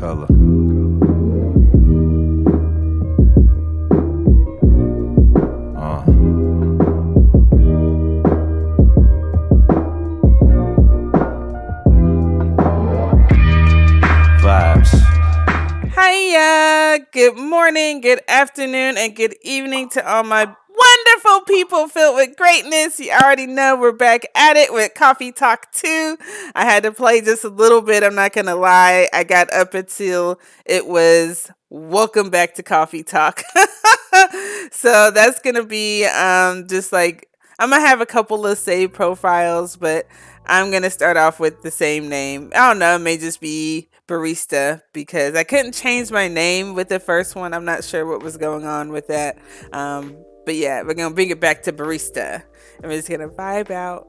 color. Vibes. Hiya! Good morning, good afternoon, and good evening to all my wonderful people filled with greatness. You already know we're back at it with Coffee Talk 2. I had to play just a little bit, I'm not gonna lie. I got up until it was welcome back to Coffee Talk. So that's gonna be just like I'm gonna have a couple of saved profiles, but I'm gonna start off with the same name. I don't know, it may just be Barista because I couldn't change my name with the first one. I'm not sure what was going on with that. But yeah, we're gonna bring it back to Barista. And we're just gonna vibe out.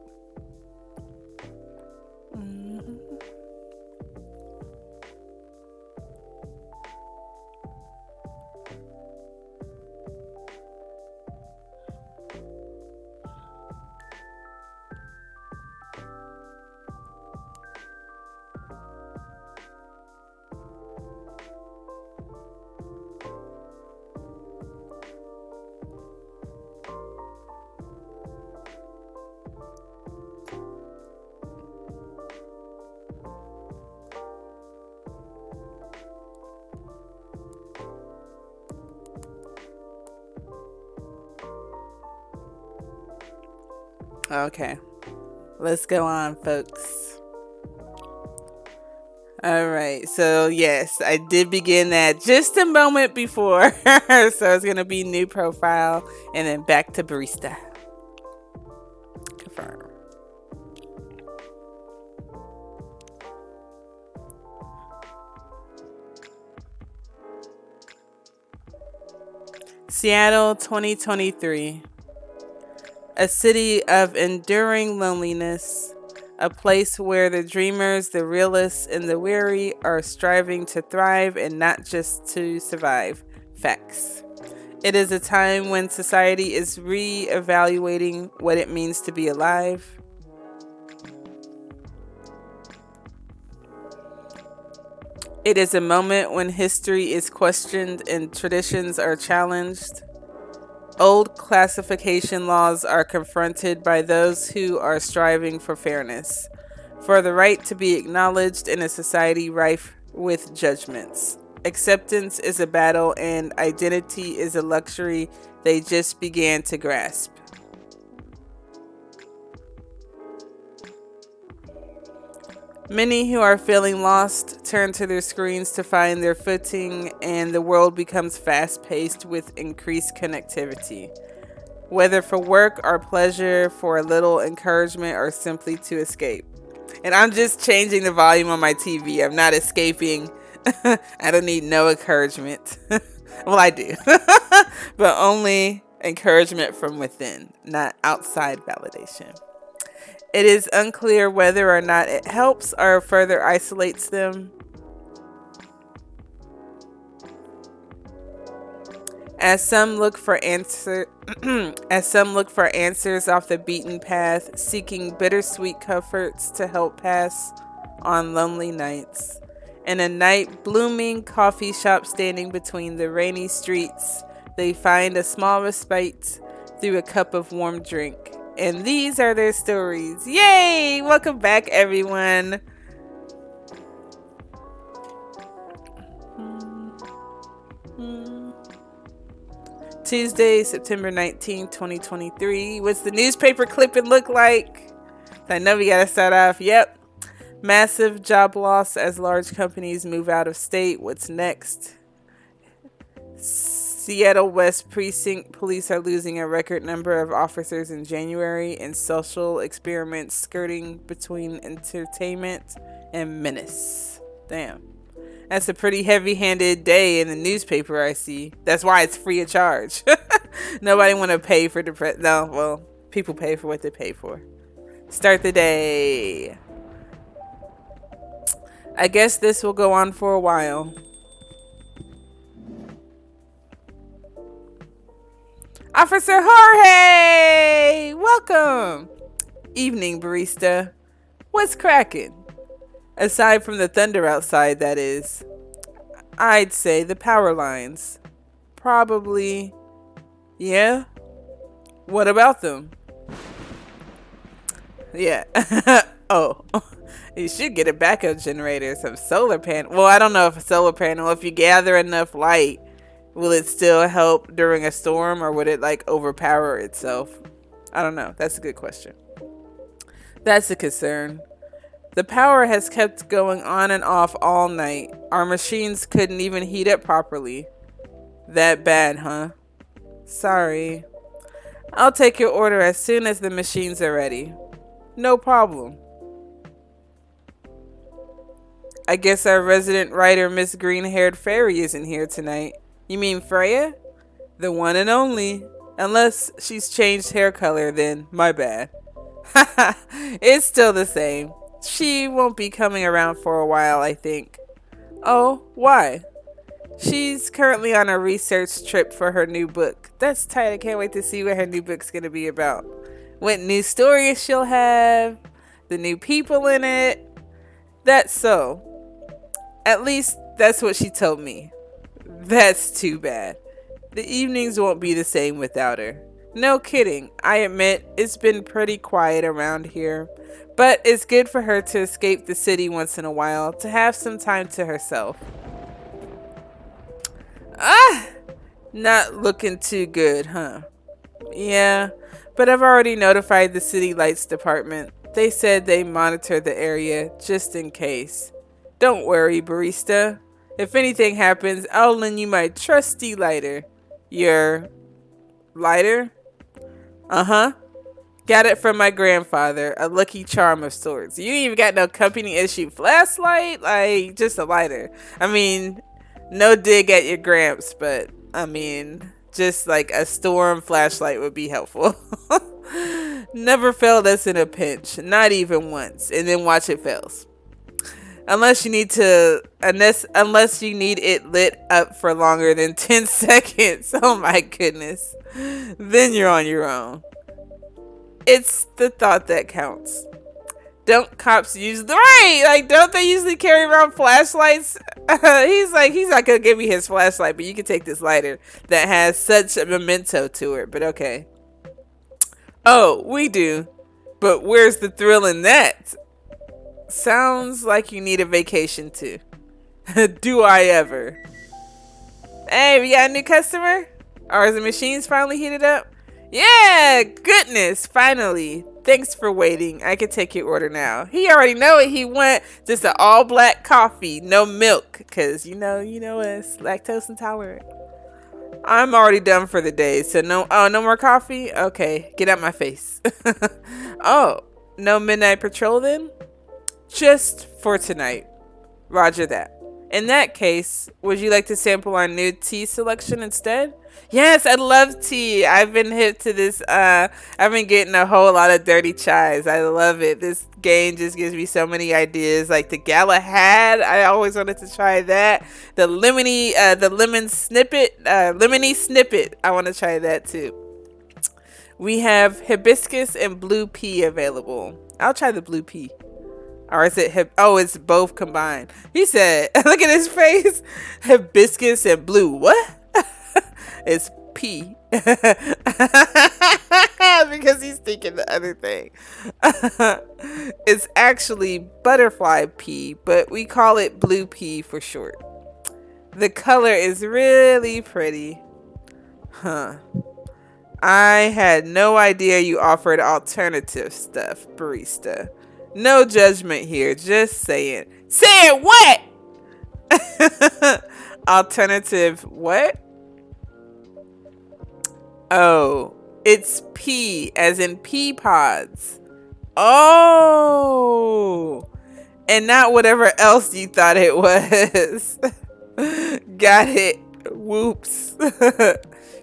Okay, let's go on, folks. All right, so yes, I did begin that just a moment before. So it's gonna be new profile and then back to Barista. Confirm. Seattle 2023. A city of enduring loneliness, a place where the dreamers, the realists, and the weary are striving to thrive and not just to survive. Facts. It is a time when society is re-evaluating what it means to be alive. It is a moment when history is questioned and traditions are challenged. Old classification laws are confronted by those who are striving for fairness, for the right to be acknowledged in a society rife with judgments. Acceptance is a battle and identity is a luxury they just began to grasp. Many who are feeling lost turn to their screens to find their footing, and the world becomes fast-paced with increased connectivity. Whether for work or pleasure, for a little encouragement, or simply to escape. And I'm just changing the volume on my TV. I'm not escaping. I don't need no encouragement. Well, I do. But only encouragement from within, not outside validation. It is unclear whether or not it helps or further isolates them. As some look for answers off the beaten path, seeking bittersweet comforts to help pass on lonely nights. In a night blooming coffee shop standing between the rainy streets, they find a small respite through a cup of warm drink. And these are their stories. Yay! Welcome back, everyone. Tuesday, September 19th, 2023. What's the newspaper clipping look like? I know we gotta start off. Yep. Massive job loss as large companies move out of state. What's next? Seattle West Precinct police are losing a record number of officers in January in social experiments skirting between entertainment and menace. Damn. That's a pretty heavy-handed day in the newspaper, I see. That's why it's free of charge. Nobody want to pay for no, well, people pay for what they pay for. Start the day. I guess this will go on for a while. Officer Jorge! Welcome! Evening, barista. What's cracking? Aside from the thunder outside, that is. I'd say the power lines. Probably. Yeah? What about them? Yeah. Oh. You should get a backup generator, some solar panel. Well, I don't know if a solar panel, if you gather enough light, will it still help during a storm or would it like overpower itself? I don't know. That's a good question. That's a concern. The power has kept going on and off all night. Our machines couldn't even heat up properly. That bad, huh? Sorry. I'll take your order as soon as the machines are ready. No problem. I guess our resident writer, Miss Green-Haired Fairy, isn't here tonight. You mean Freya? The one and only. Unless she's changed hair color, then my bad. Haha, it's still the same. She won't be coming around for a while, I think. Oh, why? She's currently on a research trip for her new book. That's tight. I can't wait to see what her new book's going to be about. What new stories she'll have. The new people in it. That's so. At least that's what she told me. That's too bad. The evenings won't be the same without her. No kidding. I admit it's been pretty quiet around here. But it's good for her to escape the city once in a while, to have some time to herself. Ah! Not looking too good, huh? Yeah, but I've already notified the city lights department. They said they monitor the area just in case. Don't worry, barista. If anything happens, I'll lend you my trusty lighter. Your lighter? Uh-huh. Got it from my grandfather, a lucky charm of sorts. You ain't even got no company issue flashlight, like just a lighter. I mean, no dig at your gramps, but I mean, just like a storm flashlight would be helpful. Never failed us in a pinch, not even once, and then watch it fails. Unless you need it lit up for longer than 10 seconds. Oh my goodness. Then you're on your own. It's the thought that counts. Don't cops usually, right? Like, don't they usually carry around flashlights? He's not gonna give me his flashlight, but you can take this lighter that has such a memento to it. But okay. Oh, we do. But where's the thrill in that? Sounds like you need a vacation too. Do I ever? Hey, we got a new customer? Are the machines finally heated up? Yeah, goodness, finally. Thanks for waiting. I can take your order now. He already know it. He went just an all black coffee, no milk, cause you know us lactose intolerant. I'm already done for the day, so no more coffee. Okay, get out my face. Oh, no midnight patrol then? Just for tonight. Roger that. In that case, would you like to sample our new tea selection instead? Yes, I love tea. I've been hip to this. I've been getting a whole lot of dirty chais. I love it. This game just gives me so many ideas. Like the Galahad, I always wanted to try that. The lemony snippet. I want to try that too. We have hibiscus and blue pea available. I'll try the blue pea. Or is it it's both combined. He said, look at his face. Hibiscus and blue. What? It's pea. Because he's thinking the other thing. It's actually butterfly pea, but we call it blue pea for short. The color is really pretty. Huh. I had no idea you offered alternative stuff, barista. No judgment here, just saying. Saying what? Alternative what? Oh, it's pea, as in pea pods. Oh, and not whatever else you thought it was. Got it. Whoops.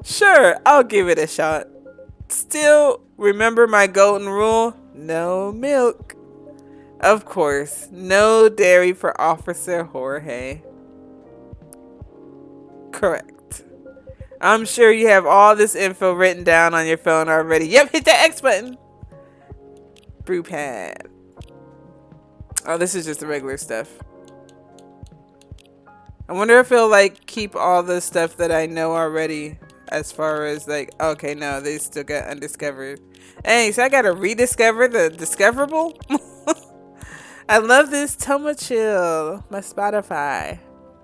Sure, I'll give it a shot. Still, remember my golden rule? No milk. Of course, no dairy for Officer Jorge. Correct. I'm sure you have all this info written down on your phone already. Yep, hit that X button. Brew pad. Oh, this is just the regular stuff. I wonder if it'll like keep all the stuff that I know already. As far as like, okay, no, they still got undiscovered. Hey, so I gotta rediscover the discoverable. I love this Toma Chill. My Spotify.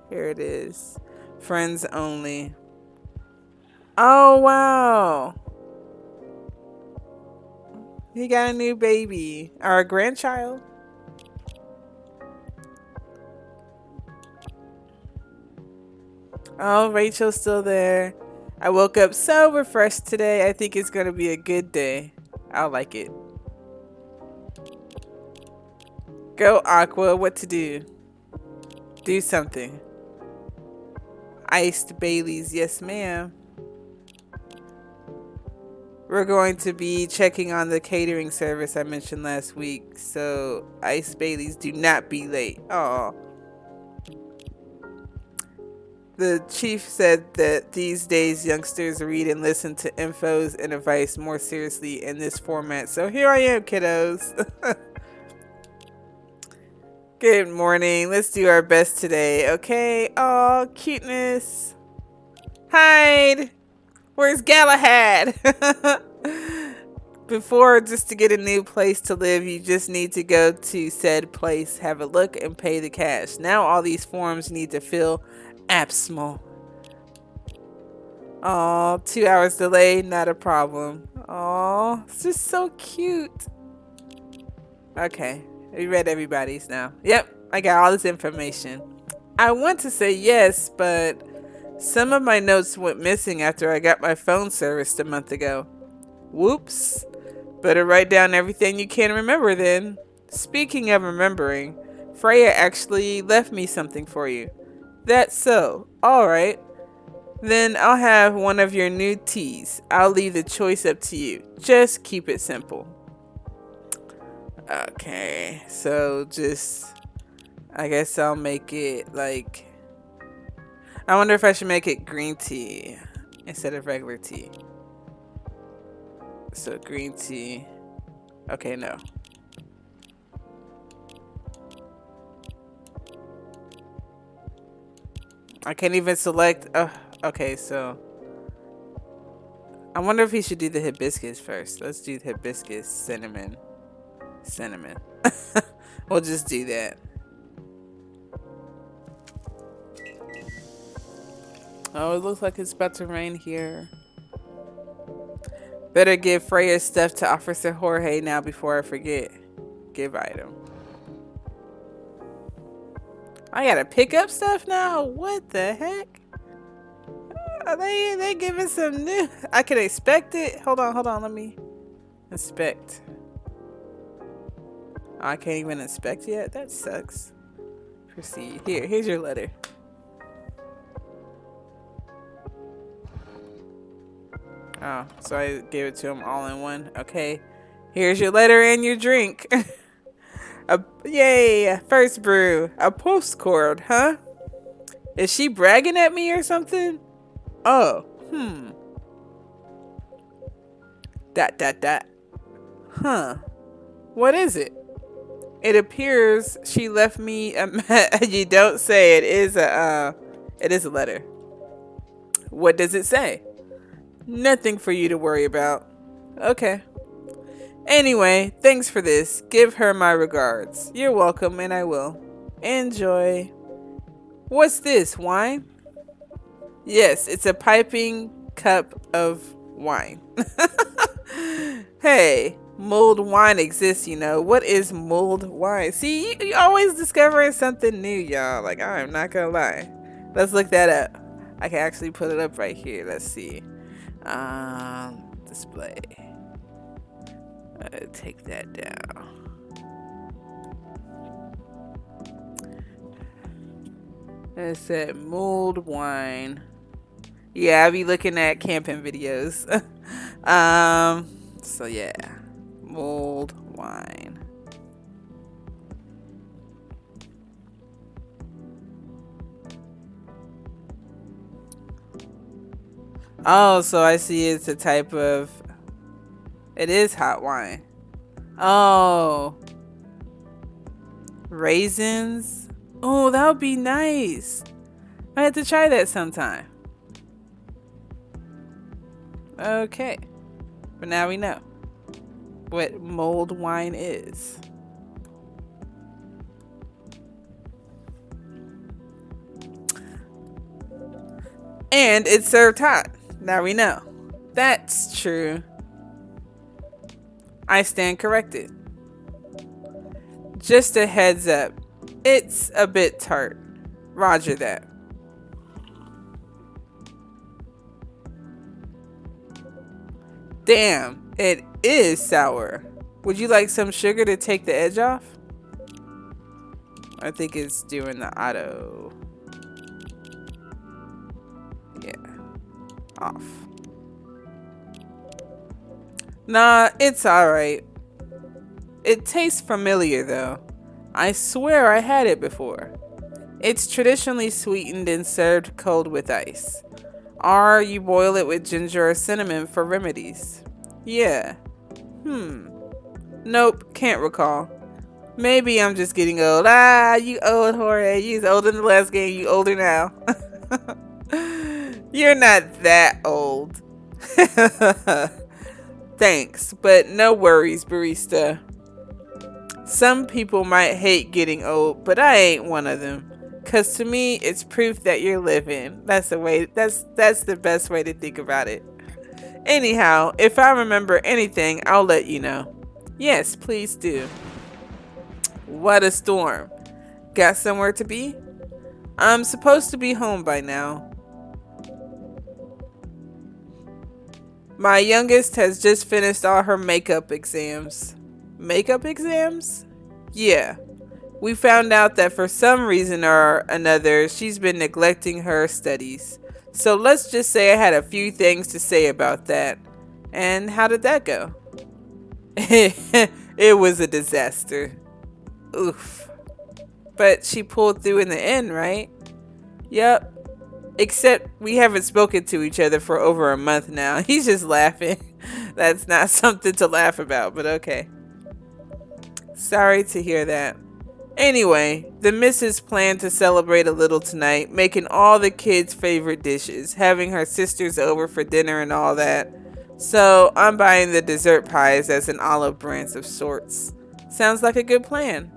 Here it is. Friends only. Oh wow. He got a new baby. Or a grandchild. Oh, Rachel's still there. I woke up so refreshed today. I think it's going to be a good day. I'll like it. Go, Aqua. What to do? Do something. Iced Baileys. Yes, ma'am. We're going to be checking on the catering service I mentioned last week. So, Iced Baileys, do not be late. Oh. The chief said that these days youngsters read and listen to infos and advice more seriously in this format. So here I am, kiddos. Good morning. Let's do our best today, okay? Oh, cuteness. Hyde. Where's Galahad? Before, just to get a new place to live, you just need to go to said place, have a look, and pay the cash. Now all these forms need to fill absmal. Oh, 2 hours delay, not a problem. Oh, it's just so cute. Okay, we read everybody's now. Yep, I got all this information. I want to say yes, but some of my notes went missing after I got my phone serviced a month ago. Whoops. Better write down everything you can remember then. Speaking of remembering, Freya actually left me something for you. That's so. Alright. Then I'll have one of your new teas. I'll leave the choice up to you. Just keep it simple. Okay. So just... I guess I'll make it like... I wonder if I should make it green tea instead of regular tea. So green tea. Okay, no. I can't even select. Okay, so I wonder if he should do the hibiscus first. Let's do the hibiscus, cinnamon. We'll just do that. Oh, it looks like it's about to rain here. Better give Freya stuff to Officer Jorge now before I forget. Give item. I gotta pick up stuff now? What the heck? Are they giving some new... I can expect it? Hold on. Let me inspect. Oh, I can't even inspect yet? That sucks. Proceed. Here's your letter. Oh, so I gave it to him all in one. Okay. Here's your letter and your drink. Yay! First brew. A postcard, huh? Is she bragging at me or something? Oh, Dot. Huh. What is it? It appears she left me a you don't say. It is a letter. What does it say? Nothing for you to worry about. Okay. Anyway, thanks for this. Give her my regards. You're welcome, and I will. Enjoy. What's this, wine? Yes, it's a piping cup of wine. Hey, mulled wine exists, you know. What is mulled wine? See, you always discovering something new, y'all. Like, I'm not gonna lie. Let's look that up. I can actually put it up right here. Let's see. Display. Take that down. It said mulled wine. Yeah, I'll be looking at camping videos. So yeah, mulled wine. Oh, so I see it's a type of... It is hot wine. Oh. Raisins. Oh, that would be nice. I had to try that sometime. Okay. But now we know what mulled wine is. And it's served hot. Now we know. That's true. I stand corrected. Just a heads up. It's a bit tart. Roger that. Damn, it is sour. Would you like some sugar to take the edge off? I think it's doing the auto. Yeah. Off. Nah, it's alright. It tastes familiar though. I swear I had it before. It's traditionally sweetened and served cold with ice. Or you boil it with ginger or cinnamon for remedies. Yeah. Nope, can't recall. Maybe I'm just getting old. Ah, you old, Jorge. You was old in the last game. You older now. You're not that old. Thanks, but no worries, barista. Some people might hate getting old, but I ain't one of them. Cause to me, it's proof that you're living. That's the best way to think about it. Anyhow, if I remember anything, I'll let you know. Yes, please do. What a storm. Got somewhere to be? I'm supposed to be home by now. My youngest has just finished all her makeup exams. Makeup exams? Yeah. We found out that for some reason or another, she's been neglecting her studies. So let's just say I had a few things to say about that. And how did that go? It was a disaster. Oof. But she pulled through in the end, right? Yep. Except we haven't spoken to each other for over a month now. He's just laughing. That's not something to laugh about, but okay. Sorry to hear that. Anyway, the missus planned to celebrate a little tonight, making all the kids' favorite dishes, having her sisters over for dinner and all that. So I'm buying the dessert pies as an olive branch of sorts. Sounds like a good plan.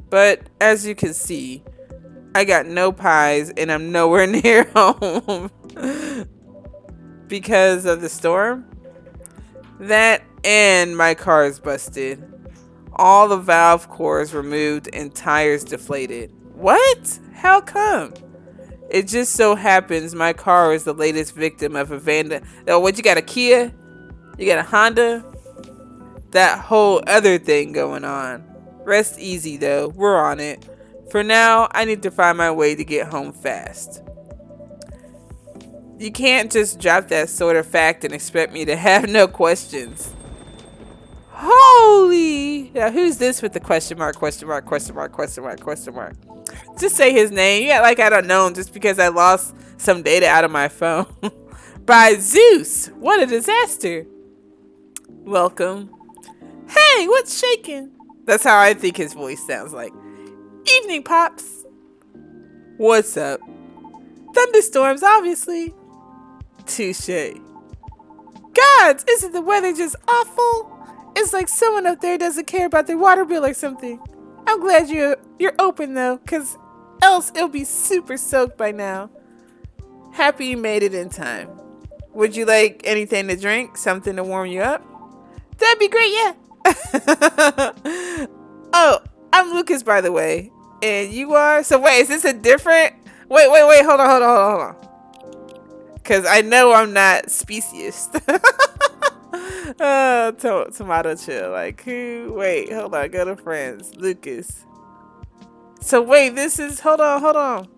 But as you can see, I got no pies and I'm nowhere near home. Because of the storm? That and my car is busted. All the valve cores removed and tires deflated. What? How come? It just so happens my car is the latest victim of a vandal. Oh, what, you got a Kia? You got a Honda? That whole other thing going on. Rest easy though, we're on it. For now, I need to find my way to get home fast. You can't just drop that sort of fact and expect me to have no questions. Holy! Now who's this with the question mark, question mark, question mark, question mark, question mark? Just say his name. Yeah, like I don't know him just because I lost some data out of my phone. By Zeus! What a disaster! Welcome. Hey, what's shaking? That's how I think his voice sounds like. Evening, Pops. What's up? Thunderstorms, obviously. Touche. Gods, isn't the weather just awful? It's like someone up there doesn't care about their water bill or something. I'm glad you're open though, cause else it'll be super soaked by now. Happy you made it in time. Would you like anything to drink? Something to warm you up? That'd be great, yeah. Oh, I'm Lucas, by the way. And you are? So wait, is this a different? Wait, hold on. Cause I know I'm not speciest. Tomato chill. Like who? Wait, hold on. Go to friends. Lucas. So wait, this is. Hold on.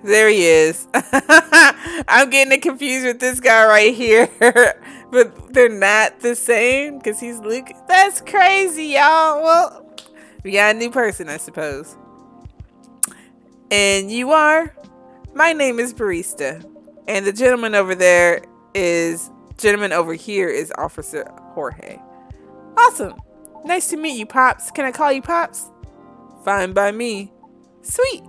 There he is. I'm getting it confused with this guy right here. But they're not the same because he's Luke. That's crazy, y'all. Well, we got a new person, I suppose. And you are? My name is Barista. And the gentleman over here is Officer Jorge. Awesome. Nice to meet you, Pops. Can I call you Pops? Fine by me. Sweet.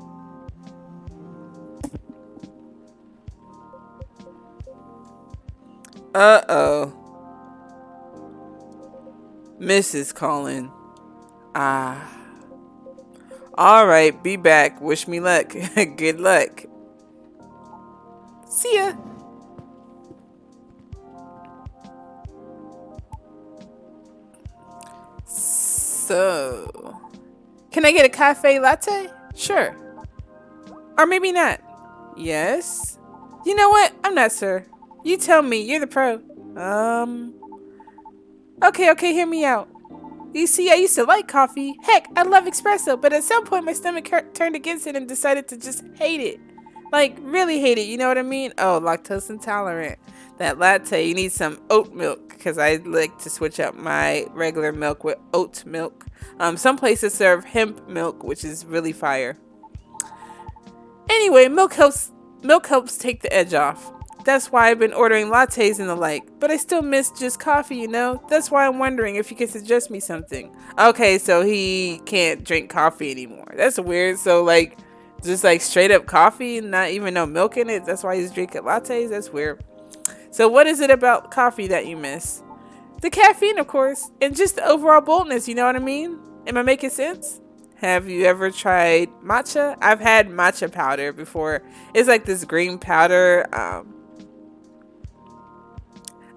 Uh-oh. Mrs. calling. Ah. Alright, be back. Wish me luck. Good luck. See ya. So, can I get a cafe latte? Sure. Or maybe not. Yes? You know what? I'm not sure. You tell me. You're the pro. Okay, hear me out. You see, I used to like coffee. Heck, I love espresso, but at some point my stomach turned against it and decided to just hate it. Like, really hate it, you know what I mean? Oh, lactose intolerant. That latte, you need some oat milk, because I like to switch up my regular milk with oat milk. Some places serve hemp milk, which is really fire. Anyway, milk helps take the edge off. That's why I've been ordering lattes and the like, but I still miss just coffee, you know? That's why I'm wondering if you could suggest me something. Okay, so he can't drink coffee anymore. That's weird. So, like, just like straight up coffee and not even no milk in it? That's why he's drinking lattes? That's weird. So what is it about coffee that you miss? The caffeine, of course, and just the overall boldness, you know what I mean? Am I making sense? Have you ever tried matcha? I've had matcha powder before. It's like this green powder.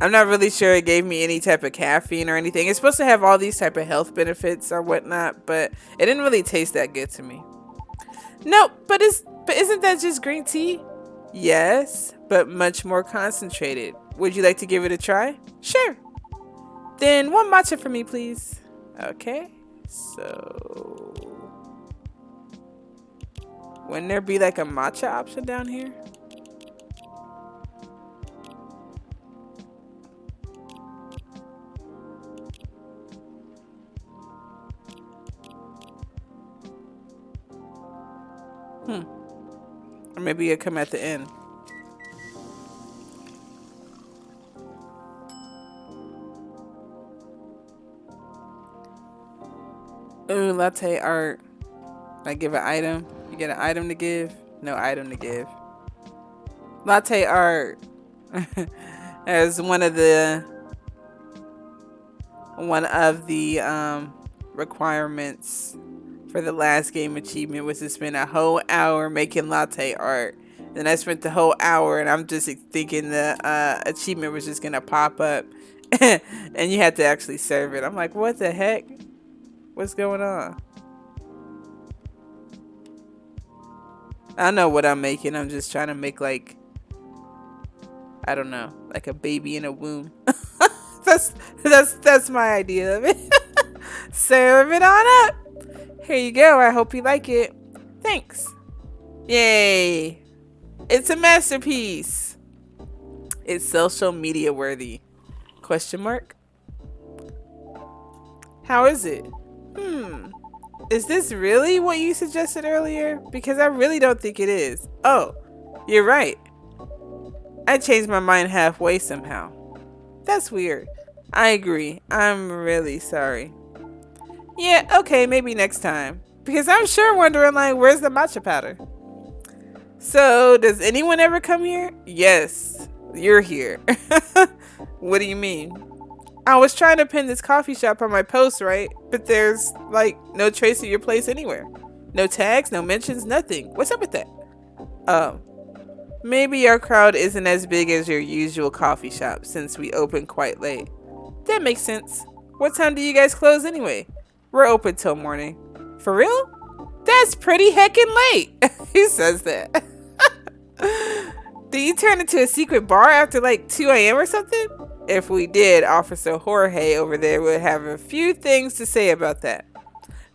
I'm not really sure it gave me any type of caffeine or anything. It's supposed to have all these type of health benefits or whatnot, but it didn't really taste that good to me. No, but isn't that just green tea? Yes, but much more concentrated. Would you like to give it a try? Sure. Then one matcha for me, please. Okay. So, wouldn't there be like a matcha option down here? Or maybe it'll come at the end. Ooh, latte art. I give an item. You get an item to give? No item to give. Latte art. As one of the requirements for the last game achievement was to spend a whole hour making latte art. Then I spent the whole hour and I'm just thinking the achievement was just gonna pop up and you had to actually serve it. I'm like, what the heck? What's going on? I don't know what I'm making. I'm just trying to make like, I don't know, like a baby in a womb. that's my idea of it. Serve it on up. Here you go. I hope you like it. Thanks. Yay. It's a masterpiece. It's social media worthy. Question mark? How is it? Is this really what you suggested earlier? Because I really don't think it is. Oh, you're right. I changed my mind halfway somehow. That's weird. I agree. I'm really sorry. Yeah, okay, maybe next time. Because I'm sure wondering, like, where's the matcha powder? So, does anyone ever come here? Yes, you're here. What do you mean? I was trying to pin this coffee shop on my post, right? But there's, like, no trace of your place anywhere. No tags, no mentions, nothing. What's up with that? Oh. Maybe our crowd isn't as big as your usual coffee shop since we open quite late. That makes sense. What time do you guys close anyway? We're open till morning. For real? That's pretty heckin' late. He says that. Did you turn into a secret bar after like 2 a.m. or something? If we did, Officer Jorge over there would have a few things to say about that.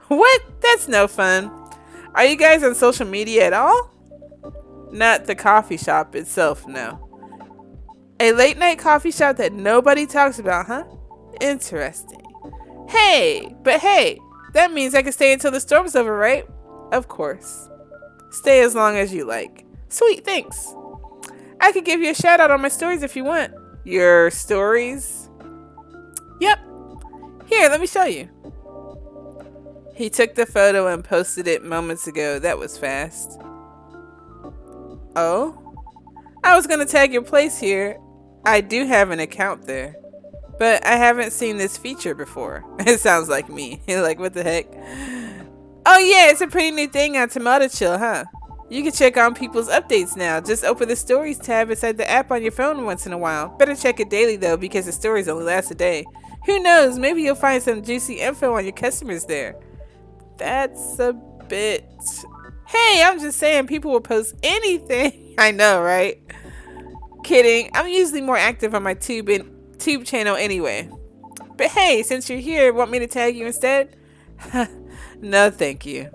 What? That's no fun. Are you guys on social media at all? Not the coffee shop itself, no. A late night coffee shop that nobody talks about, huh? Interesting. Hey, that means I can stay until the storm's over, right? Of course. Stay as long as you like. Sweet, thanks. I could give you a shout out on my stories if you want. Your stories? Yep. Here, let me show you. He took the photo and posted it moments ago. That was fast. Oh? I was gonna tag your place here. I do have an account there. But I haven't seen this feature before. It sounds like me. Like, what the heck? Oh yeah, it's a pretty new thing on Tomato Chill, huh? You can check on people's updates now. Just open the Stories tab inside the app on your phone once in a while. Better check it daily though, because the stories only last a day. Who knows, maybe you'll find some juicy info on your customers there. That's a bit... Hey, I'm just saying people will post anything. I know, right? Kidding. I'm usually more active on my tube channel anyway. But hey, since you're here, want me to tag you instead? No, thank you.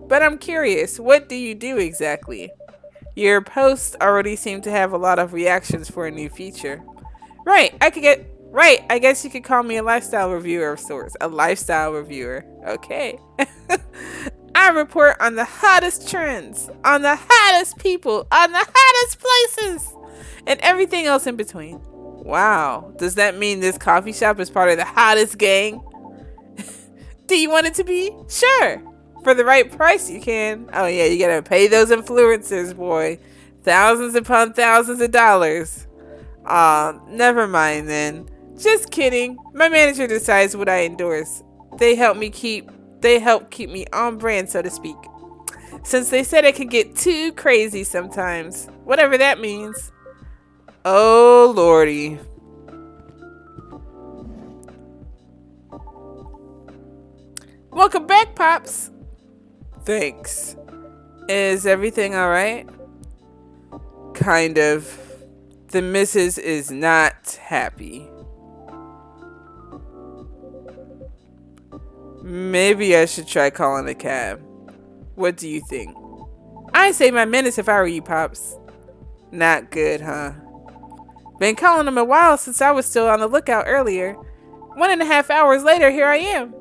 But I'm curious, what do you do exactly? Your posts already seem to have a lot of reactions for a new feature. Right, I guess you could call me a lifestyle reviewer of sorts. A lifestyle reviewer. Okay. I report on the hottest trends, on the hottest people, on the hottest places, and everything else in between. Wow, does that mean this coffee shop is part of the hottest gang? Do you want it to be? Sure. For the right price, you can. Oh yeah, you gotta pay those influencers, boy. Thousands upon thousands of dollars. Never mind then. Just kidding. My manager decides what I endorse. They help keep me on brand, so to speak. Since they said it could get too crazy sometimes. Whatever that means. Oh lordy. Welcome back, Pops. Thanks. Is everything alright? Kind of. The missus is not happy. Maybe I should try calling a cab. What do you think? I'd save my minutes if I were you, Pops. Not good, huh? Been calling him a while since I was still on the lookout earlier. 1.5 hours later, here I am.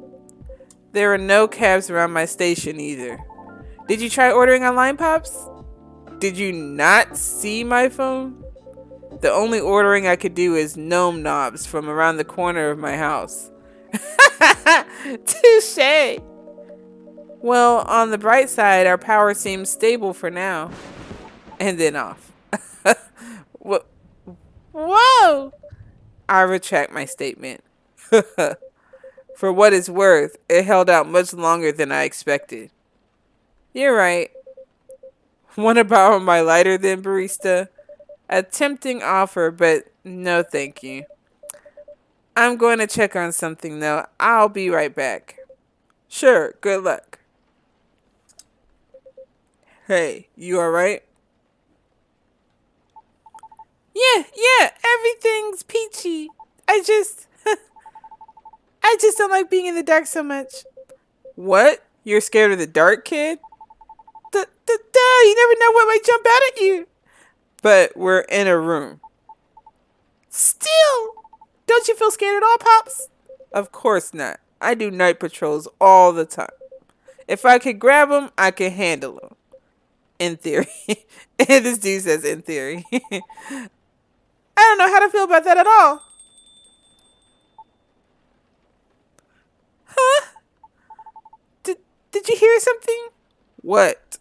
There are no cabs around my station either. Did you try ordering online, Pops? Did you not see my phone? The only ordering I could do is gnome knobs from around the corner of my house. Touche! Well, on the bright side, our power seems stable for now. And then off. Whoa! I retract my statement. For what it's worth, it held out much longer than I expected. You're right. Want to borrow my lighter then, barista? A tempting offer, but no thank you. I'm going to check on something though. I'll be right back. Sure, good luck. Hey, you alright? Yeah, everything's peachy. I just don't like being in the dark so much. What? You're scared of the dark, kid? Duh, you never know what might jump out at you. But we're in a room. Still, don't you feel scared at all, Pops? Of course not. I do night patrols all the time. If I could grab them, I could handle them. In theory. This dude says in theory. I don't know how to feel about that at all. Huh? Did you hear something? What?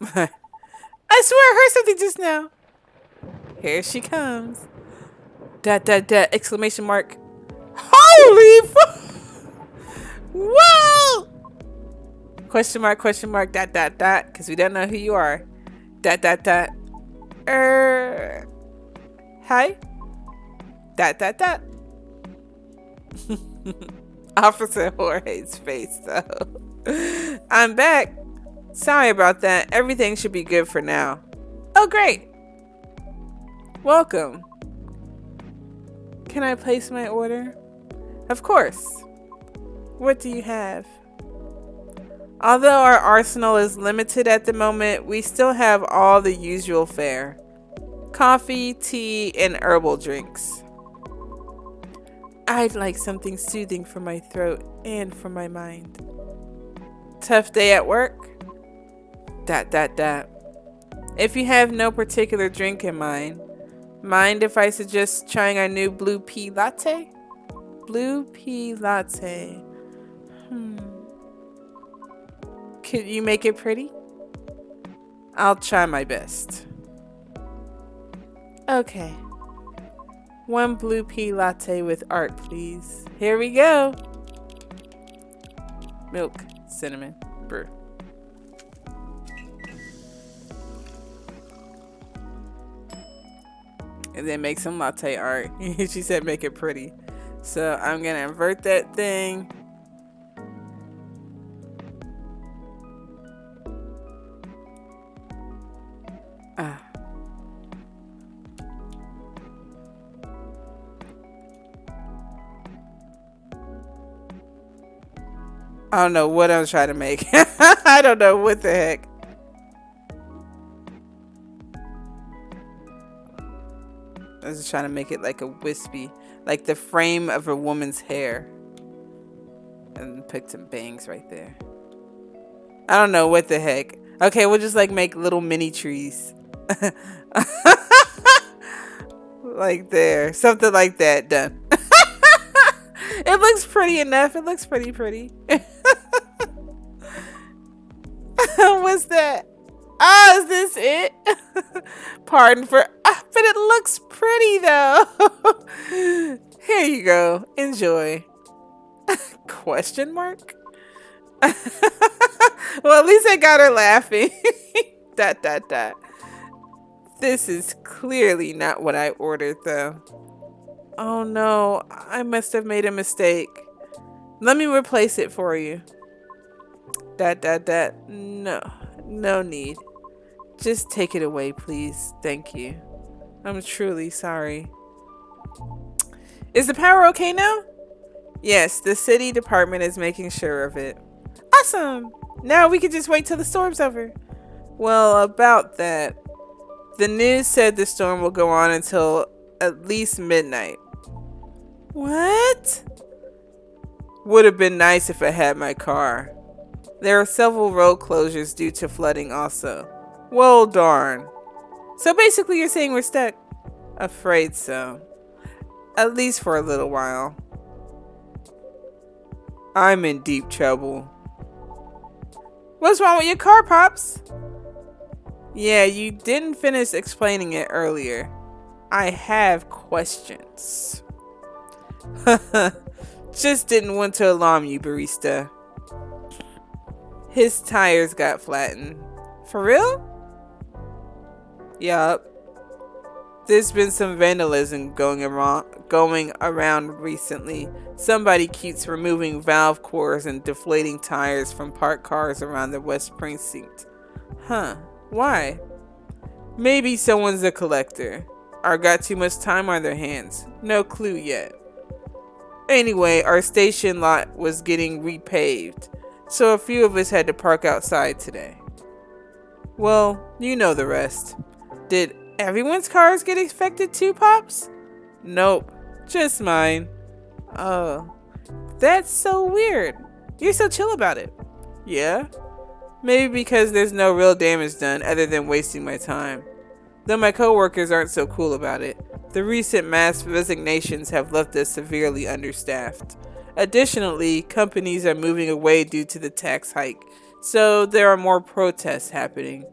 I swear I heard something just now. Here she comes. ... exclamation mark. Holy whoa! Question mark, because we don't know who you are. ... Hi? ... Officer Jorge's face, though. I'm back. Sorry about that. Everything should be good for now. Oh, great. Welcome. Can I place my order? Of course. What do you have? Although our arsenal is limited at the moment, we still have all the usual fare. Coffee, tea, and herbal drinks. I'd like something soothing for my throat and for my mind. Tough day at work? ... If you have no particular drink in mind if I suggest trying our new blue pea latte? Blue pea latte. Could you make it pretty? I'll try my best. Okay. 1 blue pea latte with art, please. Here we go. Milk, cinnamon, brew. And then make some latte art. She said make it pretty. So I'm gonna invert that thing. I don't know what I'm trying to make. I don't know what the heck. I was just trying to make it like a wispy, like the frame of a woman's hair. And pick some bangs right there. I don't know what the heck. Okay, we'll just like make little mini trees. Like there. Something like that. Done. It looks pretty enough. It looks pretty. What's that? Oh, is this it? Pardon for... but it looks pretty, though. Here you go. Enjoy. Question mark? Well, at least I got her laughing. ... This is clearly not what I ordered, though. Oh, no. I must have made a mistake. Let me replace it for you. ... No need. Just take it away, please. Thank you. I'm truly sorry. Is the power okay now? Yes, the city department is making sure of it. Awesome! Now we can just wait till the storm's over. Well, about that. The news said the storm will go on until at least midnight. What? Would have been nice if I had my car. There are several road closures due to flooding also. Well, darn. So basically you're saying we're stuck? Afraid so. At least for a little while. I'm in deep trouble. What's wrong with your car, Pops? Yeah, you didn't finish explaining it earlier. I have questions. Just didn't want to alarm you, barista. His tires got flattened. For real? Yup. There's been some vandalism going around recently. Somebody keeps removing valve cores and deflating tires from parked cars around the West Precinct. Huh. Why? Maybe someone's a collector. Or got too much time on their hands. No clue yet. Anyway, our station lot was getting repaved, so a few of us had to park outside today. Well, you know the rest. Did everyone's cars get affected too, Pops? Nope, just mine. Oh, that's so weird. You're so chill about it. Yeah? Maybe because there's no real damage done other than wasting my time. Though my coworkers aren't so cool about it. The recent mass resignations have left us severely understaffed. Additionally, companies are moving away due to the tax hike, so there are more protests happening,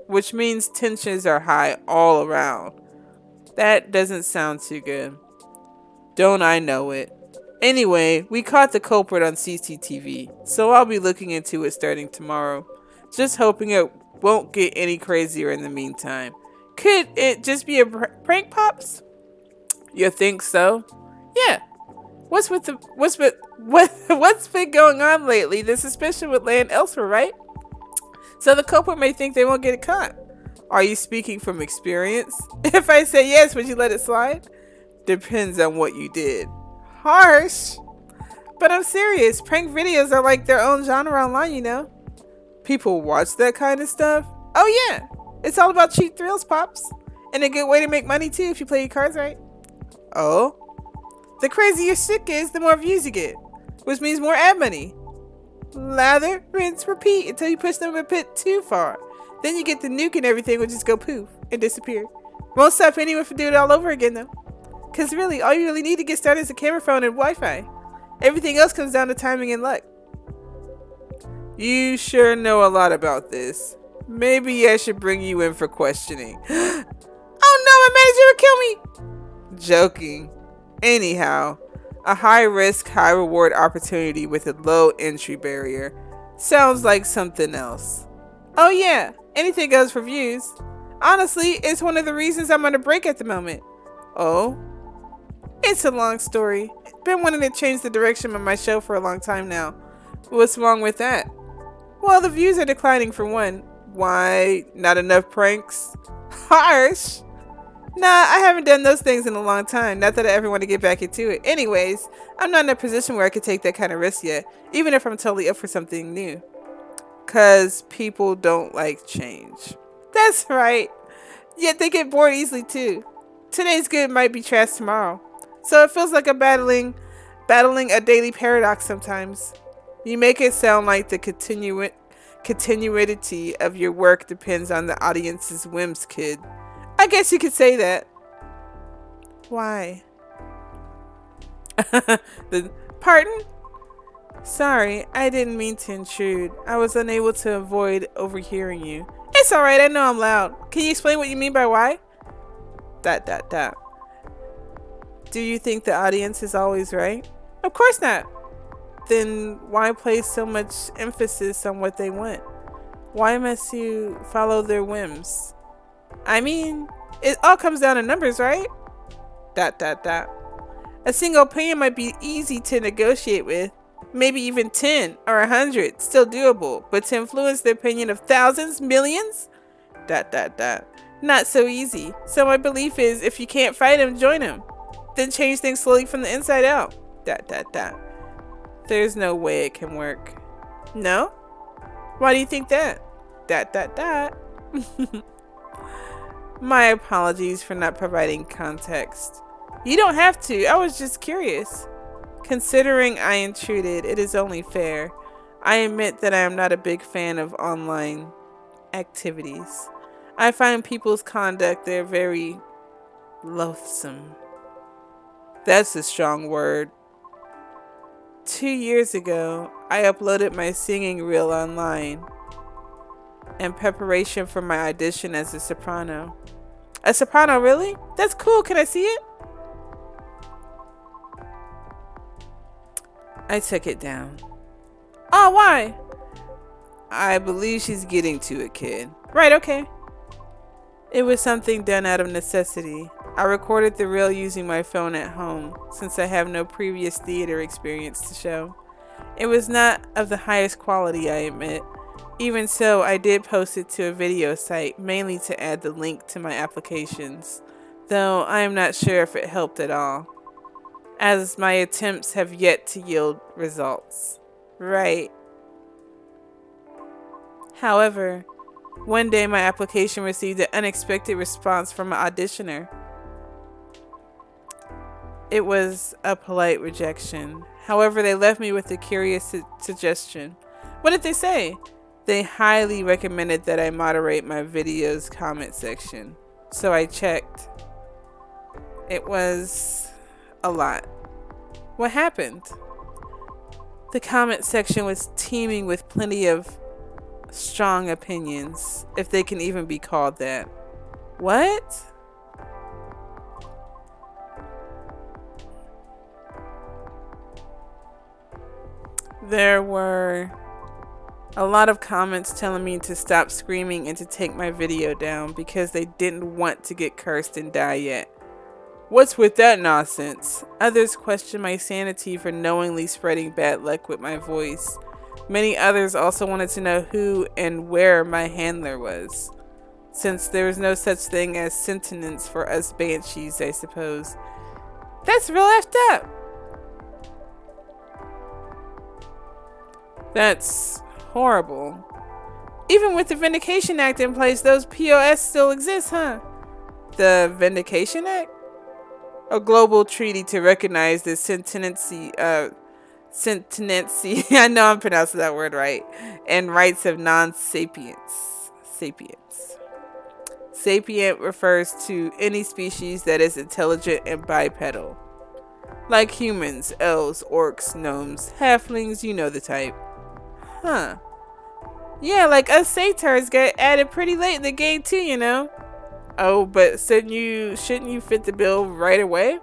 which means tensions are high all around. That doesn't sound too good. Don't I know it? Anyway, we caught the culprit on CCTV, so I'll be looking into it starting tomorrow. Just hoping it won't get any crazier in the meantime. Could it just be a prank, Pops? You think so? Yeah. What's been going on lately? The suspicion would land elsewhere, right? So the culprit may think they won't get caught. Are you speaking from experience? If I say yes, would you let it slide? Depends on what you did. Harsh. But I'm serious. Prank videos are like their own genre online, you know. People watch that kind of stuff. Oh yeah. It's all about cheap thrills, Pops. And a good way to make money too if you play your cards right. Oh? The crazier shit is, the more views you get. Which means more ad money. Lather, rinse, repeat until you push them a bit too far. Then you get the nuke and everything will just go poof and disappear. Won't stop anyone from doing it all over again though. Because really, all you really need to get started is a camera phone and Wi-Fi. Everything else comes down to timing and luck. You sure know a lot about this. Maybe I should bring you in for questioning. Oh no, my manager would kill me! Joking. Anyhow, a high-risk, high-reward opportunity with a low entry barrier. Sounds like something else. Oh yeah, anything goes for views. Honestly, it's one of the reasons I'm on a break at the moment. Oh? It's a long story. Been wanting to change the direction of my show for a long time now. What's wrong with that? Well, the views are declining for one. Why, not enough pranks? Harsh! Nah, I haven't done those things in a long time. Not that I ever want to get back into it. Anyways, I'm not in a position where I could take that kind of risk yet, even if I'm totally up for something new. Cause people don't like change. That's right. Yet they get bored easily too. Today's good might be trash tomorrow. So it feels like I'm battling a daily paradox sometimes. You make it sound like the continuity of your work depends on the audience's whims, kid. I guess you could say that. Why? Pardon? Sorry, I didn't mean to intrude. I was unable to avoid overhearing you. It's alright, I know I'm loud. Can you explain what you mean by why? ... Do you think the audience is always right? Of course not. Then why place so much emphasis on what they want? Why must you follow their whims? I mean, it all comes down to numbers, right? ... A single opinion might be easy to negotiate with. Maybe even 10 or 100, still doable. But to influence the opinion of thousands, millions? ... Not so easy. So my belief is, if you can't fight him, join him. Then change things slowly from the inside out. ... There's no way it can work. No? Why do you think that? ... My apologies for not providing context. You don't have to. I was just curious. Considering I intruded, it is only fair. I admit that I am not a big fan of online activities. I find people's conduct there very loathsome. That's a strong word. 2 years ago, I uploaded my singing reel online in preparation for my audition as a soprano. A soprano, really? That's cool. Can I see it? I took it down. Oh, why? I believe she's getting to it, kid. Right, okay. It was something done out of necessity. I recorded the reel using my phone at home, since I have no previous theater experience to show. It was not of the highest quality, I admit. Even so, I did post it to a video site, mainly to add the link to my applications, though I am not sure if it helped at all, as my attempts have yet to yield results. Right. However, one day my application received an unexpected response from an auditioner. It was a polite rejection. However, they left me with a curious suggestion. What did they say? They highly recommended that I moderate my video's comment section. So I checked. It was a lot. What happened? The comment section was teeming with plenty of strong opinions, if they can even be called that. What? There were a lot of comments telling me to stop screaming and to take my video down because they didn't want to get cursed and die yet. What's with that nonsense? Others questioned my sanity for knowingly spreading bad luck with my voice. Many others also wanted to know who and where my handler was, since there was no such thing as sentience for us banshees, I suppose. That's real effed up. That's horrible. Even with the Vindication Act in place, those POS still exist, huh? The Vindication Act? A global treaty to recognize the sentiency, I know I'm pronouncing that word right, and rights of non-sapients. Sapient refers to any species that is intelligent and bipedal. Like humans, elves, orcs, gnomes, halflings, you know the type. Huh. Yeah, like us satyrs got added pretty late in the game too, you know? Oh, but shouldn't you fit the bill right away?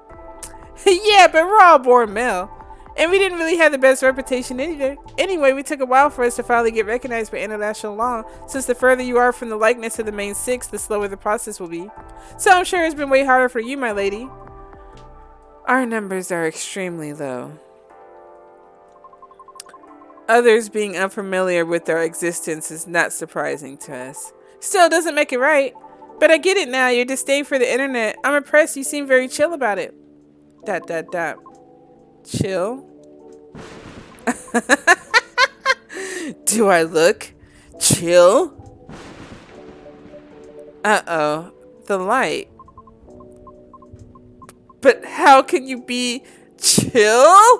Yeah, but we're all born male. And we didn't really have the best reputation either. Anyway, we took a while for us to finally get recognized by international law, since the further you are from the likeness of the main six, the slower the process will be. So I'm sure it's been way harder for you, my lady. Our numbers are extremely low. Others being unfamiliar with our existence is not surprising to us. Still doesn't make it right. But I get it now, your disdain for the internet. I'm impressed, you seem very chill about it. ... Chill? Do I look chill? Uh-oh. The light. But how can you be chill?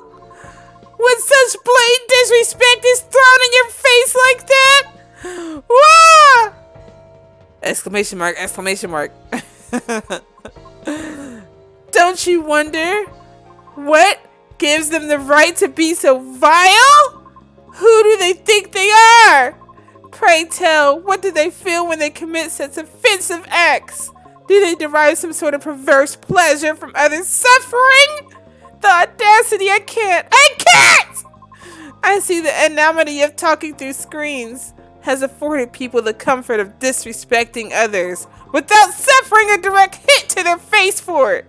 When such blatant disrespect is thrown in your face like that? Wah! Exclamation mark, exclamation mark. Don't you wonder what gives them the right to be so vile? Who do they think they are? Pray tell, what do they feel when they commit such offensive acts? Do they derive some sort of perverse pleasure from others' suffering? The audacity, I can't! I see the enormity of talking through screens has afforded people the comfort of disrespecting others without suffering a direct hit to their face for it.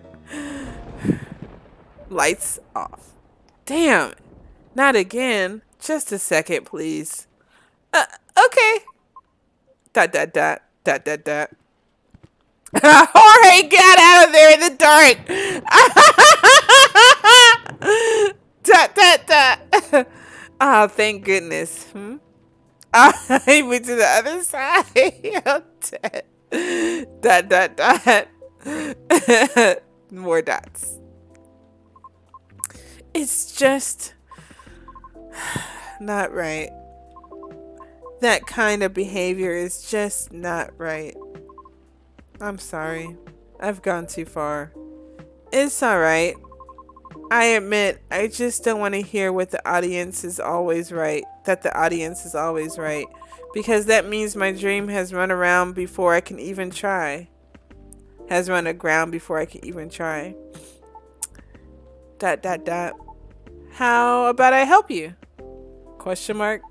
Lights off. Damn. Not again. Just a second, please. Okay. ... Jorge got out of there in the dark. Oh, thank goodness. He went to the other side. I'm dead. ... More dots. It's just not right. That kind of behavior is just not right. I'm sorry. I've gone too far. It's alright. I admit, I just don't want to hear what the audience is always right. That the audience is always right. Because that means my dream has run around before I can even try. Has run aground before I can even try. ... How about I help you? Question mark.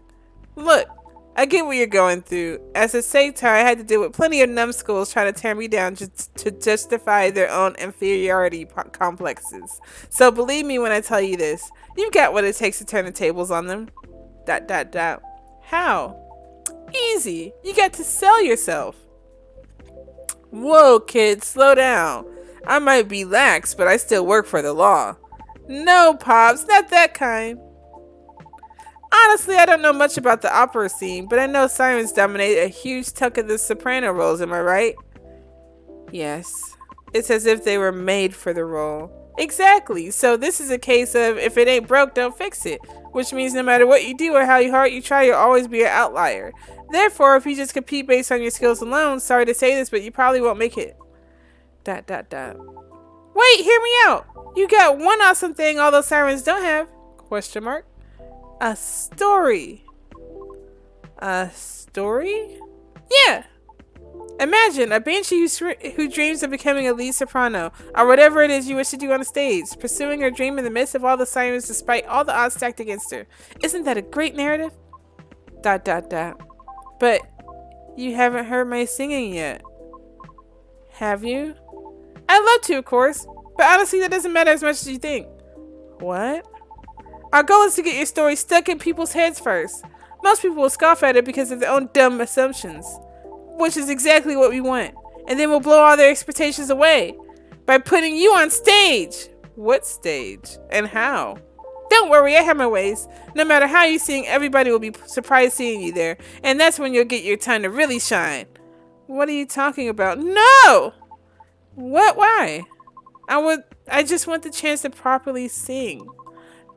Look, I get what you're going through. As a satyr, I had to deal with plenty of numbskulls trying to tear me down just to justify their own inferiority complexes. So believe me when I tell you this. You've got what it takes to turn the tables on them. ... How? Easy. You got to sell yourself. Whoa, kid, slow down. I might be lax, but I still work for the law. No, Pops, not that kind. Honestly, I don't know much about the opera scene, but I know sirens dominate a huge chunk of the soprano roles, am I right? Yes. It's as if they were made for the role. Exactly. So this is a case of if it ain't broke, don't fix it. Which means no matter what you do or how hard you try, you'll always be an outlier. Therefore, if you just compete based on your skills alone, sorry to say this, but you probably won't make it. ... Wait, hear me out. You got one awesome thing all those sirens don't have. Question mark. A story. A story? Yeah. Imagine a Banshee who dreams of becoming a lead soprano, or whatever it is you wish to do on the stage, pursuing her dream in the midst of all the sirens despite all the odds stacked against her. Isn't that a great narrative? ... But you haven't heard my singing yet. Have you? I'd love to, of course, but honestly that doesn't matter as much as you think. What? Our goal is to get your story stuck in people's heads first. Most people will scoff at it because of their own dumb assumptions, which is exactly what we want. And then we'll blow all their expectations away by putting you on stage. What stage? And how? Don't worry, I have my ways. No matter how you sing, everybody will be surprised seeing you there. And that's when you'll get your time to really shine. What are you talking about? No! What? Why? I just want the chance to properly sing.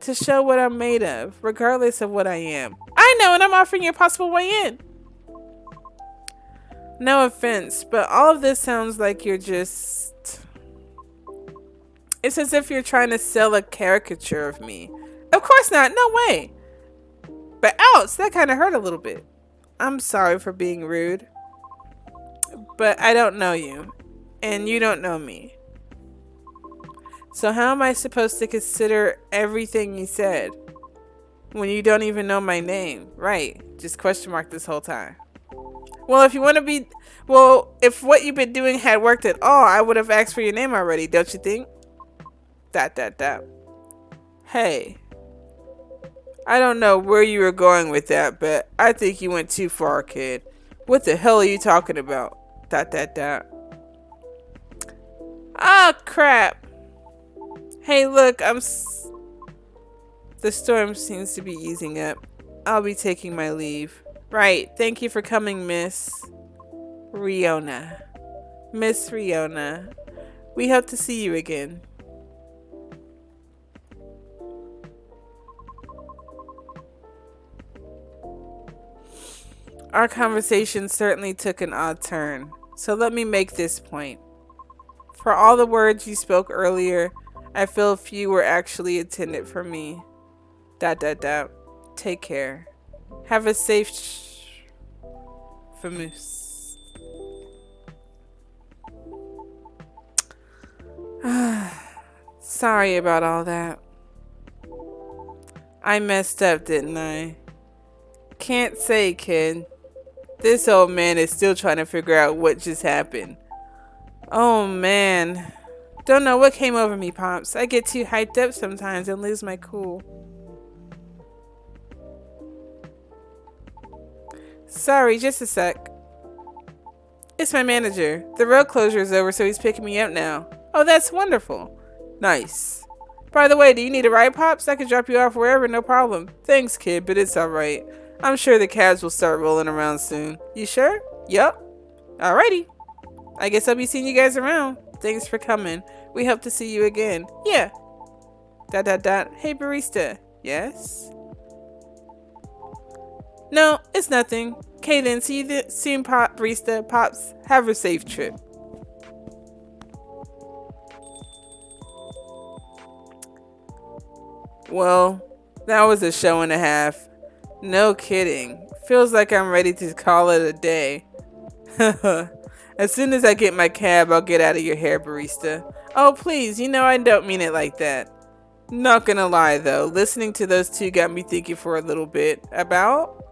To show what I'm made of, regardless of what I am. I know, and I'm offering you a possible way in. No offense, but all of this sounds like you're just... It's as if you're trying to sell a caricature of me. Of course not, no way. But ouch, that kind of hurt a little bit. I'm sorry for being rude. But I don't know you. And you don't know me. So how am I supposed to consider everything you said when you don't even know my name? Right. Just question mark this whole time. Well, if you want to be... Well, if what you've been doing had worked at all, I would have asked for your name already, don't you think? Dot. Hey. I don't know where you were going with that, but I think you went too far, kid. What the hell are you talking about? Dot. Ah, crap. Hey, look, the storm seems to be easing up. I'll be taking my leave. Right, thank you for coming, Miss Riona. Miss Riona. We hope to see you again. Our conversation certainly took an odd turn, so let me make this point. For all the words you spoke earlier, I feel few were actually intended for me. Dot. Take care. Have a safe famous. Sorry about all that. I messed up, didn't I? Can't say, kid. This old man is still trying to figure out what just happened. Oh, man. Don't know what came over me, Pops. I get too hyped up sometimes and lose my cool. Sorry, just a sec. It's my manager. The road closure is over, so he's picking me up now. Oh, that's wonderful. Nice. By the way, do you need a ride, Pops? I could drop you off wherever, no problem. Thanks, kid, but it's alright. I'm sure the cabs will start rolling around soon. You sure? Yup. Alrighty. I guess I'll be seeing you guys around. Thanks for coming. We hope to see you again. Yeah. Dot. Hey, barista. Yes? No, it's nothing. Okay then, see you soon, barista. Pops, have a safe trip. Well, that was a show and a half. No kidding. Feels like I'm ready to call it a day. As soon as I get my cab, I'll get out of your hair, barista. Oh, please, you know I don't mean it like that. Not gonna lie, though, listening to those two got me thinking for a little bit about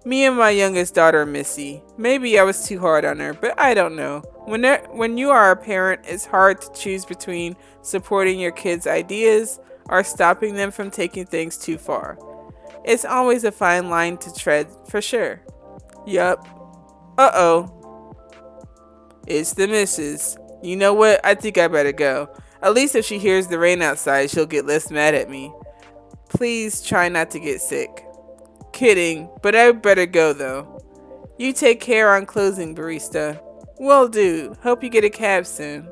me and my youngest daughter, Missy. Maybe I was too hard on her, but I don't know. When you are a parent, it's hard to choose between supporting your kids' ideas or stopping them from taking things too far. It's always a fine line to tread, for sure. Yup. Uh-oh. It's the missus. You know what? I think I better go. At least if she hears the rain outside, she'll get less mad at me. Please try not to get sick. Kidding, but I better go though. You take care on closing, barista. Will do. Hope you get a cab soon.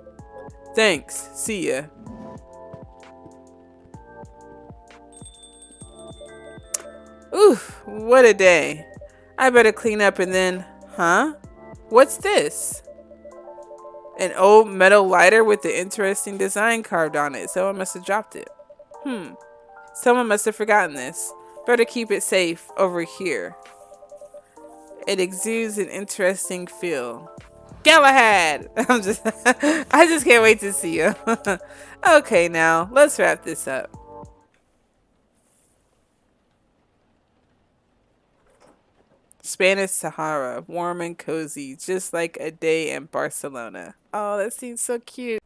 Thanks. See ya. Oof, what a day. I better clean up and then... Huh? What's this? An old metal lighter with the interesting design carved on it. Someone must have dropped it. Someone must have forgotten this. Better keep it safe over here. It exudes an interesting feel. Galahad! I just can't wait to see you. Okay, now, let's wrap this up. Spanish Sahara, warm and cozy, just like a day in Barcelona. Oh, that seems so cute.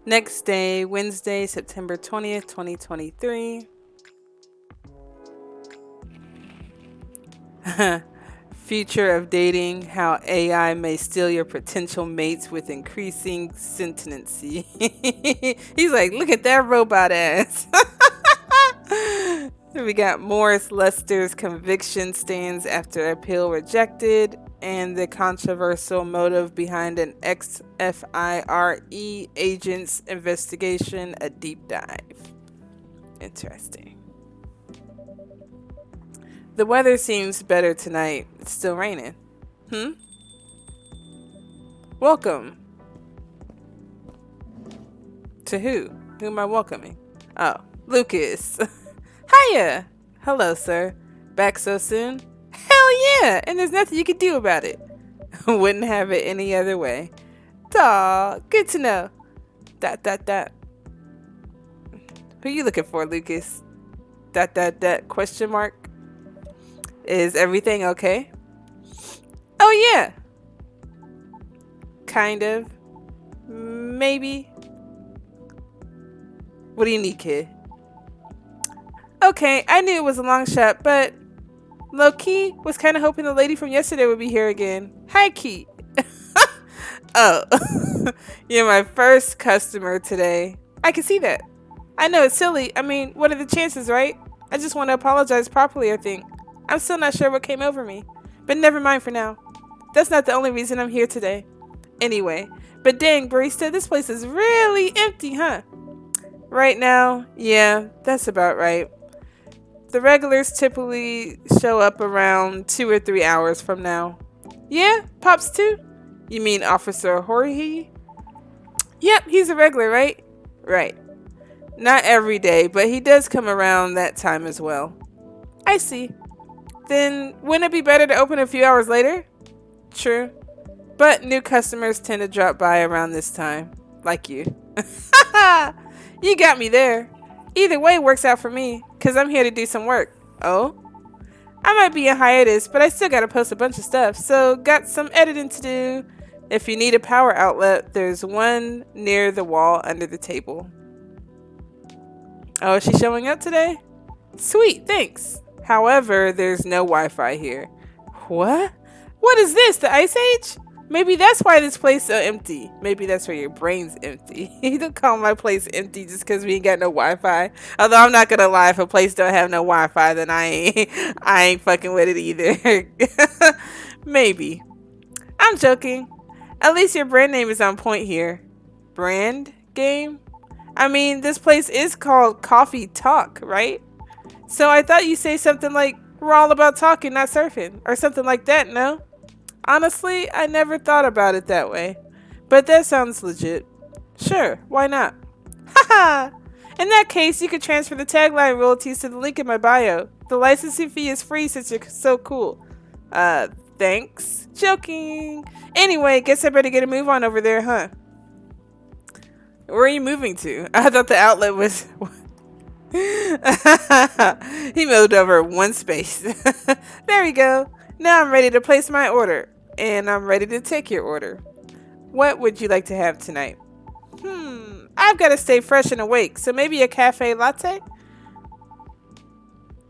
Next day, Wednesday, September 20th, 2023. Future of dating, how AI may steal your potential mates with increasing sentiency. He's like, look at that robot ass. We got Morris Lester's conviction stands after appeal rejected, and the controversial motive behind an ex-FIRE agent's investigation, a deep dive. Interesting. The weather seems better tonight. It's still raining. Welcome. To who? Who am I welcoming? Oh, Lucas. Hiya. Hello, sir. Back so soon? Hell yeah! And there's nothing you can do about it. Wouldn't have it any other way. Aw, good to know. ... Who you looking for, Lucas? ... Question mark. Is everything okay? Oh yeah. Kind of. Maybe. What do you need, kid? Okay, I knew it was a long shot, but low-key was kind of hoping the lady from yesterday would be here again. Hi, Key. Oh, you're my first customer today. I can see that. I know it's silly. I mean, what are the chances, right? I just want to apologize properly, I think. I'm still not sure what came over me, but never mind for now. That's not the only reason I'm here today. Anyway, but dang, barista, this place is really empty, huh? Right now, yeah, that's about right. The regulars typically show up around 2 or 3 hours from now. Yeah, Pops too? You mean Officer Jorji? Yep, he's a regular, right? Right. Not every day, but he does come around that time as well. I see. Then wouldn't it be better to open a few hours later? True. But new customers tend to drop by around this time. Like you. You got me there. Either way works out for me, because I'm here to do some work. Oh? I might be in hiatus, but I still gotta post a bunch of stuff, so got some editing to do. If you need a power outlet, there's one near the wall under the table. Oh, is she showing up today? Sweet, thanks. However, there's no Wi-Fi here. What? What is this, the Ice Age? Maybe that's why this place is so empty. Maybe that's why your brain's empty. You don't call my place empty just because we ain't got no Wi-Fi. Although I'm not gonna lie, if a place don't have no Wi-Fi, then I ain't fucking with it either. Maybe. I'm joking. At least your brand name is on point here. Brand game? I mean, this place is called Coffee Talk, right? So I thought you'd say something like, we're all about talking, not surfing. Or something like that, no? Honestly, I never thought about it that way. But that sounds legit. Sure, why not? Haha! In that case, you could transfer the tagline royalties to the link in my bio. The licensing fee is free since you're so cool. Thanks. Joking. Anyway, guess I better get a move on over there, huh? Where are you moving to? I thought the outlet was... He moved over one space. There we go. Now I'm ready to place my order. And I'm ready to take your order. What would you like to have tonight? I've got to stay fresh and awake, so maybe a cafe latte?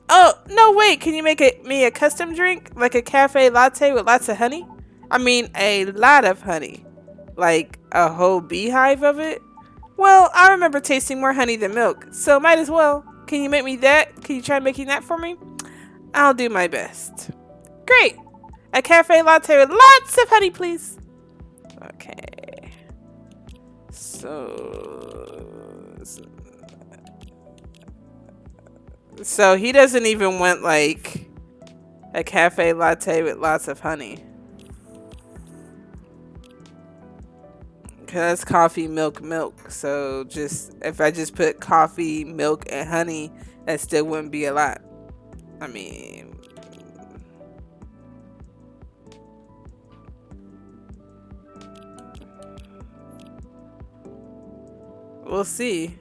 Oh, no, wait, can you make me a custom drink? Like a cafe latte with lots of honey? I mean, a lot of honey. Like a whole beehive of it? Well, I remember tasting more honey than milk, so might as well. Can you make me that? Can you try making that for me? I'll do my best. Great. A cafe latte with lots of honey, please. Okay. So he doesn't even want like a cafe latte with lots of honey. Cause that's coffee, milk, milk. So if I just put coffee, milk, and honey, that still wouldn't be a lot. I mean, we'll see.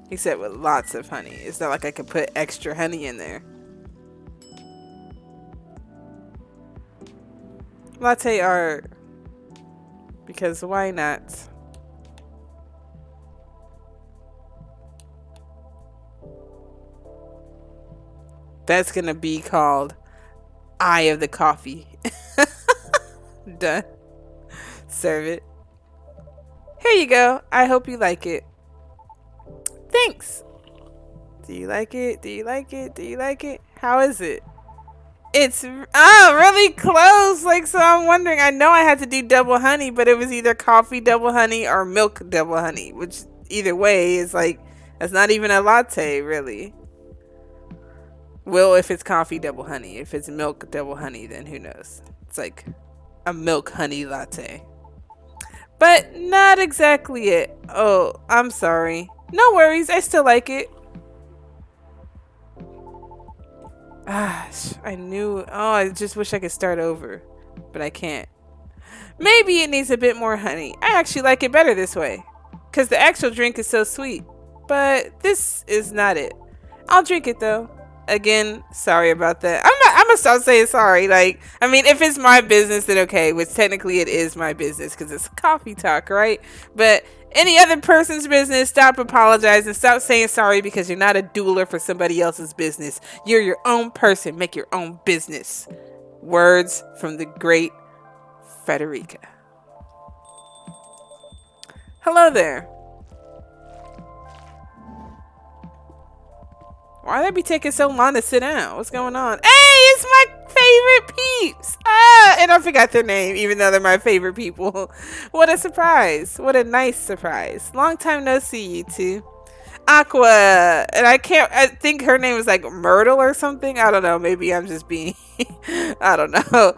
He said with lots of honey. It's not like I could put extra honey in there. Latte art. Because why not? That's gonna be called Eye of the Coffee. Done. Serve it. Here you go. I hope you like it. Thanks. Do you like it? Do you like it? Do you like it? How is it? It's really close. Like, so I'm wondering. I know I had to do double honey, but it was either coffee double honey or milk double honey, which either way is like that's not even a latte, really. Well, if it's coffee double honey, if it's milk double honey, then who knows? It's like a milk honey latte, but not exactly it. Oh, I'm sorry. No worries. I still like it. Gosh, I knew. Oh, I just wish I could start over, but I can't. Maybe it needs a bit more honey. I actually like it better this way, because the actual drink is so sweet. But this is not it. I'll drink it though. Again, sorry about that. I'm gonna stop saying sorry. Like, I mean, if it's my business, then okay. Which technically it is my business because it's coffee talk, right? But any other person's business, stop apologizing. Stop saying sorry because you're not a doula for somebody else's business. You're your own person. Make your own business. Words from the great Frederica. Hello there. Why they be taking so long to sit down? What's going on? Hey, it's my favorite peeps. And I forgot their name, even though they're my favorite people. What a surprise. What a nice surprise. Long time no see, you two. Aqua. And I think her name is like Myrtle or something. I don't know. Maybe I'm just being, I don't know.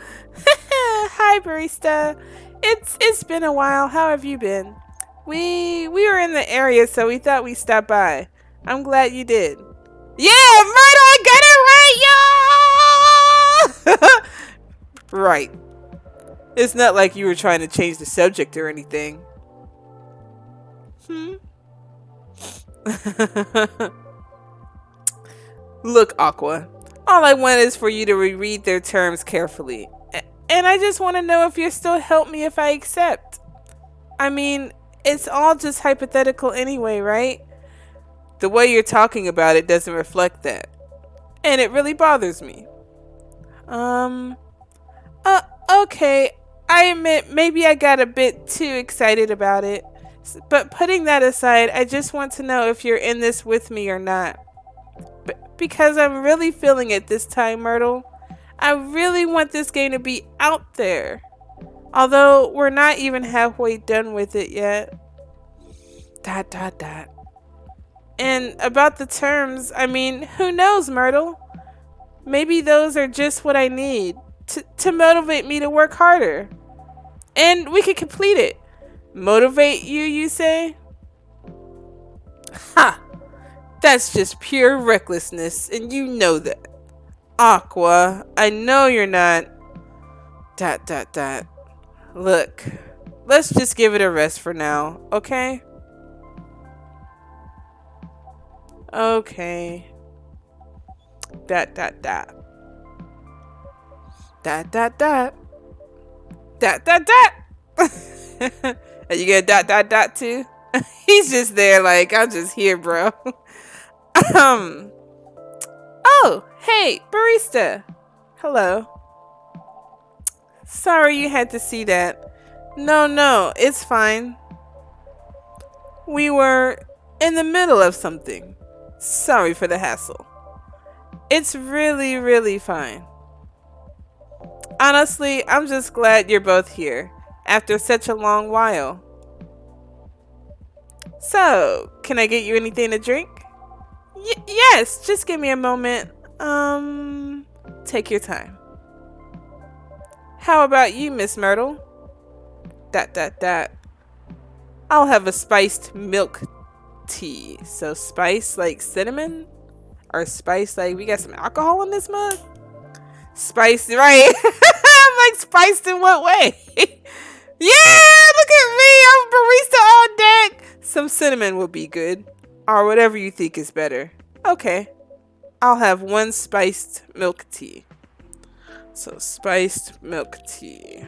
Hi, barista. It's been a while. How have you been? We were in the area, so we thought we'd stop by. I'm glad you did. Yeah, Myrtle, I got it right, y'all! Right. It's not like you were trying to change the subject or anything. Look, Aqua. All I want is for you to reread their terms carefully. And I just want to know if you'll still help me if I accept. I mean, it's all just hypothetical anyway, right? The way you're talking about it doesn't reflect that. And it really bothers me. Okay. I admit maybe I got a bit too excited about it. But putting that aside, I just want to know if you're in this with me or not. Because I'm really feeling it this time, Myrtle. I really want this game to be out there. Although we're not even halfway done with it yet. ... And about the terms, I mean, who knows, Myrtle? Maybe those are just what I need to motivate me to work harder. And we could complete it. Motivate you, you say? Ha! That's just pure recklessness, and you know that. Aqua, I know you're not... ... Look, let's just give it a rest for now, okay? Okay. ... Are you gonna ... too? He's just there like, I'm just here, bro. Oh, hey, barista. Hello. Sorry you had to see that. No, it's fine. We were in the middle of something. Sorry for the hassle. It's really, really fine. Honestly, I'm just glad you're both here after such a long while. So, can I get you anything to drink? Yes, just give me a moment. Take your time. How about you, Miss Myrtle? ... I'll have a spiced milk tea. So spice like cinnamon? Or spice like we got some alcohol in this mug? Spiced, right? I'm like, spiced in what way? Yeah, look at me. I'm barista on deck. Some cinnamon would be good. Or whatever you think is better. Okay. I'll have one spiced milk tea. So spiced milk tea.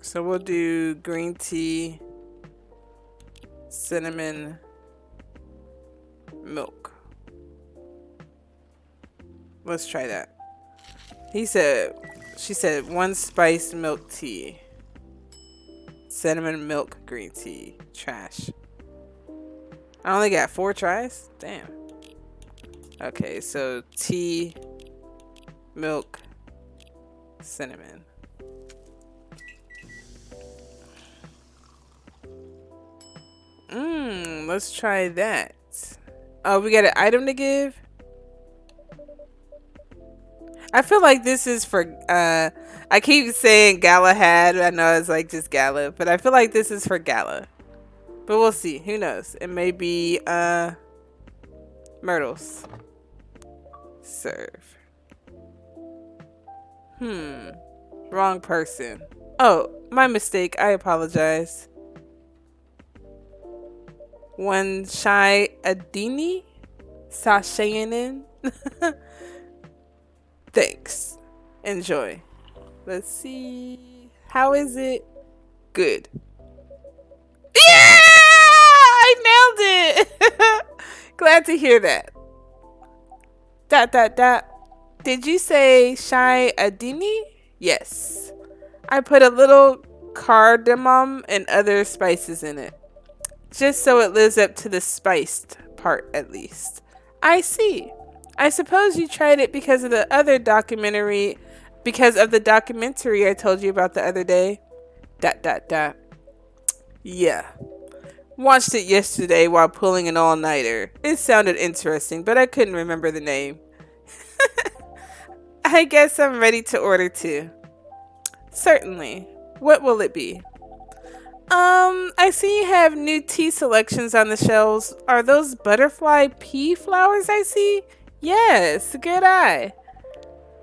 So we'll do green tea, cinnamon, milk. Let's try that. She said one spiced milk tea. Cinnamon milk green tea. Trash. I only got 4 tries? Damn. Okay, so tea, milk, cinnamon. Let's try that. Oh, we got an item to give? I feel like this is for, I keep saying Galahad. I know it's like just Gala, but I feel like this is for Gala. But we'll see. Who knows? It may be, Myrtle's. Serve. Wrong person. Oh, my mistake. I apologize. One shy Adini? Sashayanin? Thanks. Enjoy. Let's see. How is it? Good. Yeah! I nailed it! Glad to hear that. Dot, dot, dot. Did you say shy Adini? Yes. I put a little cardamom and other spices in it. Just so it lives up to the spiced part, at least. I see. I suppose you tried it because of the documentary I told you about the other day. Dot, dot, dot. Yeah. Watched it yesterday while pulling an all-nighter. It sounded interesting, but I couldn't remember the name. I guess I'm ready to order too. Certainly. What will it be? I see you have new tea selections on the shelves. Are those butterfly pea flowers I see? Yes, good eye.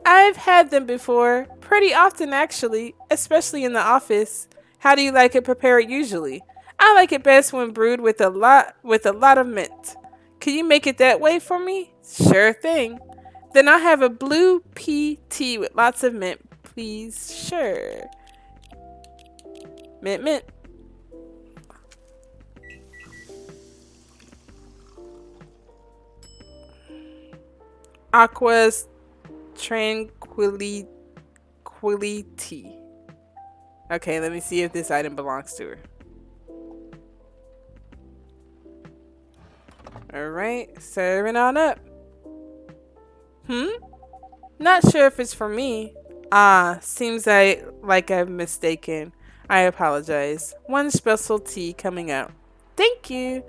I've had them before, pretty often actually, especially in the office. How do you like it prepared usually? I like it best when brewed with a lot of mint. Can you make it that way for me? Sure thing. Then I'll have a blue pea tea with lots of mint, please. Sure. Mint, mint. Aqua's tranquility. Okay, let me see if this item belongs to her. Alright, serving on up. Not sure if it's for me. Ah, seems like I'm mistaken. I apologize. One special tea coming out. Thank you.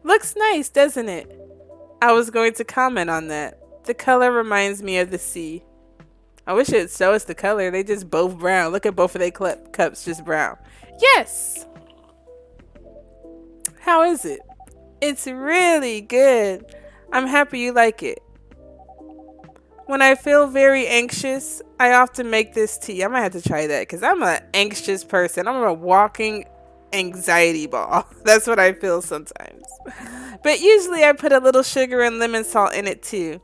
Looks nice, doesn't it? I was going to comment on that. The color reminds me of the sea. I wish it'd show us the color. They just both brown. Look at both of their cups, just brown. Yes! How is it? It's really good. I'm happy you like it. When I feel very anxious, I often make this tea. I might have to try that because I'm an anxious person. I'm a walking anxiety ball. That's what I feel sometimes. But usually I put a little sugar and lemon salt in it too.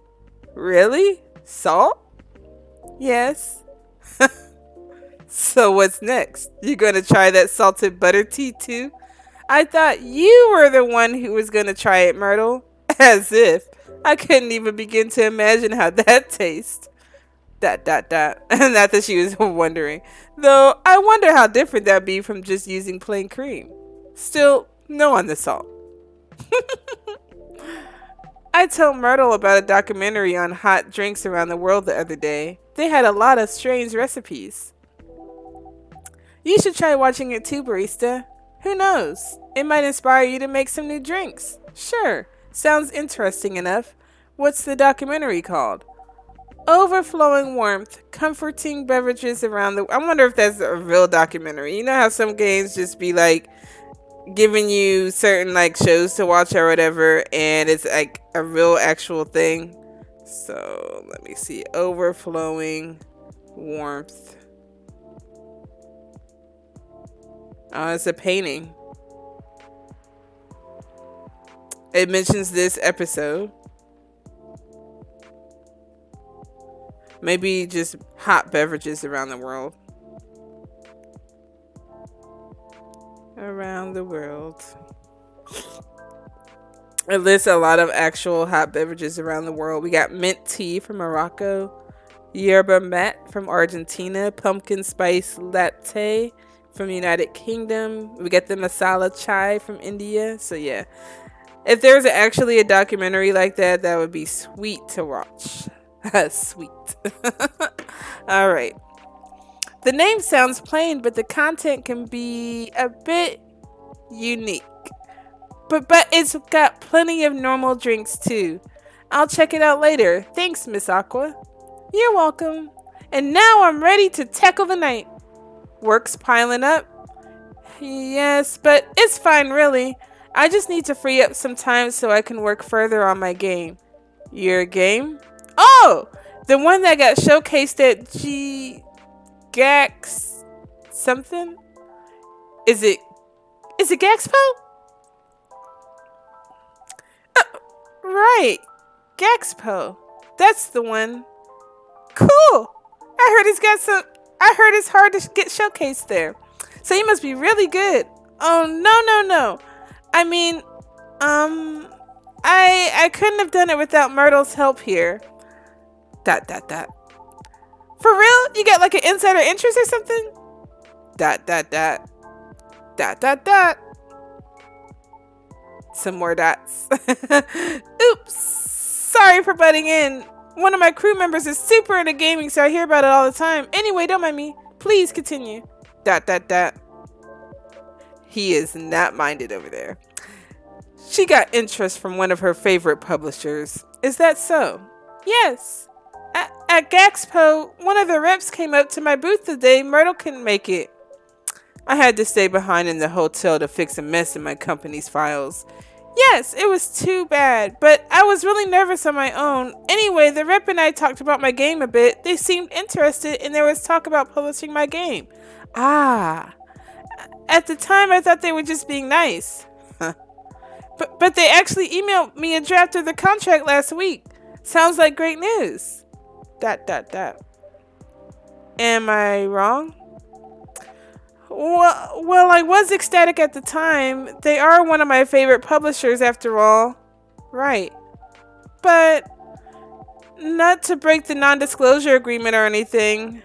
Really? Salt? Yes. So what's next? You gonna try that salted butter tea too? I thought you were the one who was gonna try it, Myrtle. As if. I couldn't even begin to imagine how that tastes. ... Not that she was wondering. Though I wonder how different that'd be from just using plain cream. Still, no on the salt. I told Myrtle about a documentary on hot drinks around the world the other day. They had a lot of strange recipes. You should try watching it too, barista. Who knows? It might inspire you to make some new drinks. Sure. Sounds interesting enough. What's the documentary called? Overflowing warmth, comforting beverages around the... I wonder if that's a real documentary. You know how some games just be like giving you certain like shows to watch or whatever, and it's like a real actual thing. So let me see. Overflowing warmth. Oh, it's a painting. It mentions this episode. Maybe just hot beverages around the world. Around the world. It lists a lot of actual hot beverages around the world. We got mint tea from Morocco, yerba mate from Argentina, pumpkin spice latte from the United Kingdom. We got the masala chai from India. So yeah. If there's actually a documentary like that, that would be sweet to watch. Sweet. All right. The name sounds plain, but the content can be a bit unique. But it's got plenty of normal drinks too. I'll check it out later. Thanks, Miss Aqua. You're welcome. And now I'm ready to tackle the night. Work's piling up. Yes, but it's fine really. I just need to free up some time so I can work further on my game. Your game? Oh! The one that got showcased at Gax something? Is it Gaxpo? Right. Gaxpo. That's the one. Cool. I heard it's hard to get showcased there. So you must be really good. Oh, no. I mean, I couldn't have done it without Myrtle's help here. ... For real? You got like an insider interest or something? ... Some more dots. Oops. Sorry for butting in. One of my crew members is super into gaming, so I hear about it all the time. Anyway, don't mind me. Please continue. ... He is not minded over there. She got interest from one of her favorite publishers. Is that so? Yes. At Gaxpo, one of the reps came up to my booth today. Myrtle couldn't make it. I had to stay behind in the hotel to fix a mess in my company's files. Yes, it was too bad, but I was really nervous on my own. Anyway, the rep and I talked about my game a bit. They seemed interested, and there was talk about publishing my game. Ah. At the time, I thought they were just being nice. But they actually emailed me a draft of the contract last week. Sounds like great news. ... Am I wrong? Well, I was ecstatic at the time. They are one of my favorite publishers after all. Right. But not to break the non-disclosure agreement or anything. ...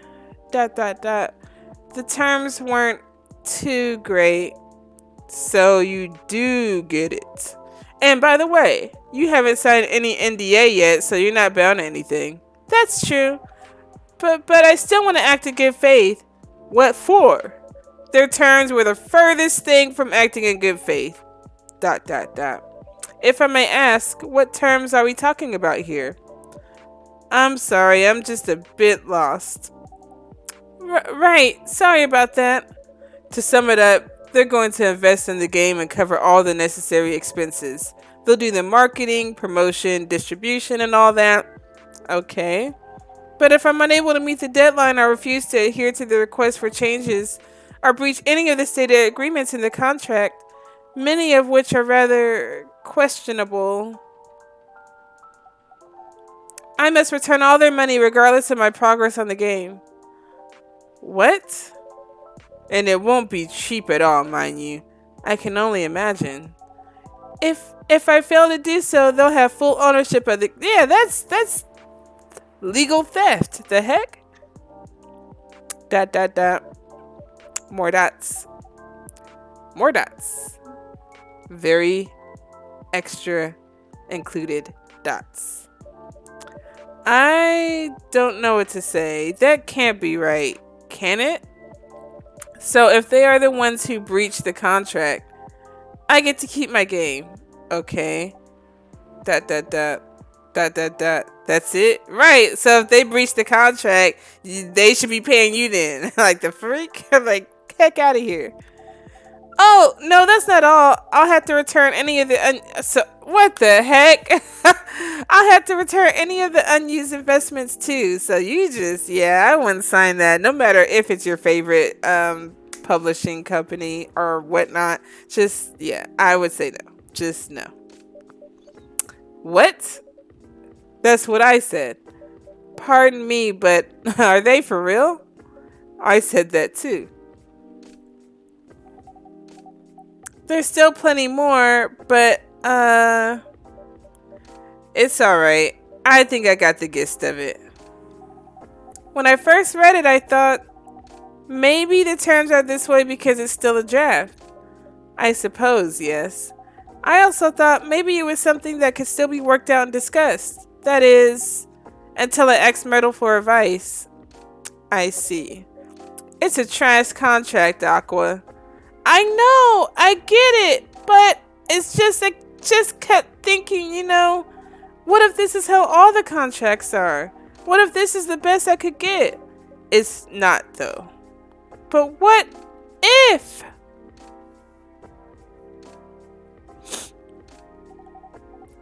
The terms weren't too great. So you do get it. And by the way, you haven't signed any NDA yet, so you're not bound to anything. That's true. But I still want to act in good faith. What for? Their terms were the furthest thing from acting in good faith. ... If I may ask, what terms are we talking about here? I'm sorry, I'm just a bit lost. Right, sorry about that. To sum it up, they're going to invest in the game and cover all the necessary expenses. They'll do the marketing, promotion, distribution, and all that. Okay. But if I'm unable to meet the deadline or refuse to adhere to the request for changes or breach any of the stated agreements in the contract, many of which are rather questionable, I must return all their money regardless of my progress on the game. What? And it won't be cheap at all, mind you. I can only imagine. If I fail to do so, they'll have full ownership of the... Yeah, that's legal theft. The heck? ... More dots. More dots. Very extra included dots. I don't know what to say. That can't be right, can it? So if they are the ones who breached the contract, I get to keep my game. Okay. ... That's it? Right. So if they breached the contract, they should be paying you then. Like the freak? Like, heck out of here. Oh, no, that's not all. I'll have to return any of the... So, what the heck? I'll have to return any of the unused investments too. So you just... Yeah, I wouldn't sign that. No matter if it's your favorite publishing company or whatnot. Just, yeah, I would say no. Just no. What? That's what I said. Pardon me, but are they for real? I said that too. There's still plenty more, but it's alright. I think I got the gist of it. When I first read it, I thought maybe the terms are this way because it's still a draft. I suppose, yes. I also thought maybe it was something that could still be worked out and discussed. That is, until I asked Myrtle for advice. I see. It's a trash contract, Aqua. I know, I get it, but it's just, I just kept thinking, what if this is how all the contracts are? What if this is the best I could get? It's not, though. But what if?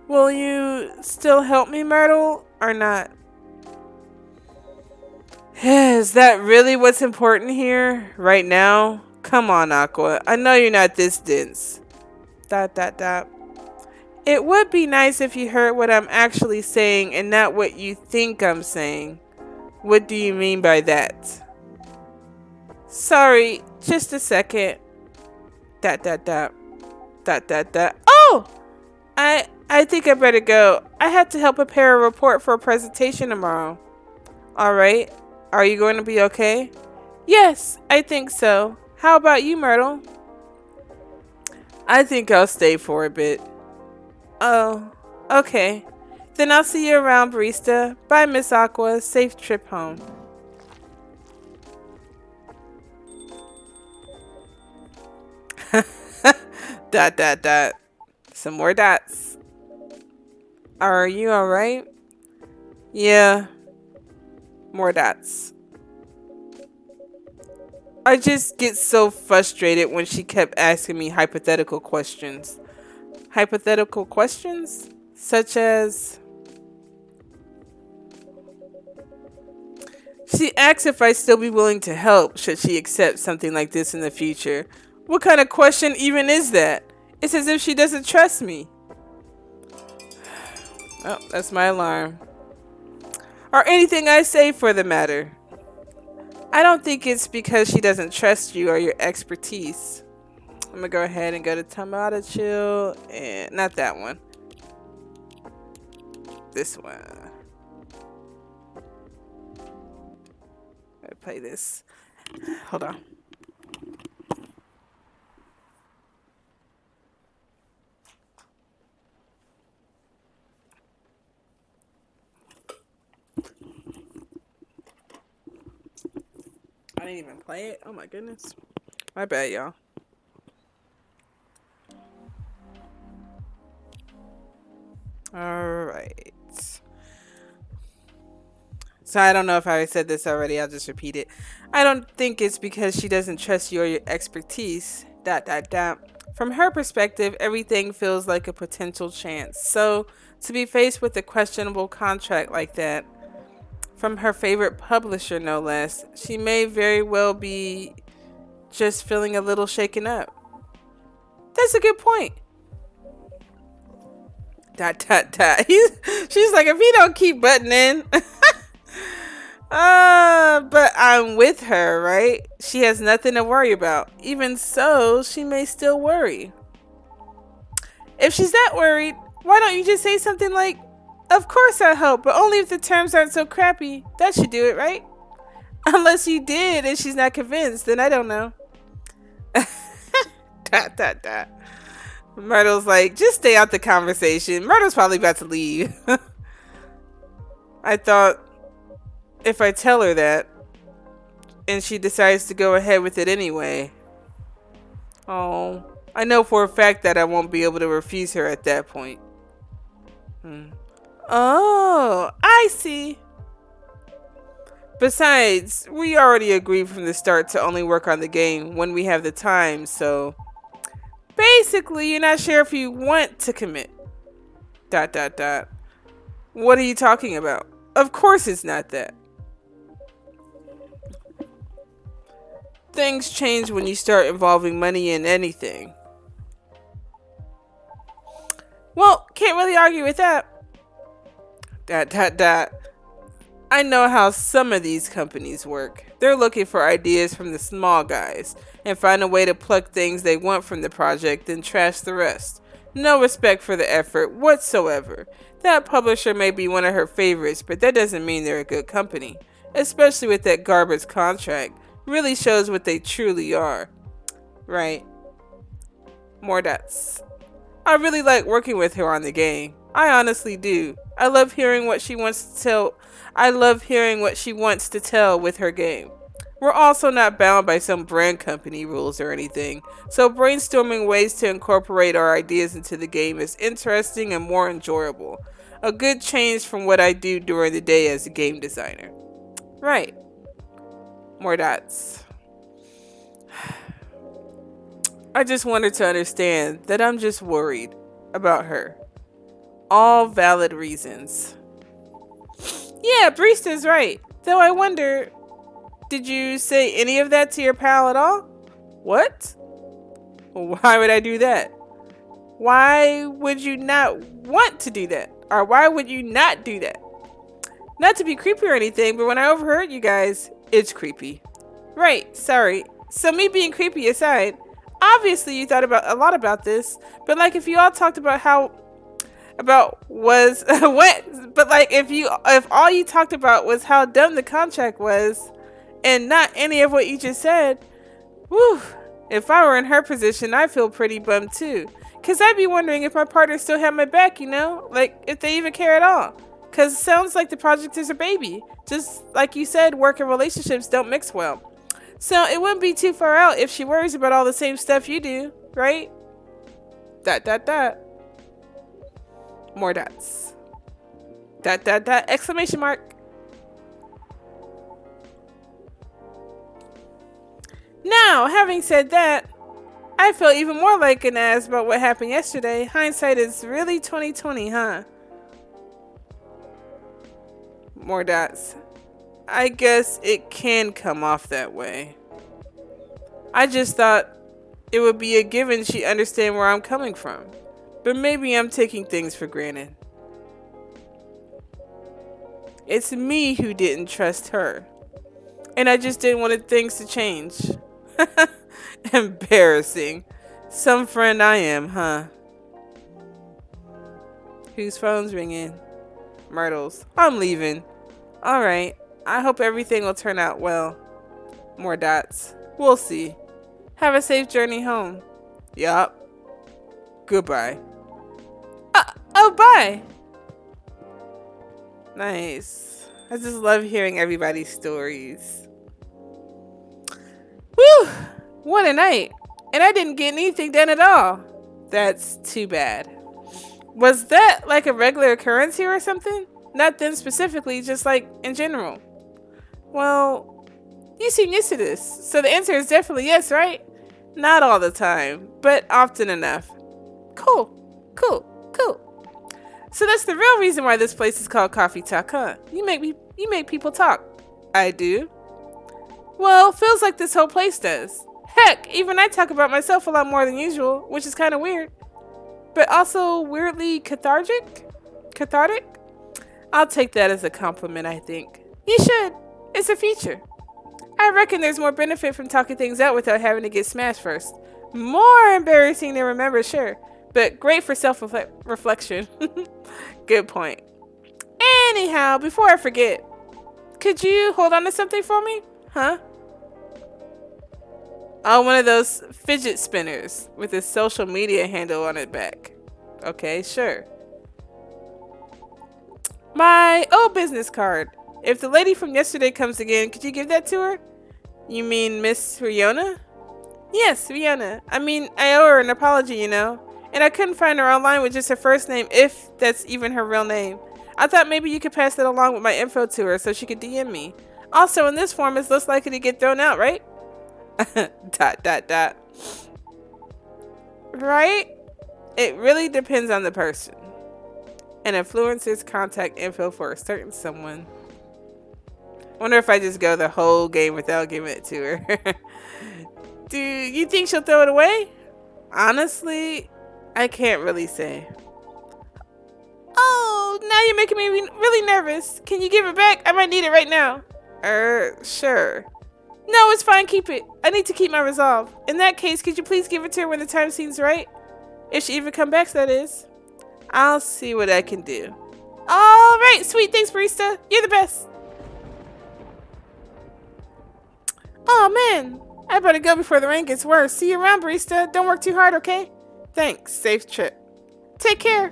Will you still help me, Myrtle, or not? Is that really what's important here, right now? Come on, Aqua. I know you're not this dense. ... It would be nice if you heard what I'm actually saying and not what you think I'm saying. What do you mean by that? Sorry, just a second. ... Oh! I think I better go. I have to help prepare a report for a presentation tomorrow. Alright. Are you going to be okay? Yes, I think so. How about you, Myrtle? I think I'll stay for a bit. Oh, okay. Then I'll see you around, barista. Bye, Miss Aqua. Safe trip home. Some more dots. Are you alright? Yeah. More dots. I just get so frustrated when she kept asking me hypothetical questions. Hypothetical questions? Such as... She asks if I'd still be willing to help should she accept something like this in the future. What kind of question even is that? It's as if she doesn't trust me. Oh, that's my alarm. Or anything I say for the matter. I don't think it's because she doesn't trust you or your expertise. I'm gonna go ahead and go to Tomato Chill and not that one. This one. Let me play this. Hold on. I didn't even play it. Oh my goodness. My bad, y'all. Alright. So I don't know if I said this already. I'll just repeat it. I don't think it's because she doesn't trust you or your expertise. ... From her perspective, everything feels like a potential chance. So to be faced with a questionable contract like that, from her favorite publisher no less, she may very well be just feeling a little shaken up. That's a good point. ... She's like, if he don't keep butting in. But I'm with her, right? She has nothing to worry about. Even so, she may still worry. If she's that worried, why don't you just say something like, of course I'll help, but only if the terms aren't so crappy. That should do it, right? Unless you did and she's not convinced, then I don't know. ... Myrtle's like, just stay out the conversation. Myrtle's probably about to leave. I thought if I tell her that and she decides to go ahead with it anyway. Oh, I know for a fact that I won't be able to refuse her at that point. Oh, I see. Besides, we already agreed from the start to only work on the game when we have the time, so basically you're not sure if you want to commit. ... What are you talking about? Of course it's not that. Things change when you start involving money in anything. Well, can't really argue with that. ... I know how some of these companies work. They're looking for ideas from the small guys and find a way to pluck things they want from the project and trash the rest. No respect for the effort whatsoever. That publisher may be one of her favorites, but that doesn't mean they're a good company. Especially with that garbage contract. Really shows what they truly are. Right. More dots. I really like working with her on the game. I honestly do. I love hearing what she wants to tell. I love hearing what she wants to tell with her game. We're also not bound by some brand company rules or anything, so brainstorming ways to incorporate our ideas into the game is interesting and more enjoyable. A good change from what I do during the day as a game designer. Right. More dots. I just wanted to understand that I'm just worried about her. All valid reasons. Yeah, Brista's right. Though I wonder, did you say any of that to your pal at all? What? Why would I do that? Why would you not want to do that? Or why would you not do that? Not to be creepy or anything, but when I overheard you guys, it's creepy. Right, sorry. So me being creepy aside, obviously you thought about a lot about this, but like if you all talked about how was what, but like if all you talked about was how dumb the contract was and not any of what you just said, whew, if I were in her position, I'd feel pretty bummed too. Cause I'd be wondering if my partner still had my back, you know? Like if they even care at all. Cause it sounds like the project is a baby. Just like you said, work and relationships don't mix well. So it wouldn't be too far out if she worries about all the same stuff you do, right? Dot dot dot. More dots. Dot dot dot. Exclamation mark. Now, having said that, I feel even more like an ass about what happened yesterday. Hindsight is really 2020, huh? More dots. I guess it can come off that way. I just thought it would be a given she'd understand where I'm coming from. But maybe I'm taking things for granted. It's me who didn't trust her. And I just didn't want things to change. Embarrassing. Some friend I am, huh? Whose phone's ringing? Myrtle's. I'm leaving. Alright. I hope everything will turn out well. More dots. We'll see. Have a safe journey home. Yup. Goodbye. Oh, bye. Nice. I just love hearing everybody's stories. Whew. What a night. And I didn't get anything done at all. That's too bad. Was that like a regular occurrence here or something? Not them specifically, just like in general. Well, you seem used to this. So the answer is definitely yes, right? Not all the time, but often enough. Cool. So that's the real reason why this place is called Coffee Talk, huh? You make people talk. I do. Well, feels like this whole place does. Heck, even I talk about myself a lot more than usual, which is kind of weird. But also weirdly cathartic? I'll take that as a compliment, I think. You should. It's a feature. I reckon there's more benefit from talking things out without having to get smashed first. More embarrassing to remember, sure. But great for self-reflection. Good point. Anyhow, before I forget, could you hold on to something for me? Huh? Oh, one of those fidget spinners with a social media handle on it back. Okay, sure. My old business card. If the lady from yesterday comes again, could you give that to her? You mean Miss Riona? Yes, Riona. I mean, I owe her an apology, you know. And I couldn't find her online with just her first name, if that's even her real name. I thought maybe you could pass that along with my info to her so she could DM me. Also, in this form, it's less likely to get thrown out, right? ... Right? It really depends on the person. An influencer's contact info for a certain someone. Wonder if I just go the whole game without giving it to her. Do you think she'll throw it away? Honestly, I can't really say. Oh, now you're making me really nervous. Can you give it back? I might need it right now. Sure. No, it's fine. Keep it. I need to keep my resolve. In that case, could you please give it to her when the time seems right? If she even comes back, that is. I'll see what I can do. All right, sweet. Thanks, barista. You're the best. Oh, man. I better go before the rain gets worse. See you around, barista. Don't work too hard, okay? Thanks. Safe trip. Take care.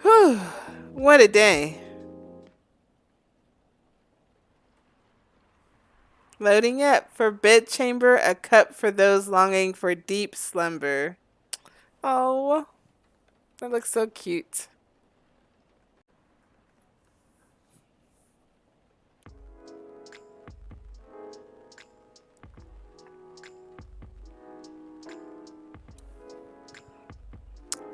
Whew. What a day. Loading up for bedchamber, a cup for those longing for deep slumber. Oh, that looks so cute.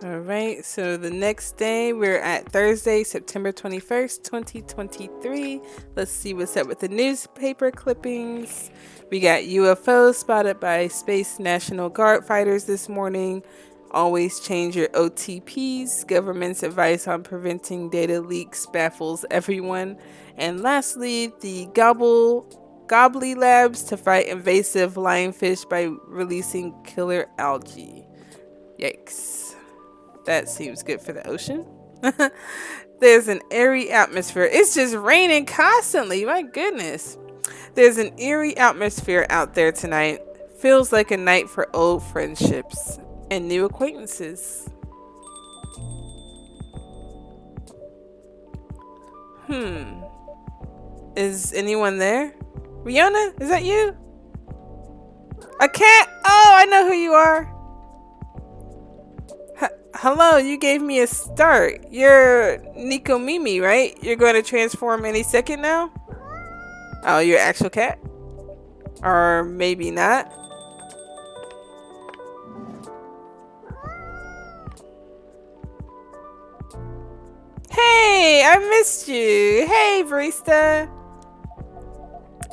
All right, so the next day we're at Thursday, September 21st, 2023. Let's see what's up with the newspaper clippings. We got UFOs spotted by Space National Guard fighters this morning. Always change your OTPs. Government's advice on preventing data leaks baffles everyone. And lastly, the Gobbly Labs to fight invasive lionfish by releasing killer algae. Yikes. That seems good for the ocean. There's an eerie atmosphere. It's just raining constantly. My goodness. There's an eerie atmosphere out there tonight. Feels like a night for old friendships and new acquaintances. Is anyone there? Riona, is that you? A cat? Oh, I know who you are. Hello, you gave me a start. You're Nico Mimi, right? You're going to transform any second now? Oh, you're an actual cat? Or maybe not? Hey, I missed you. Hey, barista.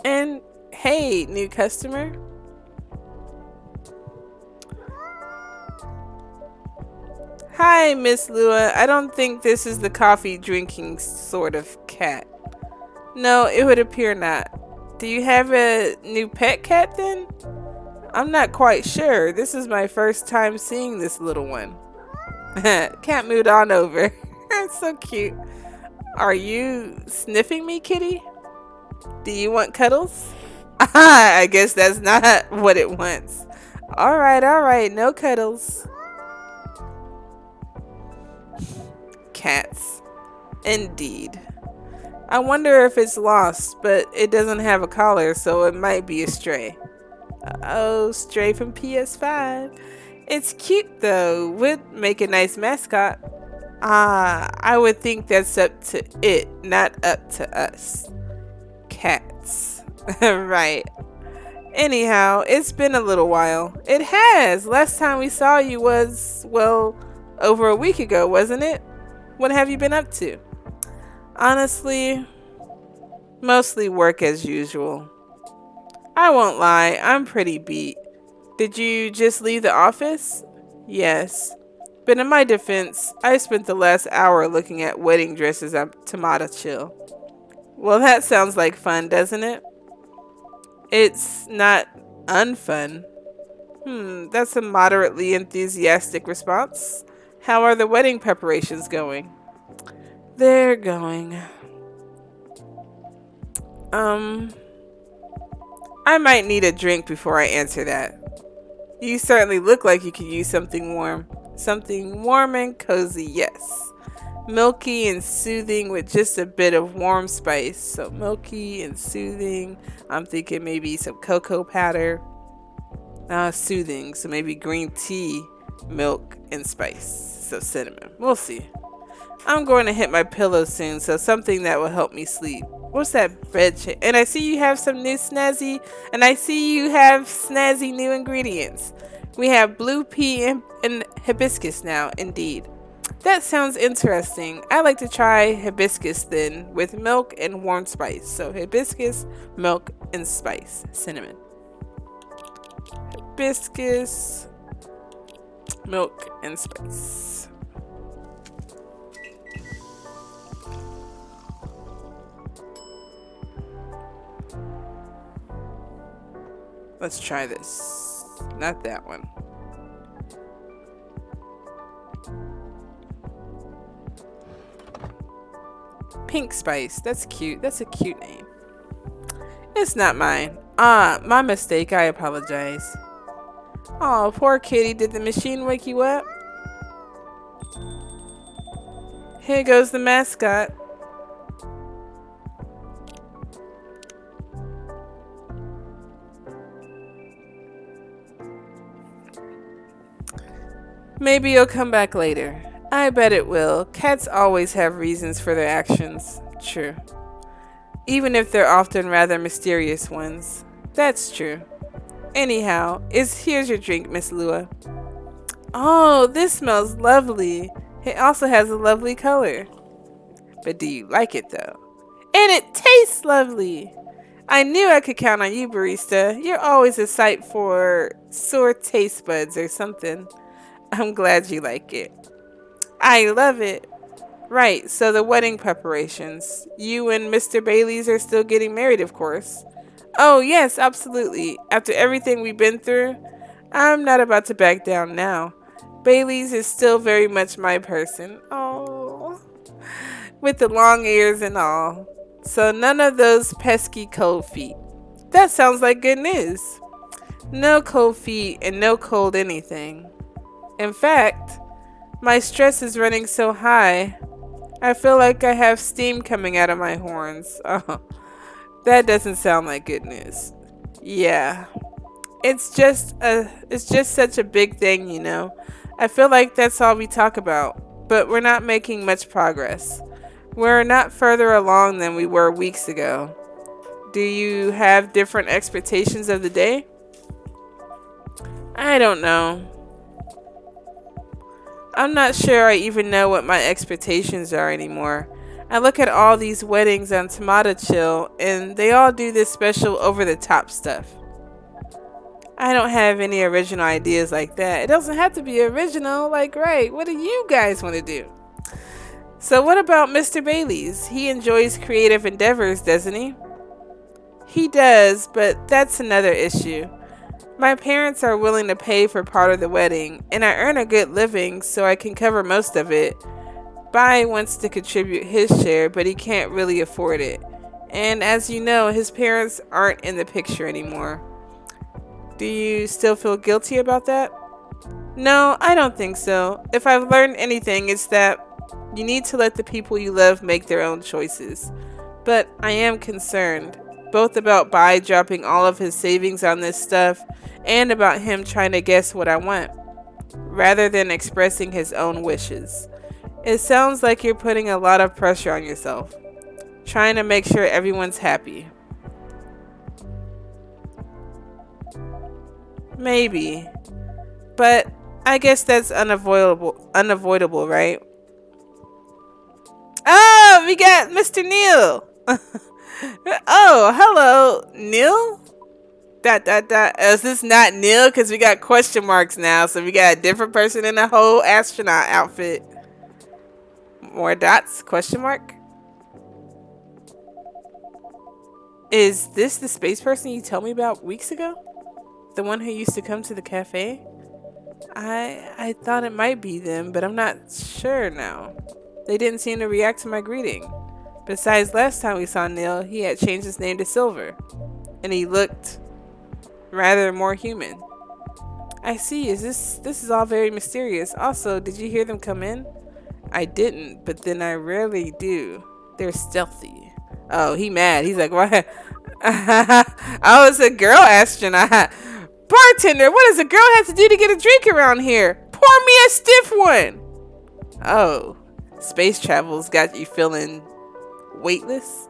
And hey, new customer. Hi, Miss Lua. I don't think this is the coffee drinking sort of cat. No, it would appear not. Do you have a new pet cat then? I'm not quite sure. This is my first time seeing this little one. Cat moved on over. It's so cute. Are you sniffing me, kitty? Do you want cuddles? I guess that's not what it wants. Alright, no cuddles. Cats. Indeed. I wonder if it's lost, but it doesn't have a collar, so it might be a stray. Oh, stray from PS5. It's cute though. Would make a nice mascot. I would think that's up to it, not up to us. Cats. Right. Anyhow, it's been a little while. It has. Last time we saw you was, well, over a week ago, wasn't it? What have you been up to? Honestly, mostly work as usual. I won't lie, I'm pretty beat. Did you just leave the office? Yes. But in my defense, I spent the last hour looking at wedding dresses at Tomato Chill. Well, that sounds like fun, doesn't it? It's not unfun. That's a moderately enthusiastic response. How are the wedding preparations going? They're going. I might need a drink before I answer that. You certainly look like you could use something warm. Something warm and cozy, yes. Milky and soothing with just a bit of warm spice. So milky and soothing. I'm thinking maybe some cocoa powder. Soothing, so maybe green tea, milk, and spice. So cinnamon. We'll see. I'm going to hit my pillow soon, so something that will help me sleep. What's that bed shit? And I see you have some new snazzy, and I see you have snazzy new ingredients. We have blue pea and hibiscus now, indeed. That sounds interesting. I like to try hibiscus then, with milk and warm spice. So hibiscus, milk, and spice. Cinnamon. Hibiscus, milk, and spice. Let's try this. Not that one. Pink spice. That's cute. That's a cute name. It's not mine. My mistake. I apologize. Oh, poor kitty. Did the machine wake you up? Here goes the mascot. Maybe you'll come back later. I bet it will. Cats always have reasons for their actions. True. Even if they're often rather mysterious ones. That's true. Anyhow, here's your drink, Miss Lua. Oh, this smells lovely. It also has a lovely color. But do you like it though? And it tastes lovely. I knew I could count on you, barista. You're always a sight for sore taste buds or something. I'm glad you like it. I love it. Right, so the wedding preparations. You and Mr. Bailey's are still getting married, of course. Oh, yes, absolutely. After everything we've been through, I'm not about to back down now. Bailey's is still very much my person. Oh, with the long ears and all. So none of those pesky cold feet. That sounds like good news. No cold feet and no cold anything. In fact, my stress is running so high, I feel like I have steam coming out of my horns. Oh, that doesn't sound like good news. Yeah. It's just such a big thing, you know. I feel like that's all we talk about, but we're not making much progress. We're not further along than we were weeks ago. Do you have different expectations of the day? I don't know. I'm not sure I even know what my expectations are anymore. I look at all these weddings on Tomato Chill, and they all do this special over-the-top stuff. I don't have any original ideas like that. It doesn't have to be original. Like, right, what do you guys want to do? So what about Mr. Bailey's? He enjoys creative endeavors, doesn't he? He does, but that's another issue. My parents are willing to pay for part of the wedding, and I earn a good living, so I can cover most of it. Bai wants to contribute his share, but he can't really afford it. And as you know, his parents aren't in the picture anymore. Do you still feel guilty about that? No, I don't think so. If I've learned anything, it's that you need to let the people you love make their own choices. But I am concerned, both about Bai dropping all of his savings on this stuff and about him trying to guess what I want, rather than expressing his own wishes. It sounds like you're putting a lot of pressure on yourself, trying to make sure everyone's happy. Maybe. But I guess that's unavoidable, right? Oh, we got Mr. Neil. Oh, hello, Neil? ... Is this not Neil? Because we got question marks now. So we got a different person in a whole astronaut outfit. More dots? Question mark? Is this the space person you told me about weeks ago? The one who used to come to the cafe? I thought it might be them, but I'm not sure now. They didn't seem to react to my greeting. Besides, last time we saw Neil, he had changed his name to Silver, and he looked rather more human. I see. This is all very mysterious. Also, did you hear them come in? I didn't, but then I rarely do. They're stealthy. Oh, he mad. He's like, what? Oh, it's a girl astronaut. Bartender, what does a girl have to do to get a drink around here? Pour me a stiff one. Oh, space travel's got you feeling weightless? ...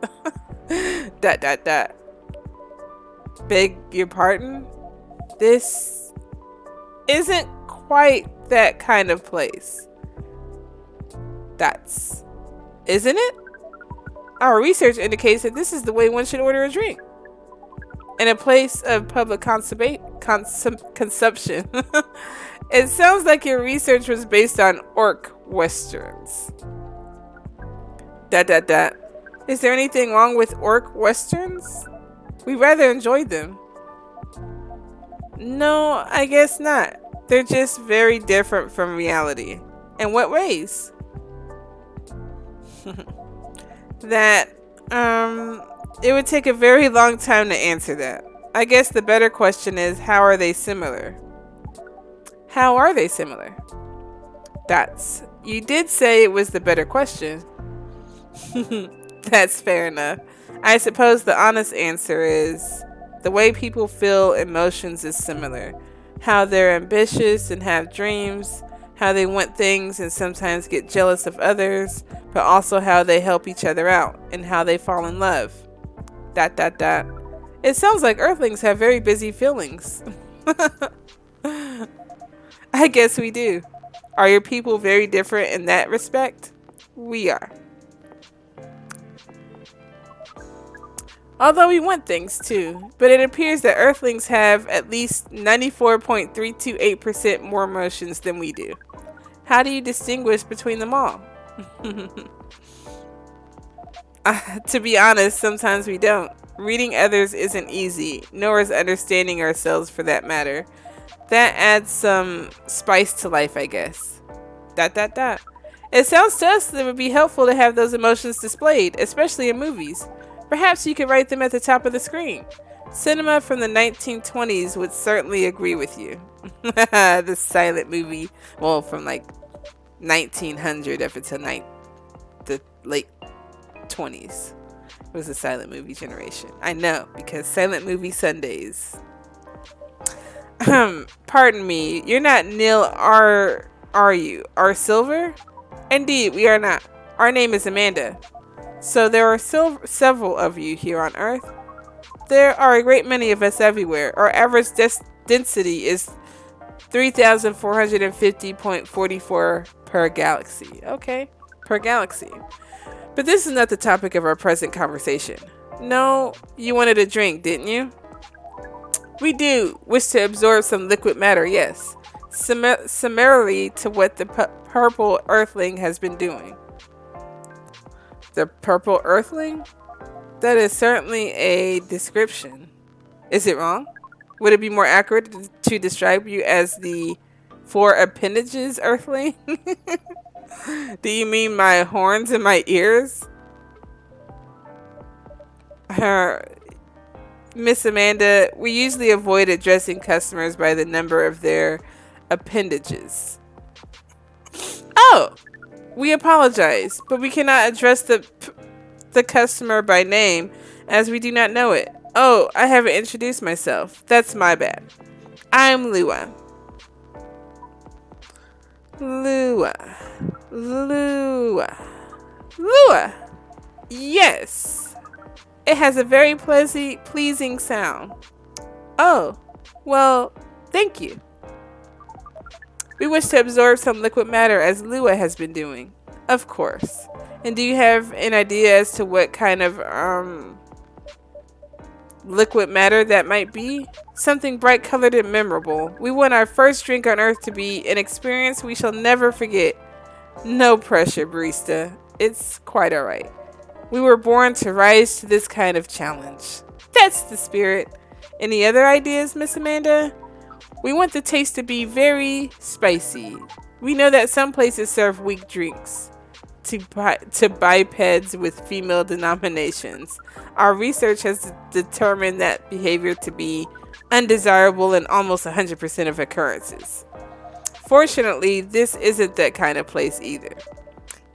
Beg your pardon? This isn't quite that kind of place. Isn't it? Our research indicates that this is the way one should order a drink. In a place of public consumption. It sounds like your research was based on orc westerns. ... Is there anything wrong with orc westerns? We rather enjoyed them. No, I guess not. They're just very different from reality. In what ways? That, it would take a very long time to answer that. I guess the better question is, how are they similar? How are they similar? You did say it was the better question. That's fair enough. I suppose the honest answer is the way people feel emotions is similar. How they're ambitious and have dreams, how they want things and sometimes get jealous of others, but also how they help each other out and how they fall in love. Dot dot dot. It sounds like Earthlings have very busy feelings. I guess we do. Are your people very different in that respect? We are. Although we want things too, but it appears that Earthlings have at least 94.328% more emotions than we do. How do you distinguish between them all? To be honest, sometimes we don't. Reading others isn't easy, nor is understanding ourselves for that matter. That adds some spice to life, I guess. Dot dot dot. It sounds to us that it would be helpful to have those emotions displayed, especially in movies. Perhaps you could write them at the top of the screen. Cinema from the 1920s would certainly agree with you. The silent movie, well, from like 1900 up until the late 20s was the silent movie generation. I know, because silent movie Sundays. Pardon me, you're not Neil, are you? Are Silver? Indeed, we are not. Our name is Amanda. So there are several of you here on Earth. There are a great many of us everywhere. Our average density is 3,450.44 per galaxy. Okay, per galaxy. But this is not the topic of our present conversation. No, you wanted a drink, didn't you? We do wish to absorb some liquid matter, yes. Similarly to what the purple earthling has been doing. The purple earthling? That is certainly a description. Is it wrong? Would it be more accurate to describe you as the four appendages earthling? Do you mean my horns and my ears? Miss Amanda, we usually avoid addressing customers by the number of their appendages. Oh, we apologize, but we cannot address the customer by name as we do not know it. Oh, I haven't introduced myself. That's my bad. I'm Lua. Lua. Yes. It has a very pleasing sound. Oh, well, thank you. We wish to absorb some liquid matter as Lua has been doing. Of course. And do you have an idea as to what kind of liquid matter that might be? Something bright colored and memorable. We want our first drink on Earth to be an experience we shall never forget. No pressure, barista. It's quite alright. We were born to rise to this kind of challenge. That's the spirit. Any other ideas, Miss Amanda? We want the taste to be very spicy. We know that some places serve weak drinks to bipeds with female denominations. Our research has determined that behavior to be undesirable in almost 100% of occurrences. Fortunately, this isn't that kind of place either.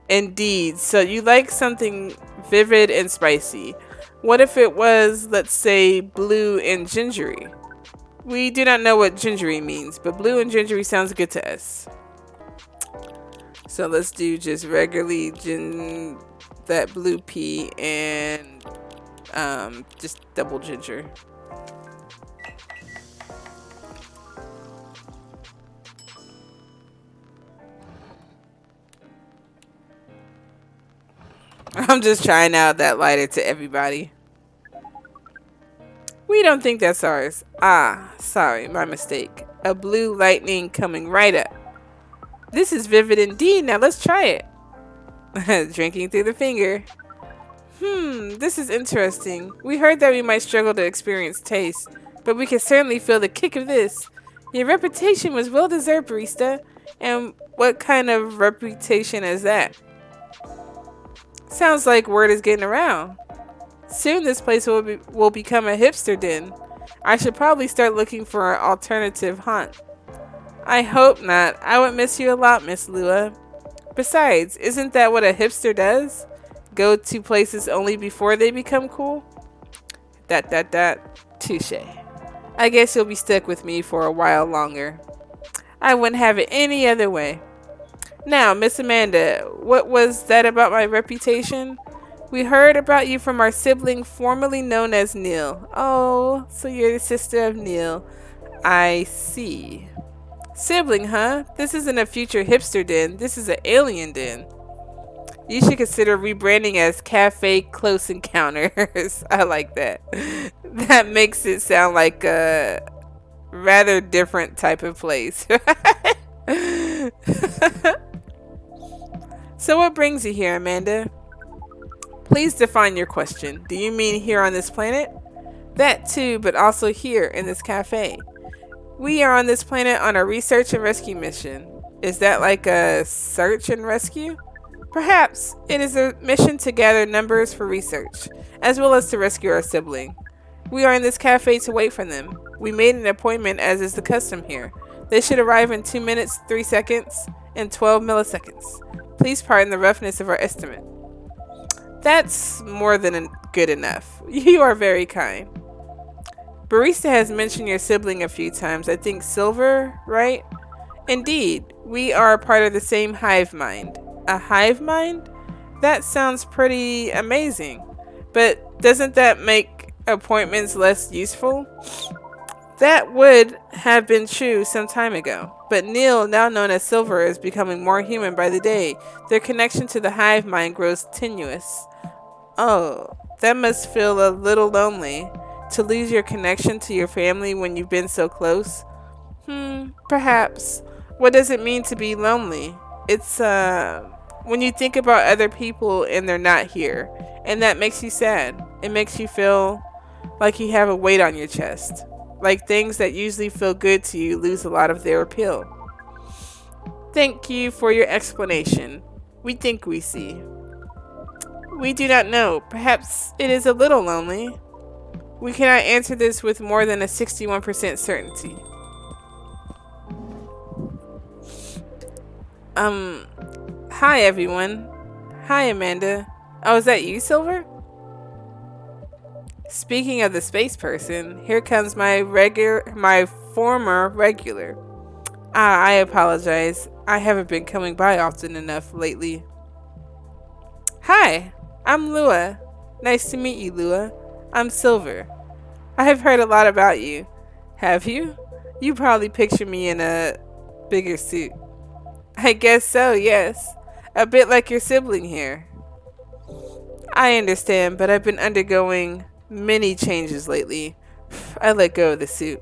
Indeed, so you like something vivid and spicy. What if it was, let's say, blue and gingery? We do not know what gingery means, but blue and gingery sounds good to us. So let's do just regularly that blue pea and just double ginger. I'm just trying out that lighter to everybody. We don't think that's ours. Ah, sorry, my mistake. A blue lightning coming right up. This is vivid indeed. Now let's try it. Drinking through the finger. This is interesting. We heard that we might struggle to experience taste, but we can certainly feel the kick of this. Your reputation was well deserved, barista. And what kind of reputation is that? Sounds like word is getting around. Soon this place will become a hipster den. I should probably start looking for an alternative haunt. I hope not. I would miss you a lot, Miss Lua. Besides, isn't that what a hipster does? Go to places only before they become cool? Touche. I guess you'll be stuck with me for a while longer. I wouldn't have it any other way. Now, Miss Amanda, what was that about my reputation? We heard about you from our sibling formerly known as Neil. Oh, so you're the sister of Neil. I see. Sibling, huh? This isn't a future hipster den. This is an alien den. You should consider rebranding as Cafe Close Encounters. I like that. That makes it sound like a rather different type of place. So what brings you here, Amanda? Please define your question. Do you mean here on this planet? That too, but also here in this cafe. We are on this planet on a research and rescue mission. Is that like a search and rescue? Perhaps it is a mission to gather numbers for research, as well as to rescue our sibling. We are in this cafe to wait for them. We made an appointment as is the custom here. They should arrive in 2 minutes, 3 seconds, and 12 milliseconds. Please pardon the roughness of our estimate. That's more than good enough. You are very kind. Barista has mentioned your sibling a few times. I think Silver, right? Indeed, we are part of the same hive mind. A hive mind? That sounds pretty amazing. But doesn't that make appointments less useful? That would have been true some time ago. But Neil, now known as Silver, is becoming more human by the day. Their connection to the hive mind grows tenuous. Oh, that must feel a little lonely. To lose your connection to your family when you've been so close? Perhaps. What does it mean to be lonely? It's, when you think about other people and they're not here. And that makes you sad. It makes you feel like you have a weight on your chest. Like things that usually feel good to you lose a lot of their appeal. Thank you for your explanation. We think we see. We do not know. Perhaps it is a little lonely. We cannot answer this with more than a 61% certainty. Hi everyone. Hi Amanda. Oh, is that you, Silver? Speaking of the space person, here comes my former regular. I apologize. I haven't been coming by often enough lately. Hi, I'm Lua. Nice to meet you, Lua. I'm Silver. I have heard a lot about you. Have you? You probably picture me in a bigger suit. I guess so, yes. A bit like your sibling here. I understand, but I've been undergoing many changes lately. I let go of the suit.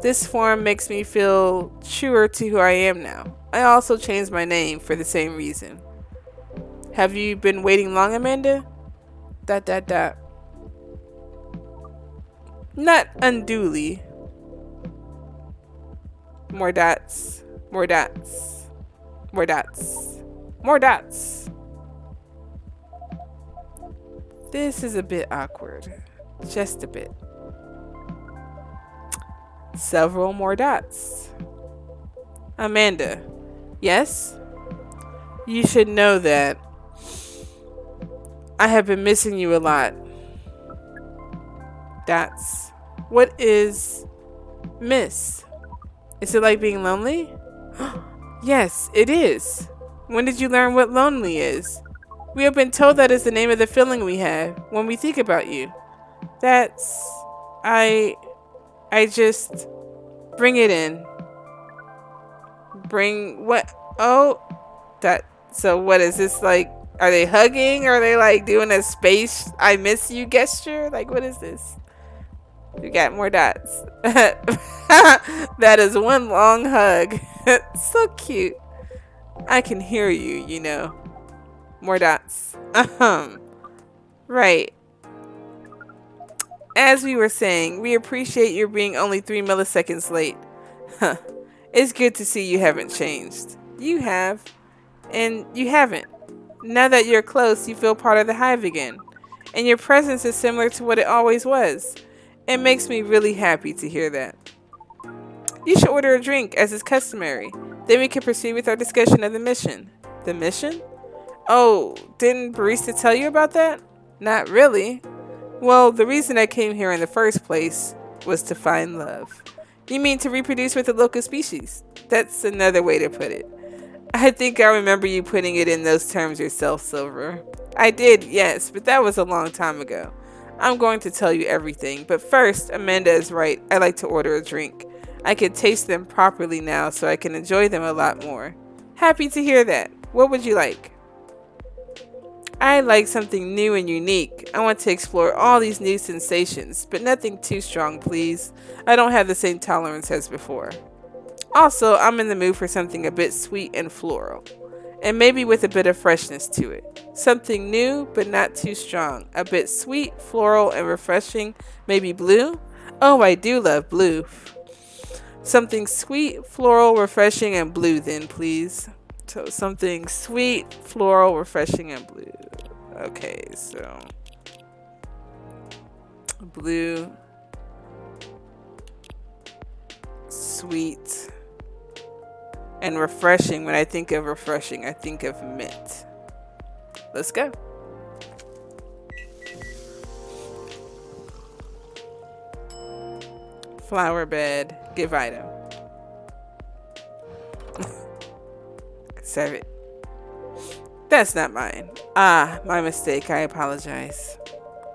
This form makes me feel truer to who I am now. I also changed my name for the same reason. Have you been waiting long, Amanda? ... Not unduly. More dots. More dots. More dots. More dots. This is a bit awkward. Just a bit. Several more dots. Amanda. Yes? You should know that I have been missing you a lot. Dots. What is miss? Is it like being lonely? Yes, it is. When did you learn what lonely is? We have been told that is the name of the feeling we have when we think about you. That's... I just... Bring it in. Bring what? Oh, that. So what is this like? Are they hugging? Are they like doing a space I miss you gesture? Like what is this? We got more dots. That is one long hug. So cute. I can hear you, you know. More dots. Right. As we were saying, we appreciate your being only 3 milliseconds late. Huh. It's good to see you haven't changed. You have. And you haven't. Now that you're close, you feel part of the hive again. And your presence is similar to what it always was. It makes me really happy to hear that. You should order a drink, as is customary. Then we can proceed with our discussion of the mission. The mission? Oh, didn't Barista tell you about that? Not really. Well, the reason I came here in the first place was to find love. You mean to reproduce with the local species? That's another way to put it. I think I remember you putting it in those terms yourself, Silver. I did, yes, but that was a long time ago. I'm going to tell you everything, but first, Amanda is right. I like to order a drink. I can taste them properly now, so I can enjoy them a lot more. Happy to hear that. What would you like? I like something new and unique. I want to explore all these new sensations, but nothing too strong, please. I don't have the same tolerance as before. Also, I'm in the mood for something a bit sweet and floral, and maybe with a bit of freshness to it. Something new, but not too strong. A bit sweet, floral, and refreshing. Maybe blue? Oh, I do love blue. Something sweet, floral, refreshing, and blue then, please. So something sweet, floral, refreshing, and blue. Okay, so blue, sweet, and refreshing. When I think of refreshing, I think of mint. Let's go. Flower bed, give item. Serve it. That's not mine. Ah, my mistake. I apologize.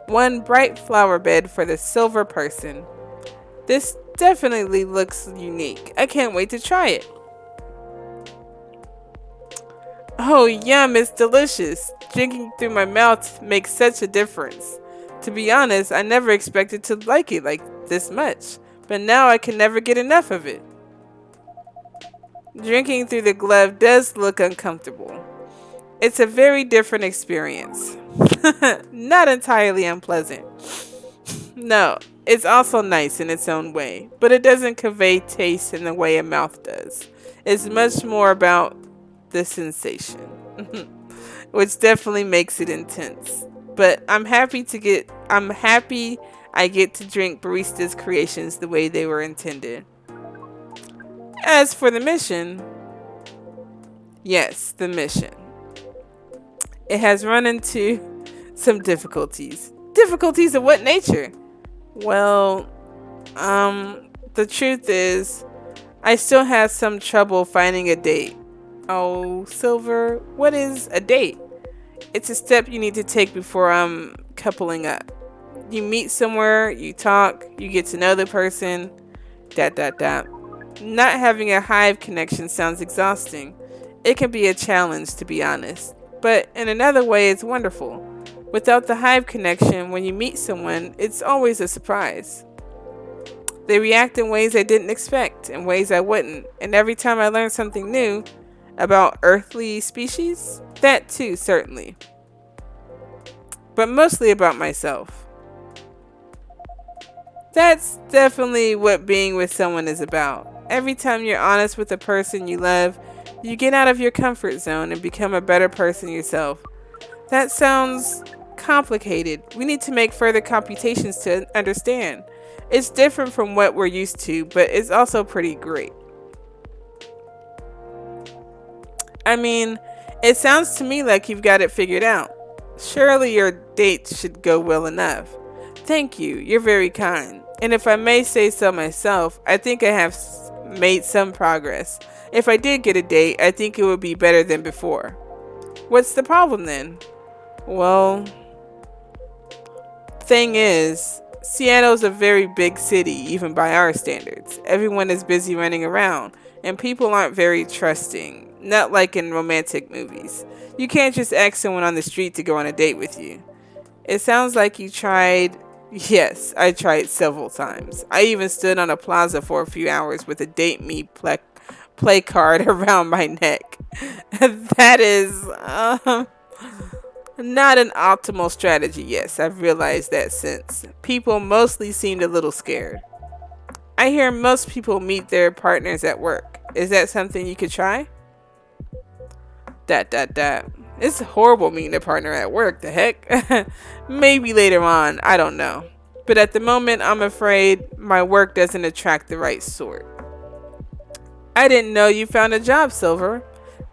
One bright flower bed for the silver person. This definitely looks unique. I can't wait to try it. Oh, yum, it's delicious. Drinking through my mouth makes such a difference. To be honest, I never expected to like it like this much, but now I can never get enough of it. Drinking through the glove does look uncomfortable. It's a very different experience. Not entirely unpleasant. No, it's also nice in its own way, but it doesn't convey taste in the way a mouth does. It's much more about the sensation, which definitely makes it intense. But I'm happy I get to drink Barista's creations the way they were intended. As for the mission, yes, the mission. It has run into some difficulties. Difficulties of what nature? Well, the truth is, I still have some trouble finding a date. Oh, Silver, what is a date? It's a step you need to take before coupling up. You meet somewhere, you talk, you get to know the person, ... Not having a Hive connection sounds exhausting. It can be a challenge, to be honest. But in another way, it's wonderful. Without the Hive connection, when you meet someone, it's always a surprise. They react in ways I didn't expect, in ways I wouldn't. And every time I learn something new about earthly species, that too, certainly. But mostly about myself. That's definitely what being with someone is about. Every time you're honest with the person you love, you get out of your comfort zone and become a better person yourself. That sounds complicated. We need to make further computations to understand. It's different from what we're used to, but it's also pretty great. I mean, it sounds to me like you've got it figured out. Surely your date should go well enough. Thank you. You're very kind. And if I may say so myself, I think I have made some progress. If I did get a date, I think it would be better than before. What's the problem then? Well, thing is, Seattle's a very big city, even by our standards. Everyone is busy running around, and people aren't very trusting, not like in romantic movies. You can't just ask someone on the street to go on a date with you. It sounds like you tried. Yes, I tried several times. I even stood on a plaza for a few hours with a date me play card around my neck. That is not an optimal strategy. Yes, I've realized that since. People mostly seemed a little scared. I hear most people meet their partners at work. Is that something you could try? ... It's horrible meeting a partner at work, the heck? Maybe later on, I don't know. But at the moment, I'm afraid my work doesn't attract the right sort. I didn't know you found a job, Silver.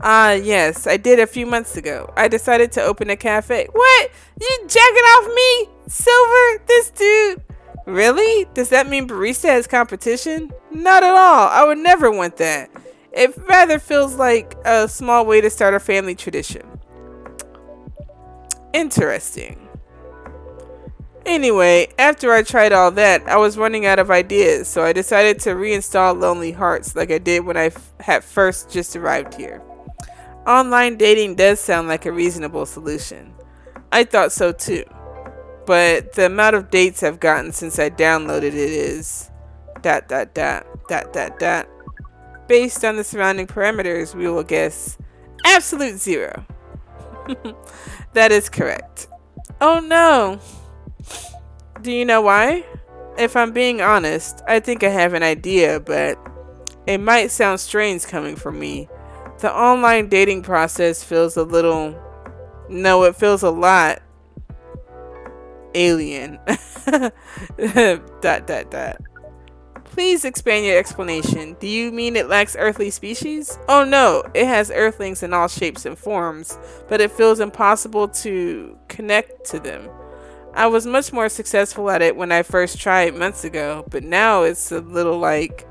Ah, yes, I did a few months ago. I decided to open a cafe. What? You jacking off me? Silver? This dude? Really? Does that mean barista has competition? Not at all. I would never want that. It rather feels like a small way to start a family tradition. Interesting. Anyway, after I tried all that, I was running out of ideas, so I decided to reinstall Lonely Hearts like I did when I had first just arrived here. Online dating does sound like a reasonable solution. I thought so too. But the amount of dates I've gotten since I downloaded it is ... Based on the surrounding parameters, we will guess absolute zero. That is correct. Oh no! Do you know why? If I'm being honest, I think I have an idea, but it might sound strange coming from me. The online dating process feels a little... No, it feels a lot... alien. ... Please expand your explanation. Do you mean it lacks earthly species? Oh no, it has earthlings in all shapes and forms, but it feels impossible to connect to them. I was much more successful at it when I first tried months ago, but now it's a little like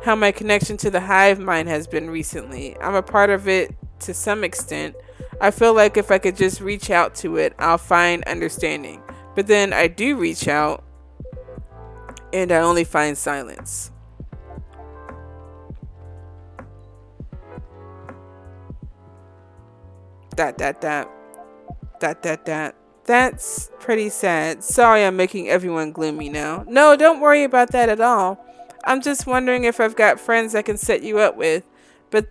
how my connection to the hive mind has been recently. I'm a part of it to some extent. I feel like if I could just reach out to it, I'll find understanding. But then I do reach out, and I only find silence. That's pretty sad. Sorry I'm making everyone gloomy now. No, don't worry about that at all. I'm just wondering if I've got friends I can set you up with, but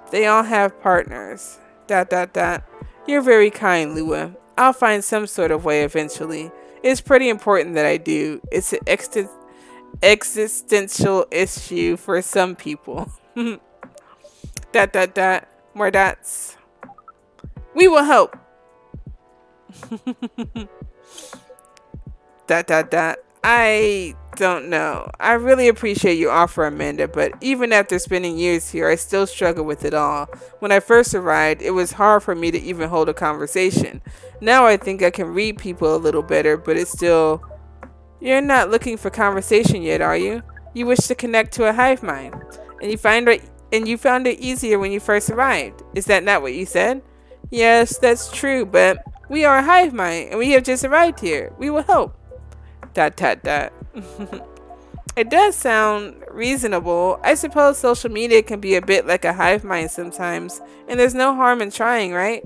they all have partners. You're very kind, Lua. I'll find some sort of way eventually. It's pretty important that I do. It's an existential issue for some people. More dots. We will help. I don't know. I really appreciate your offer, Amanda, but even after spending years here, I still struggle with it all. When I first arrived, it was hard for me to even hold a conversation. Now I think I can read people a little better, but it's still... You're not looking for conversation yet, are you? You wish to connect to a hive mind, and you found it easier when you first arrived. Is that not what you said? Yes, that's true, but we are a hive mind, and we have just arrived here. We will help. It does sound reasonable. I suppose social media can be a bit like a hive mind sometimes, and there's no harm in trying, right?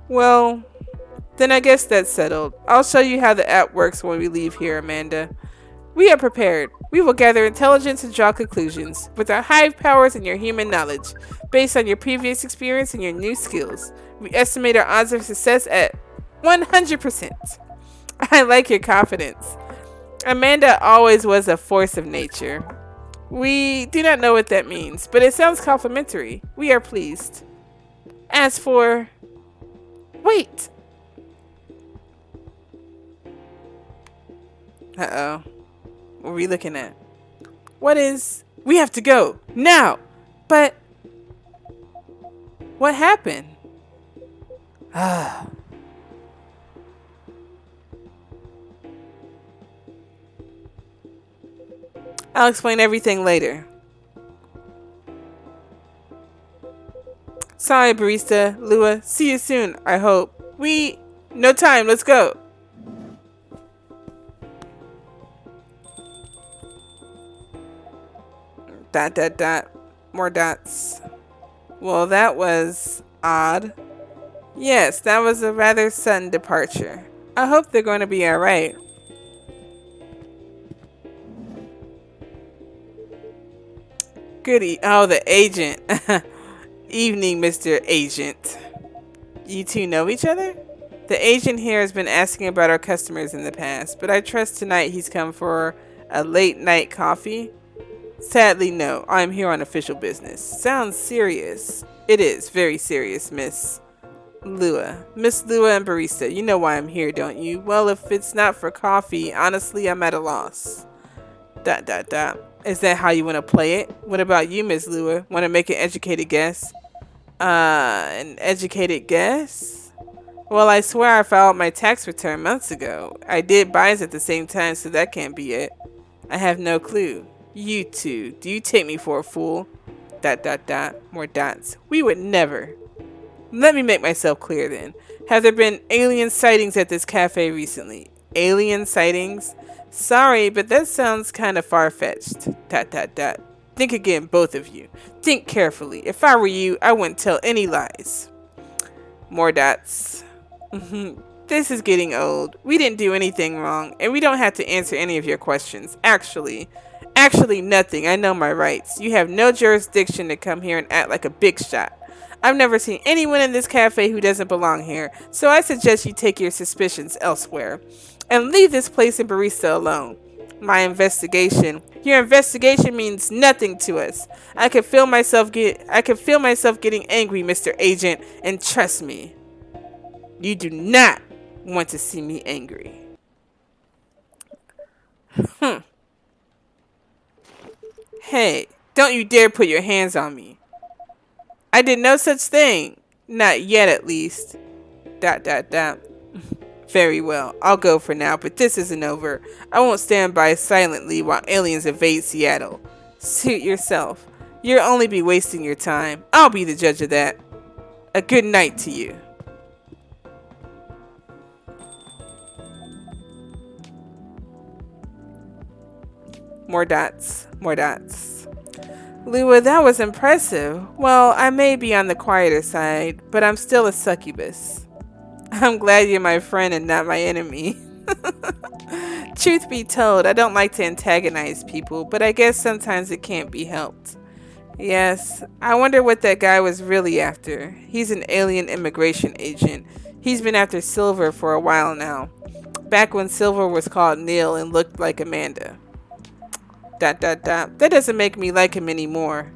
Well, then I guess that's settled. I'll show you how the app works when we leave here, Amanda. We are prepared. We will gather intelligence and draw conclusions with our hive powers and your human knowledge, based on your previous experience and your new skills. We estimate our odds of success at 100%. I like your confidence. Amanda always was a force of nature. We do not know what that means, but it sounds complimentary. We are pleased. As for... Wait! Uh-oh. What are we looking at? What is... We have to go! Now! But... What happened? Ah... I'll explain everything later. Sorry, barista. Lua, see you soon, I hope. No time, let's go. More dots. Well, that was odd. Yes, that was a rather sudden departure. I hope they're going to be alright. Oh, the agent. Evening, Mr. Agent. You two know each other? The agent here has been asking about our customers in the past, but I trust tonight he's come for a late night coffee. Sadly, no. I'm here on official business. Sounds serious. It is very serious, Miss Lua. Miss Lua and barista, you know why I'm here, don't you? Well, if it's not for coffee, honestly, I'm at a loss. Is that how you want to play it? What about you, Miss Lua? Want to make an educated guess? An educated guess? Well, I swear I filed my tax return months ago. I did buys at the same time, so that can't be it. I have no clue. You two, do you take me for a fool? Dot dot dot. More dots. We would never. Let me make myself clear then. Have there been alien sightings at this cafe recently? Alien sightings? Sorry, but that sounds kind of far-fetched. Dot dot dot. Think again, both of you. Think carefully. If I were you, I wouldn't tell any lies. More dots. This is getting old. We didn't do anything wrong, and we don't have to answer any of your questions. Actually, nothing. I know my rights. You have no jurisdiction to come here and act like a big shot. I've never seen anyone in this cafe who doesn't belong here, so I suggest you take your suspicions elsewhere and leave this place and barista alone. Your investigation means nothing to us. I can feel myself getting angry, Mr. Agent, and trust me, you do not want to see me angry. Hey, don't you dare put your hands on me. I did no such thing. Not yet, at least. Dot dot dot. Very well, I'll go for now, but this isn't over. I won't stand by silently while aliens invade Seattle. Suit yourself. You'll only be wasting your time. I'll be the judge of that. A good night to you. More dots. More dots. Lua, that was impressive. Well, I may be on the quieter side, but I'm still a succubus. I'm glad you're my friend and not my enemy. Truth be told, I don't like to antagonize people, but I guess sometimes it can't be helped. Yes, I wonder what that guy was really after. He's an alien immigration agent. He's been after Silver for a while now. Back when Silver was called Neil and looked like Amanda. Dot dot dot. That doesn't make me like him anymore.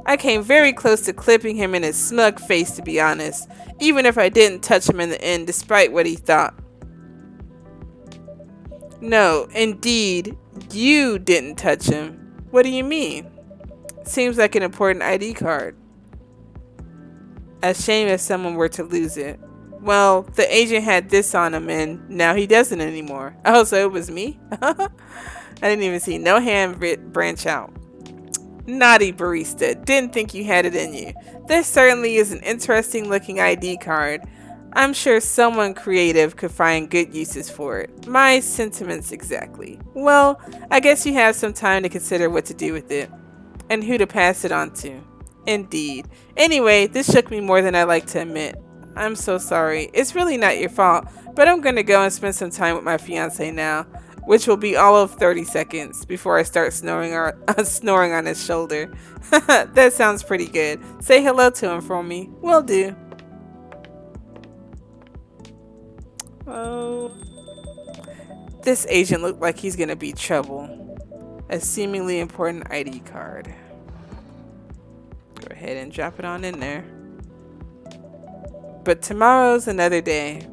I came very close to clipping him in his smug face, to be honest, even if I didn't touch him in the end, despite what he thought. No, indeed, you didn't touch him. What do you mean? Seems like an important ID card. A shame if someone were to lose it. Well, the agent had this on him and now he doesn't anymore. Oh, so it was me? I didn't even see no hand branch out. Naughty barista, didn't think you had it in you. This certainly is an interesting looking ID card. I'm sure someone creative could find good uses for it. My sentiments exactly. Well, I guess you have some time to consider what to do with it. And who to pass it on to. Indeed. Anyway, this shook me more than I like to admit. I'm so sorry. It's really not your fault, but I'm gonna go and spend some time with my fiance now, which will be all of 30 seconds before I start snoring on his shoulder. That sounds pretty good. Say hello to him for me. Will do. Oh. This agent looked like he's gonna be trouble. A seemingly important ID card. Go ahead and drop it on in there. But tomorrow's another day.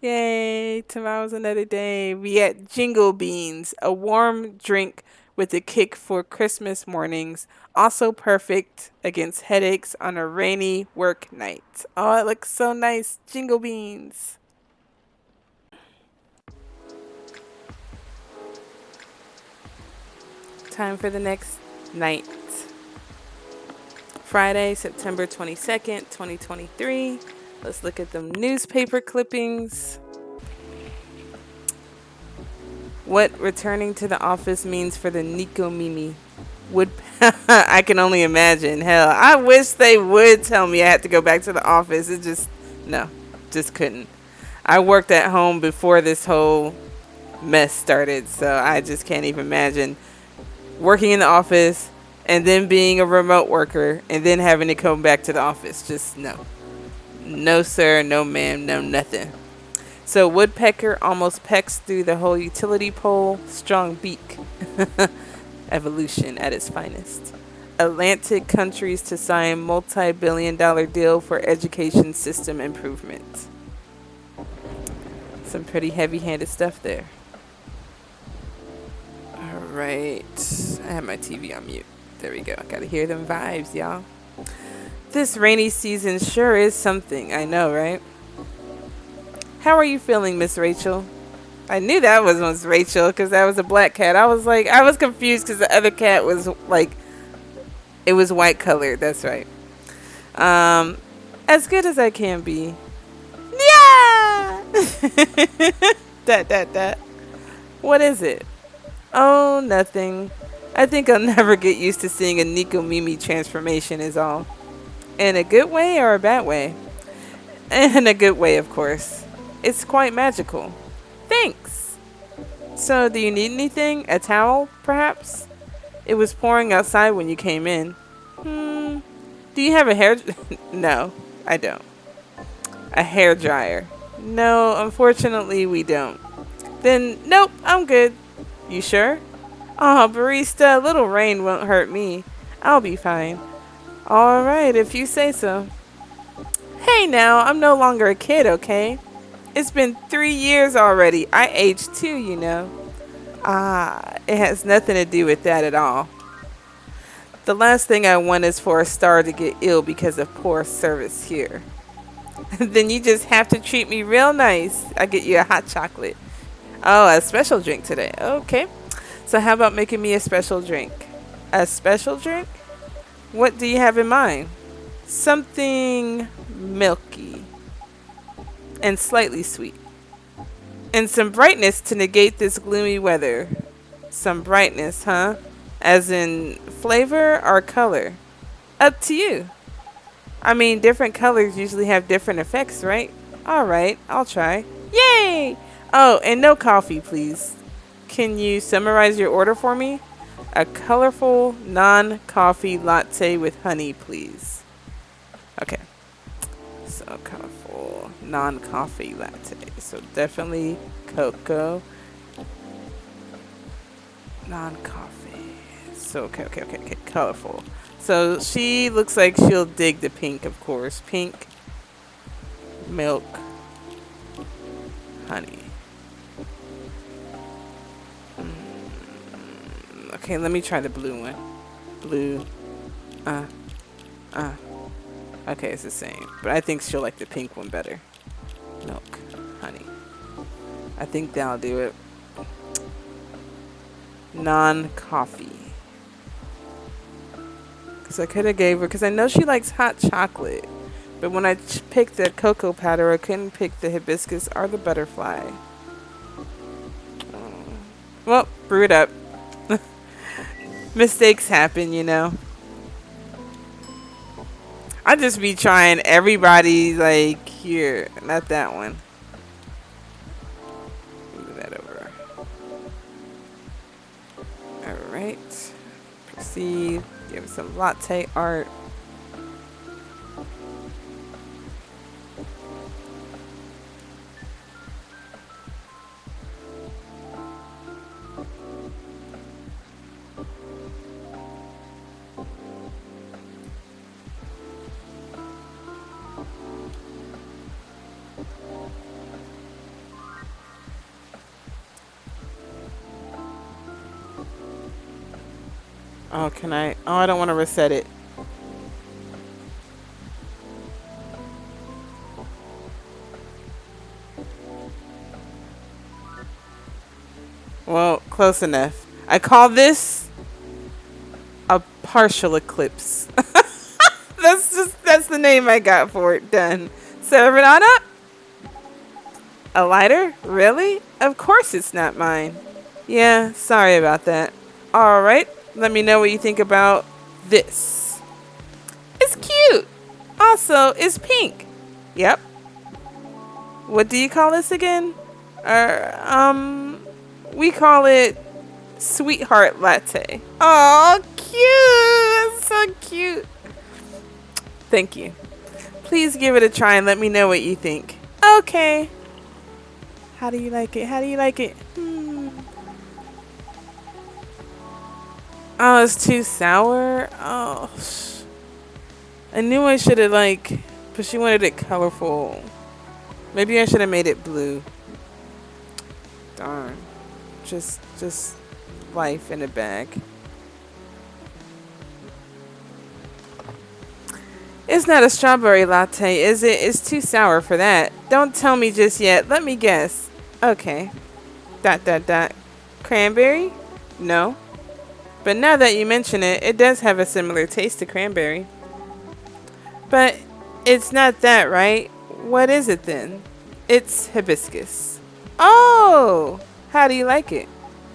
Yay, tomorrow's another day. We at Jingle Beans, a warm drink with a kick for Christmas mornings. Also perfect against headaches on a rainy work night. Oh, it looks so nice. Jingle Beans. Time for the next night. Friday, September 22nd, 2023. Let's look at them newspaper clippings. What returning to the office means for the Nico Mimi. I can only imagine. Hell, I wish they would tell me I had to go back to the office. It just couldn't. I worked at home before this whole mess started, so I just can't even imagine working in the office and then being a remote worker and then having to come back to the office. Just no. No sir, no ma'am, no nothing. So woodpecker almost pecks through the whole utility pole. Strong beak. Evolution at its finest. Atlantic countries to sign multi-billion-dollar deal for education system improvement. Some pretty heavy-handed stuff there. All Right. I have my TV on mute. There we go. I gotta hear them vibes, y'all. This rainy season sure is something. I know, right? How are you feeling, Miss Rachel? I knew that was Miss Rachel because that was a black cat. I was like, I was confused because the other cat was like, it was white colored. That's right. Um, as good as I can be. Yeah. that. What is it? Oh, nothing. I think I'll never get used to seeing a Nico Mimi transformation is all. In a good way or a bad way? In a good way, of course. It's quite magical. Thanks. So, do you need anything? A towel, perhaps? It was pouring outside when you came in. Do you have a hair... No, I don't. A hair dryer. No, unfortunately, we don't. Then, nope, I'm good. You sure? Oh, barista, a little rain won't hurt me. I'll be fine. All right, if you say so. Hey now, I'm no longer a kid, okay? It's been 3 years already. I aged too, you know. Ah, it has nothing to do with that at all. The last thing I want is for a star to get ill because of poor service here. Then you just have to treat me real nice. I get you a hot chocolate. Oh, a special drink today. Okay. So how about making me a special drink? A special drink? What do you have in mind? Something milky and slightly sweet. And some brightness to negate this gloomy weather. Some brightness, huh? As in flavor or color? Up to you. I mean, different colors usually have different effects, right? Alright, I'll try. Yay! Oh, and no coffee, please. Can you summarize your order for me? A colorful, non-coffee latte with honey, please. Okay. So, colorful, non-coffee latte. So, definitely cocoa. Non-coffee. So, okay. Colorful. So, she looks like she'll dig the pink, of course. Pink, milk, honey. Okay, let me try the blue one. Blue. Okay, it's the same. But I think she'll like the pink one better. Milk, honey. I think that'll do it. Non-coffee. Because I could have gave her... Because I know she likes hot chocolate. But when I picked the cocoa powder, I couldn't pick the hibiscus or the butterfly. Well, brew it up. Mistakes happen, you know. I just be trying everybody, like, here. Not that one. Move that over. Alright. Proceed. Give him some latte art. Oh, can I? Oh, I don't want to reset it. Well, close enough. I call this a partial eclipse. That's the name I got for it. Done. Serve it on up. A lighter? Really? Of course it's not mine. Yeah, sorry about that. All right. Let me know what you think about this. It's cute. Also, it's pink. Yep. What do you call this again? We call it Sweetheart Latte. Oh, cute. That's so cute. Thank you. Please give it a try and let me know what you think. Okay. How do you like it? How do you like it? Oh, it's too sour. Oh, I knew I should have but she wanted it colorful. Maybe I should have made it blue. Darn. Just life in a bag. It's not a strawberry latte, is it? It's too sour for that. Don't tell me just yet. Let me guess. Okay. Dot dot dot. Cranberry? No. But now that you mention it, it does have a similar taste to cranberry. But it's not that, right? What is it then? It's hibiscus. Oh! How do you like it?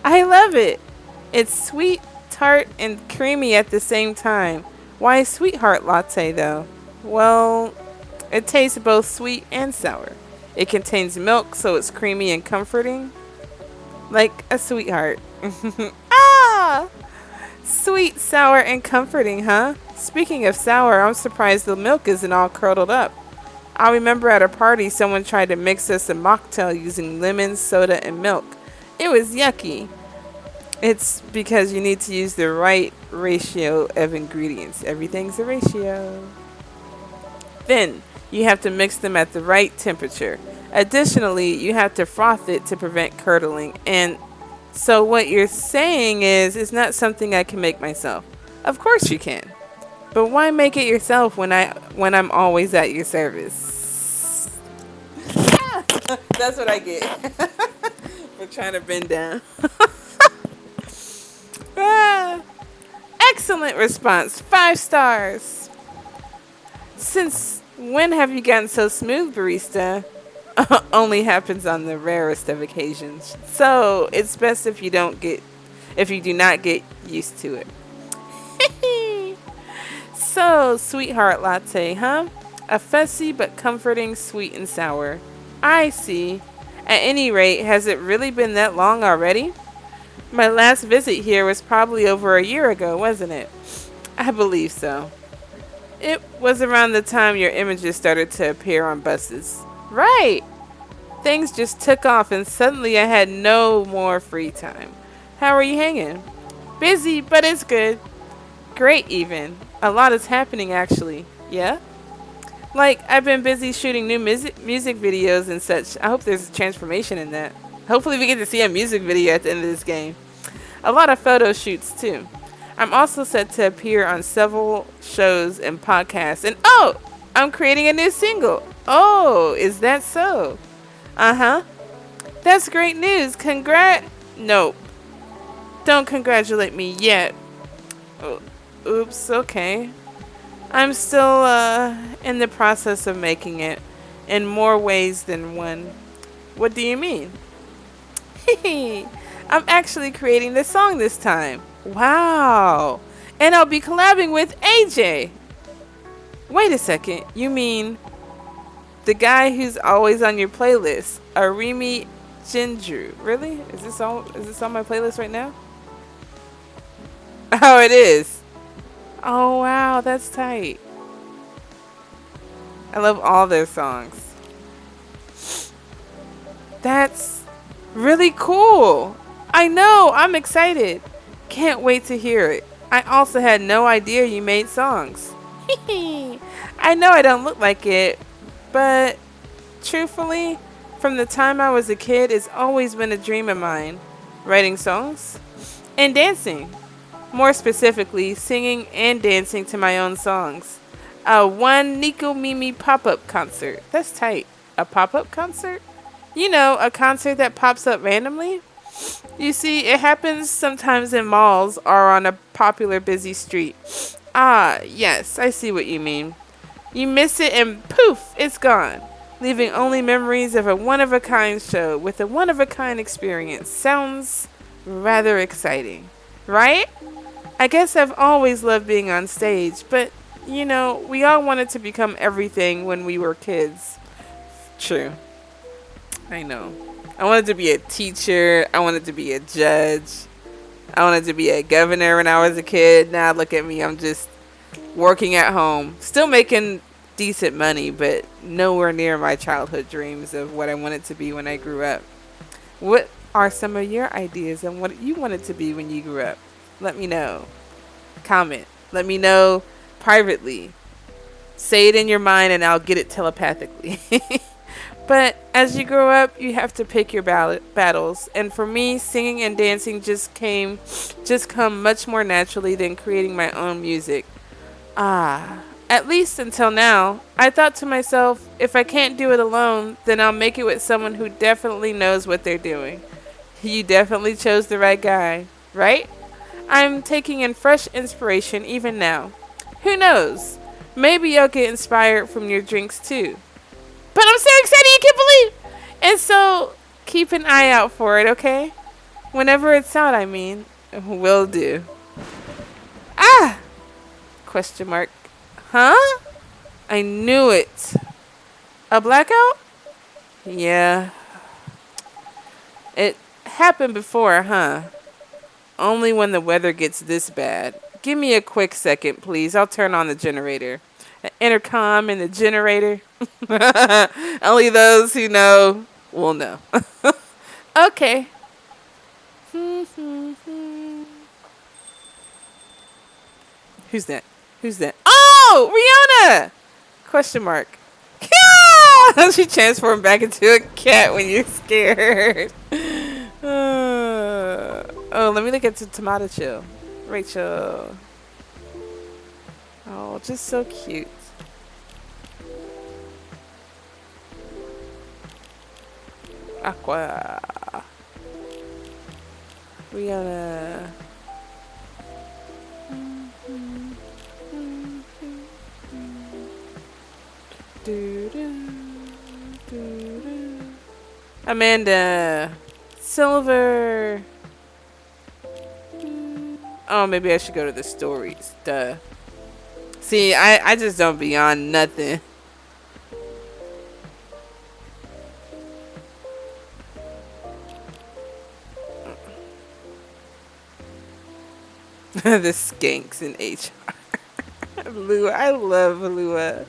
I love it. It's sweet, tart, and creamy at the same time. Why sweetheart latte though? Well, it tastes both sweet and sour. It contains milk, so it's creamy and comforting. Like a sweetheart. Ah! Sweet, sour, and comforting, huh? Speaking of sour, I'm surprised the milk isn't all curdled up. I remember at a party someone tried to mix us a mocktail using lemon, soda, and milk. It was yucky. It's because you need to use the right ratio of ingredients. Everything's a ratio. Then, you have to mix them at the right temperature. Additionally, you have to froth it to prevent curdling. And so what you're saying is, it's not something I can make myself. Of course you can. But why make it yourself when I'm always at your service? That's what I get for trying to bend down. Excellent response. 5 stars. Since when have you gotten so smooth, barista? Only happens on the rarest of occasions. So it's best if you do not get used to it. So, sweetheart latte, huh? A fussy but comforting sweet and sour. I see. At any rate, has it really been that long already? My last visit here was probably over a year ago, wasn't it? I believe so. It was around the time your images started to appear on buses. Right! Things just took off and suddenly I had no more free time. How are you hanging? Busy, but it's good. Great even. A lot is happening actually. Yeah? Like, I've been busy shooting new music videos and such. I hope there's a transformation in that. Hopefully we get to see a music video at the end of this game. A lot of photo shoots too. I'm also set to appear on several shows and podcasts. And oh! I'm creating a new single. Oh, is that so? Uh-huh. That's great news. Nope. Don't congratulate me yet. Oh, oops, okay. I'm still in the process of making it in more ways than one. What do you mean? I'm actually creating the song this time. Wow. And I'll be collabing with AJ. Wait a second. You mean the guy who's always on your playlist, Arimi Jinju? Really? Is this on my playlist right now? Oh, it is. Oh, wow. That's tight. I love all their songs. That's really cool. I know. I'm excited. Can't wait to hear it. I also had no idea you made songs. I know I don't look like it, but truthfully, from the time I was a kid, it's always been a dream of mine. Writing songs and dancing. More specifically, singing and dancing to my own songs. One Nico Mimi pop-up concert. That's tight. A pop-up concert? You know, a concert that pops up randomly. You see, it happens sometimes in malls or on a popular busy street. Ah, yes, I see what you mean. You miss it and poof, it's gone. Leaving only memories of a one-of-a-kind show with a one-of-a-kind experience. Sounds rather exciting, right? I guess I've always loved being on stage, but, you know, we all wanted to become everything when we were kids. True. I know. I wanted to be a teacher. I wanted to be a judge. I wanted to be a governor when I was a kid. Now look at me. I'm just working at home. Still making decent money, but nowhere near my childhood dreams of what I wanted to be when I grew up. What are some of your ideas on what you wanted to be when you grew up? Let me know. Comment. Let me know privately. Say it in your mind and I'll get it telepathically. But as you grow up, you have to pick your battles. And for me, singing and dancing just come much more naturally than creating my own music. Ah, at least until now. I thought to myself, if I can't do it alone, then I'll make it with someone who definitely knows what they're doing. You definitely chose the right guy, right? I'm taking in fresh inspiration even now. Who knows? Maybe you'll get inspired from your drinks too. But I'm so excited, you can't believe. And so keep an eye out for it, okay? Whenever it's out, I mean. Will do. Ah! Question mark. Huh? I knew it. A blackout? Yeah. It happened before, huh? Only when the weather gets this bad. Give me a quick second, please. I'll turn on the generator. The intercom and the generator. Only those who know will know. Okay. Who's that? Who's that? Oh, Riona! Question mark. She transformed back into a cat when you're scared. Oh, let me look at the tomato chill. Rachel. Oh, just so cute. Aqua. Riona. Amanda. Silver. Oh, maybe I should go to the stories. Duh. See, I just don't be on nothing. The skanks in HR. Lua. I love Lua.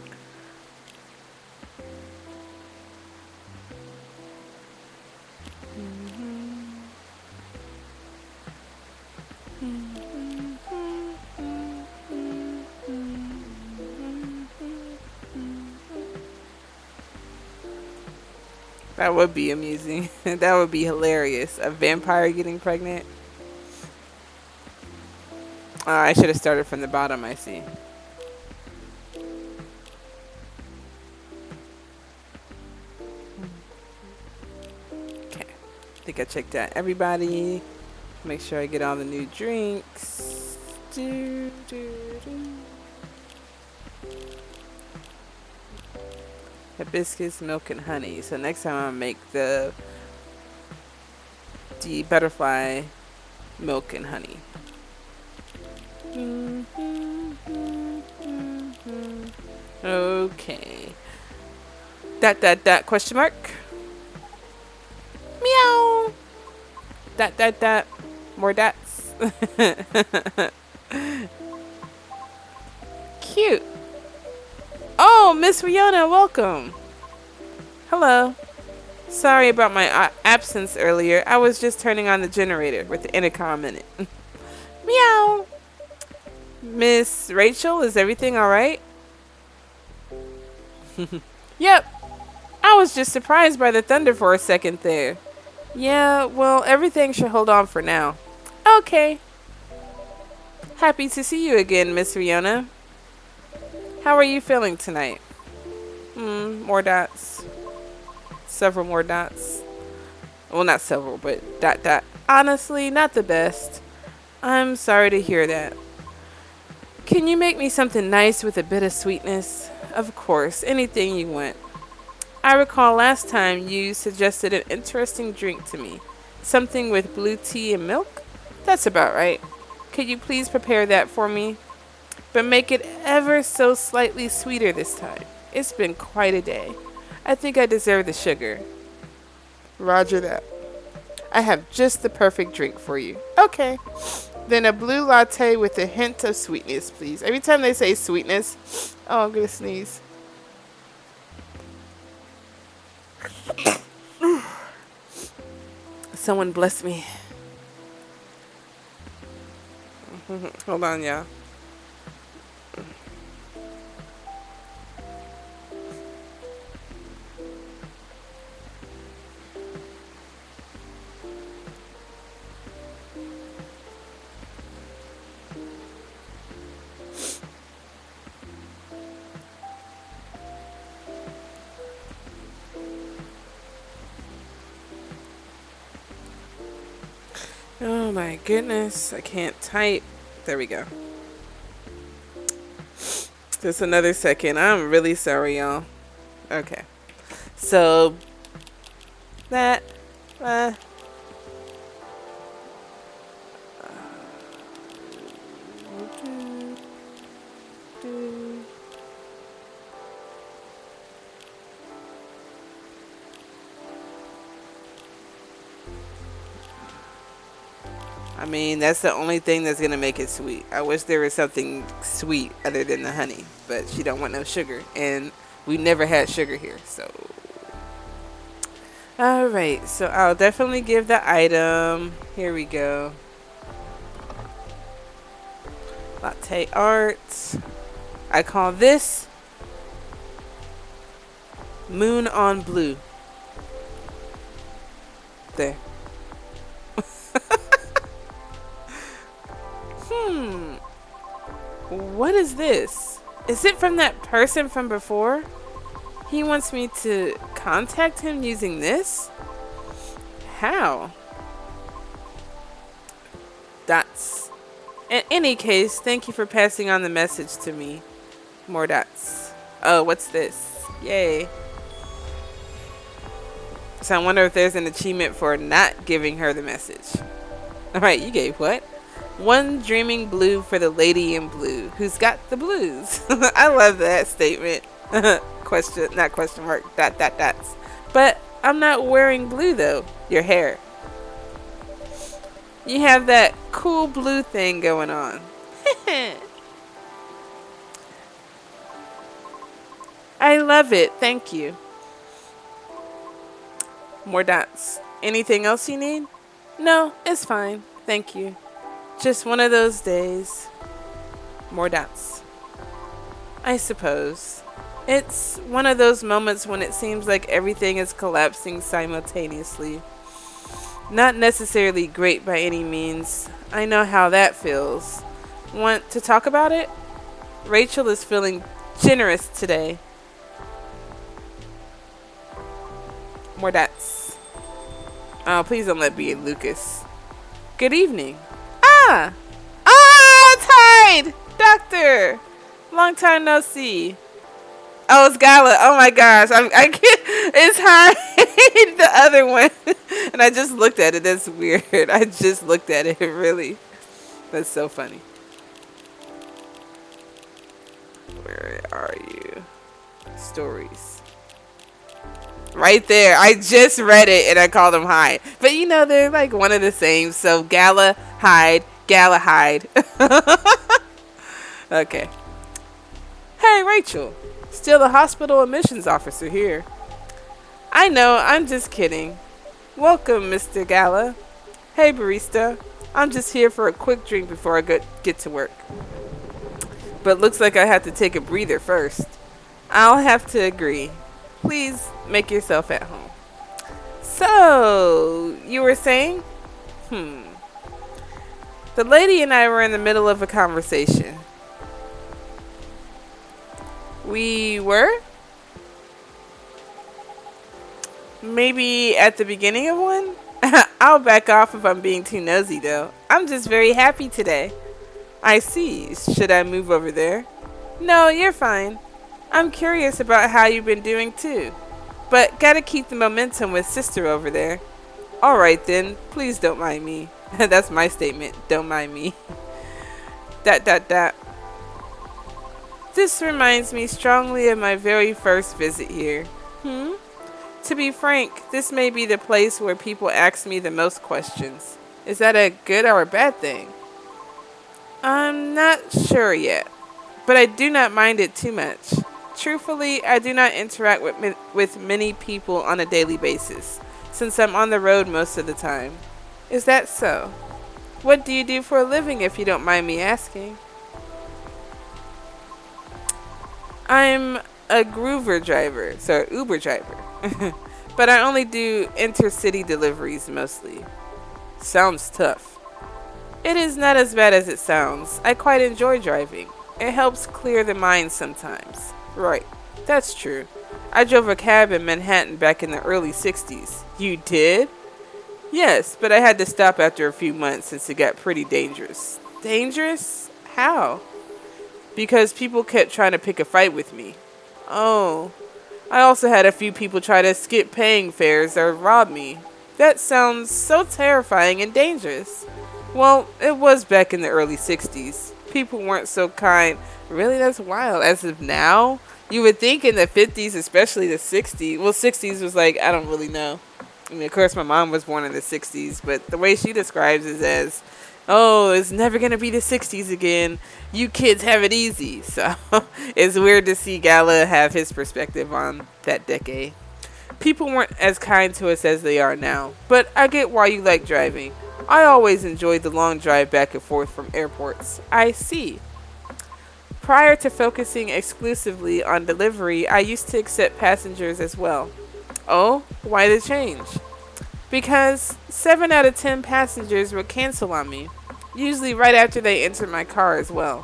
That would be amusing. That would be hilarious. A vampire getting pregnant. Oh, I should have started from the bottom, I see. Okay. I think I checked out everybody. Make sure I get all the new drinks. Hibiscus, milk, and honey. So next time I'll make the butterfly milk and honey. Okay. Dot question mark. Meow. Dot. More dots. Cute. Oh, Miss Riona, welcome. Hello. Sorry about my absence earlier. I was just turning on the generator with the intercom in it. Meow. Miss Rachel, is everything alright? Yep. I was just surprised by the thunder for a second there. Yeah, well, everything should hold on for now. Okay. Happy to see you again, Miss Riona. How are you feeling tonight? More dots. Several more dots. Well, not several, but dot. Honestly, not the best. I'm sorry to hear that. Can you make me something nice with a bit of sweetness? Of course, anything you want. I recall last time you suggested an interesting drink to me. Something with blue tea and milk? That's about right. Could you please prepare that for me? But make it ever so slightly sweeter this time. It's been quite a day. I think I deserve the sugar. Roger that. I have just the perfect drink for you. Okay. Then a blue latte with a hint of sweetness, please. Every time they say sweetness, oh, I'm going to sneeze. Someone bless me. Hold on, y'all. Oh my goodness, I can't type. There we go. Just another second. I'm really sorry, y'all. Okay. So that I mean, that's the only thing that's gonna make it sweet. I wish there was something sweet other than the honey, but she don't want no sugar, and we never had sugar here. So, all right. So I'll definitely give the item. Here we go. Latte art. I call this Moon on Blue. There. What is this? Is it from that person from before? He wants me to contact him using this? How? Dots. In any case, thank you for passing on the message to me. More dots. Oh, what's this? Yay. So I wonder if there's an achievement for not giving her the message. Alright, you gave what? One dreaming blue for the lady in blue who's got the blues. I love that statement. Question, not question mark, dots. But I'm not wearing blue though. Your hair. You have that cool blue thing going on. I love it. Thank you. More dots. Anything else you need? No, it's fine. Thank you. Just one of those days. More dots. I suppose. It's one of those moments when it seems like everything is collapsing simultaneously. Not necessarily great by any means. I know how that feels. Want to talk about it? Rachel is feeling generous today. More dots. Oh, please don't let me be Lucas. Good evening. Ah! Ah, it's Hyde! Doctor! Long time no see. Oh, it's Gala. Oh my gosh. I can't. It's Hyde. The other one. And I just looked at it. That's weird. I just looked at it. Really. That's so funny. Where are you? Stories. Right there. I just read it and I called him Hyde. But you know, they're like one of the same. So Gala, Hyde. Gala, Hyde. Okay. Hey, Rachel. Still the hospital admissions officer here. I know, I'm just kidding. Welcome, Mr. Gala. Hey, barista. I'm just here for a quick drink before I get to work. But looks like I have to take a breather first. I'll have to agree. Please make yourself at home. So, you were saying? The lady and I were in the middle of a conversation. We were? Maybe at the beginning of one? I'll back off if I'm being too nosy though. I'm just very happy today. I see. Should I move over there? No, you're fine. I'm curious about how you've been doing too. But gotta keep the momentum with sister over there. Alright then, please don't mind me. That's my statement. Don't mind me. ... This reminds me strongly of my very first visit here. To be frank, this may be the place where people ask me the most questions. Is that a good or a bad thing? I'm not sure yet, but I do not mind it too much. Truthfully, I do not interact with many people on a daily basis, since I'm on the road most of the time. Is that so? What do you do for a living, if you don't mind me asking? I'm a Uber driver. But I only do intercity deliveries mostly. Sounds tough. It is not as bad as it sounds. I quite enjoy driving. It helps clear the mind sometimes. Right, that's true. I drove a cab in Manhattan back in the early 60s. You did? Yes, but I had to stop after a few months since it got pretty dangerous. Dangerous? How? Because people kept trying to pick a fight with me. Oh, I also had a few people try to skip paying fares or rob me. That sounds so terrifying and dangerous. Well, it was back in the early 60s. People weren't so kind. Really, that's wild. As of now, you would think in the 50s, especially the 60s. Well, 60s was like, I don't really know. I mean, of course, my mom was born in the 60s, but the way she describes it as, oh, it's never going to be the 60s again. You kids have it easy. So it's weird to see Gala have his perspective on that decade. People weren't as kind to us as they are now, but I get why you like driving. I always enjoyed the long drive back and forth from airports. I see. Prior to focusing exclusively on delivery, I used to accept passengers as well. Oh, why the change? Because 7 out of 10 passengers would cancel on me, usually right after they entered my car as well,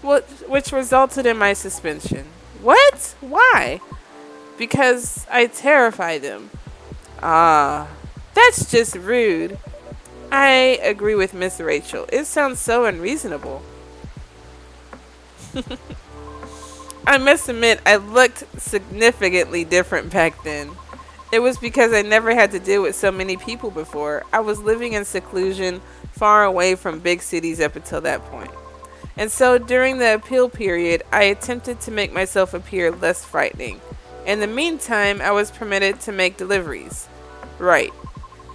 which resulted in my suspension. What? Why? Because I terrified them. Ah, that's just rude. I agree with Miss Rachel. It sounds so unreasonable. I must admit, I looked significantly different back then. It was because I never had to deal with so many people before. I was living in seclusion, far away from big cities up until that point. And so during the appeal period, I attempted to make myself appear less frightening. In the meantime, I was permitted to make deliveries. Right.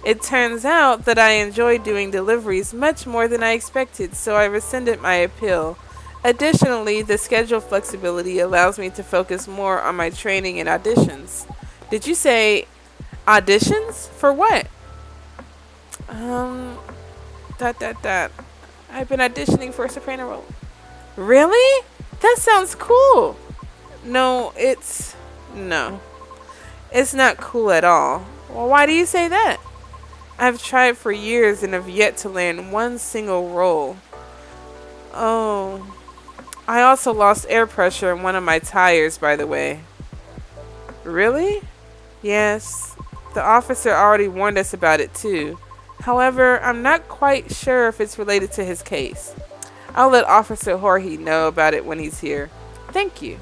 It turns out that I enjoy doing deliveries much more than I expected, so I rescinded my appeal. Additionally, the schedule flexibility allows me to focus more on my training and auditions. Did you say auditions? For what? I've been auditioning for a soprano role. Really? That sounds cool. No, no. It's not cool at all. Well, why do you say that? I've tried for years and have yet to land one single role. Oh. I also lost air pressure in one of my tires, by the way. Really? Yes. The officer already warned us about it too. However, I'm not quite sure if it's related to his case. I'll let Officer Jorji know about it when he's here. Thank you.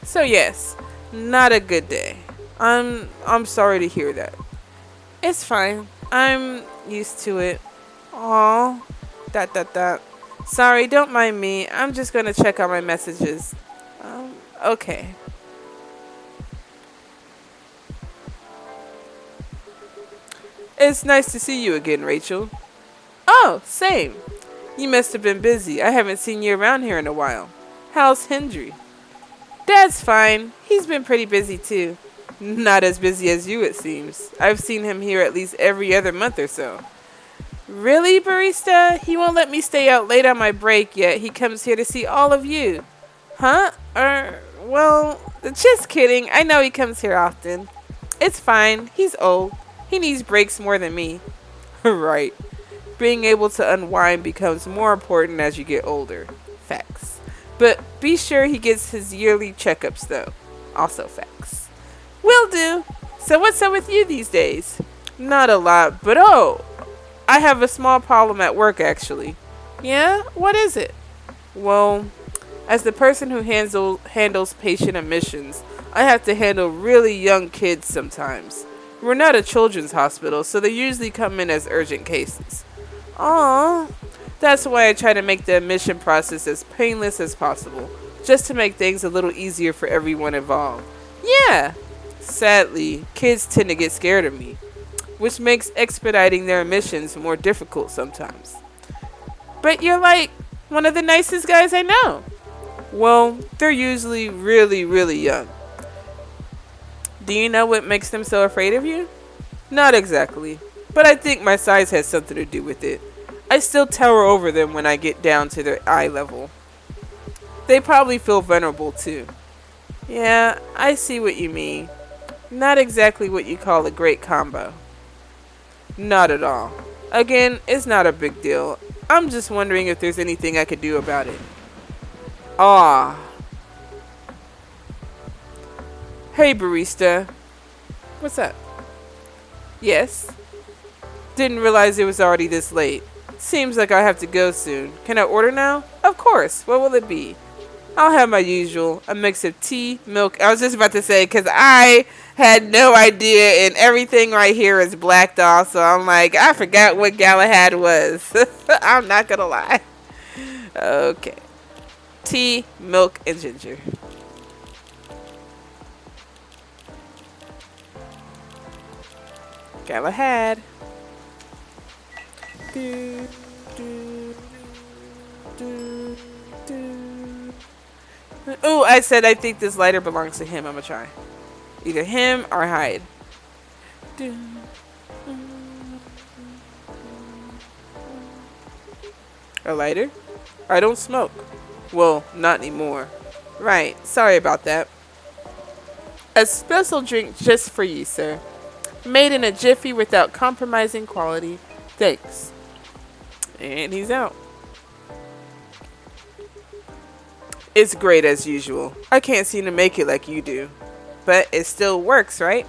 So yes, not a good day. I'm sorry to hear that. It's fine. I'm used to it. Aw. Sorry, don't mind me. I'm just gonna check on my messages. Okay. It's nice to see you again, Rachel. Oh, same. You must have been busy. I haven't seen you around here in a while. How's Hendry? Dad's fine. He's been pretty busy too. Not as busy as you, it seems. I've seen him here at least every other month or so. Really, barista? He won't let me stay out late on my break yet. He comes here to see all of you. Huh? Well, just kidding. I know he comes here often. It's fine. He's old. He needs breaks more than me. Right. Being able to unwind becomes more important as you get older. Facts. But be sure he gets his yearly checkups though. Also facts. Will do. So what's up with you these days? Not a lot, but I have a small problem at work actually. Yeah? What is it? Well, as the person who handles patient admissions, I have to handle really young kids sometimes. We're not a children's hospital, so they usually come in as urgent cases. Aww. That's why I try to make the admission process as painless as possible, just to make things a little easier for everyone involved. Yeah. Sadly, kids tend to get scared of me, which makes expediting their admissions more difficult sometimes. But you're like one of the nicest guys I know. Well, they're usually really, really young. Do you know what makes them so afraid of you? Not exactly, but I think my size has something to do with it. I still tower over them when I get down to their eye level. They probably feel vulnerable too. Yeah, I see what you mean. Not exactly what you call a great combo. Not at all. Again, it's not a big deal. I'm just wondering if there's anything I could do about it. Ah. Hey, barista. What's up? Yes. Didn't realize it was already this late. Seems like I have to go soon. Can I order now? Of course. What will it be? I'll have my usual. A mix of tea, milk. I was just about to say, because I had no idea, and everything right here is blacked off. So I'm like, I forgot what Galahad was. I'm not going to lie. Okay. Tea, milk, and ginger. Galahad. Do, do, do, do. Oh, I said I think this lighter belongs to him. I'm gonna try. Either him or Hyde. A lighter? I don't smoke. Well, not anymore. Right. Sorry about that. A special drink just for you, sir. Made in a jiffy without compromising quality. Thanks. And he's out. It's great as usual. I can't seem to make it like you do. But it still works, right?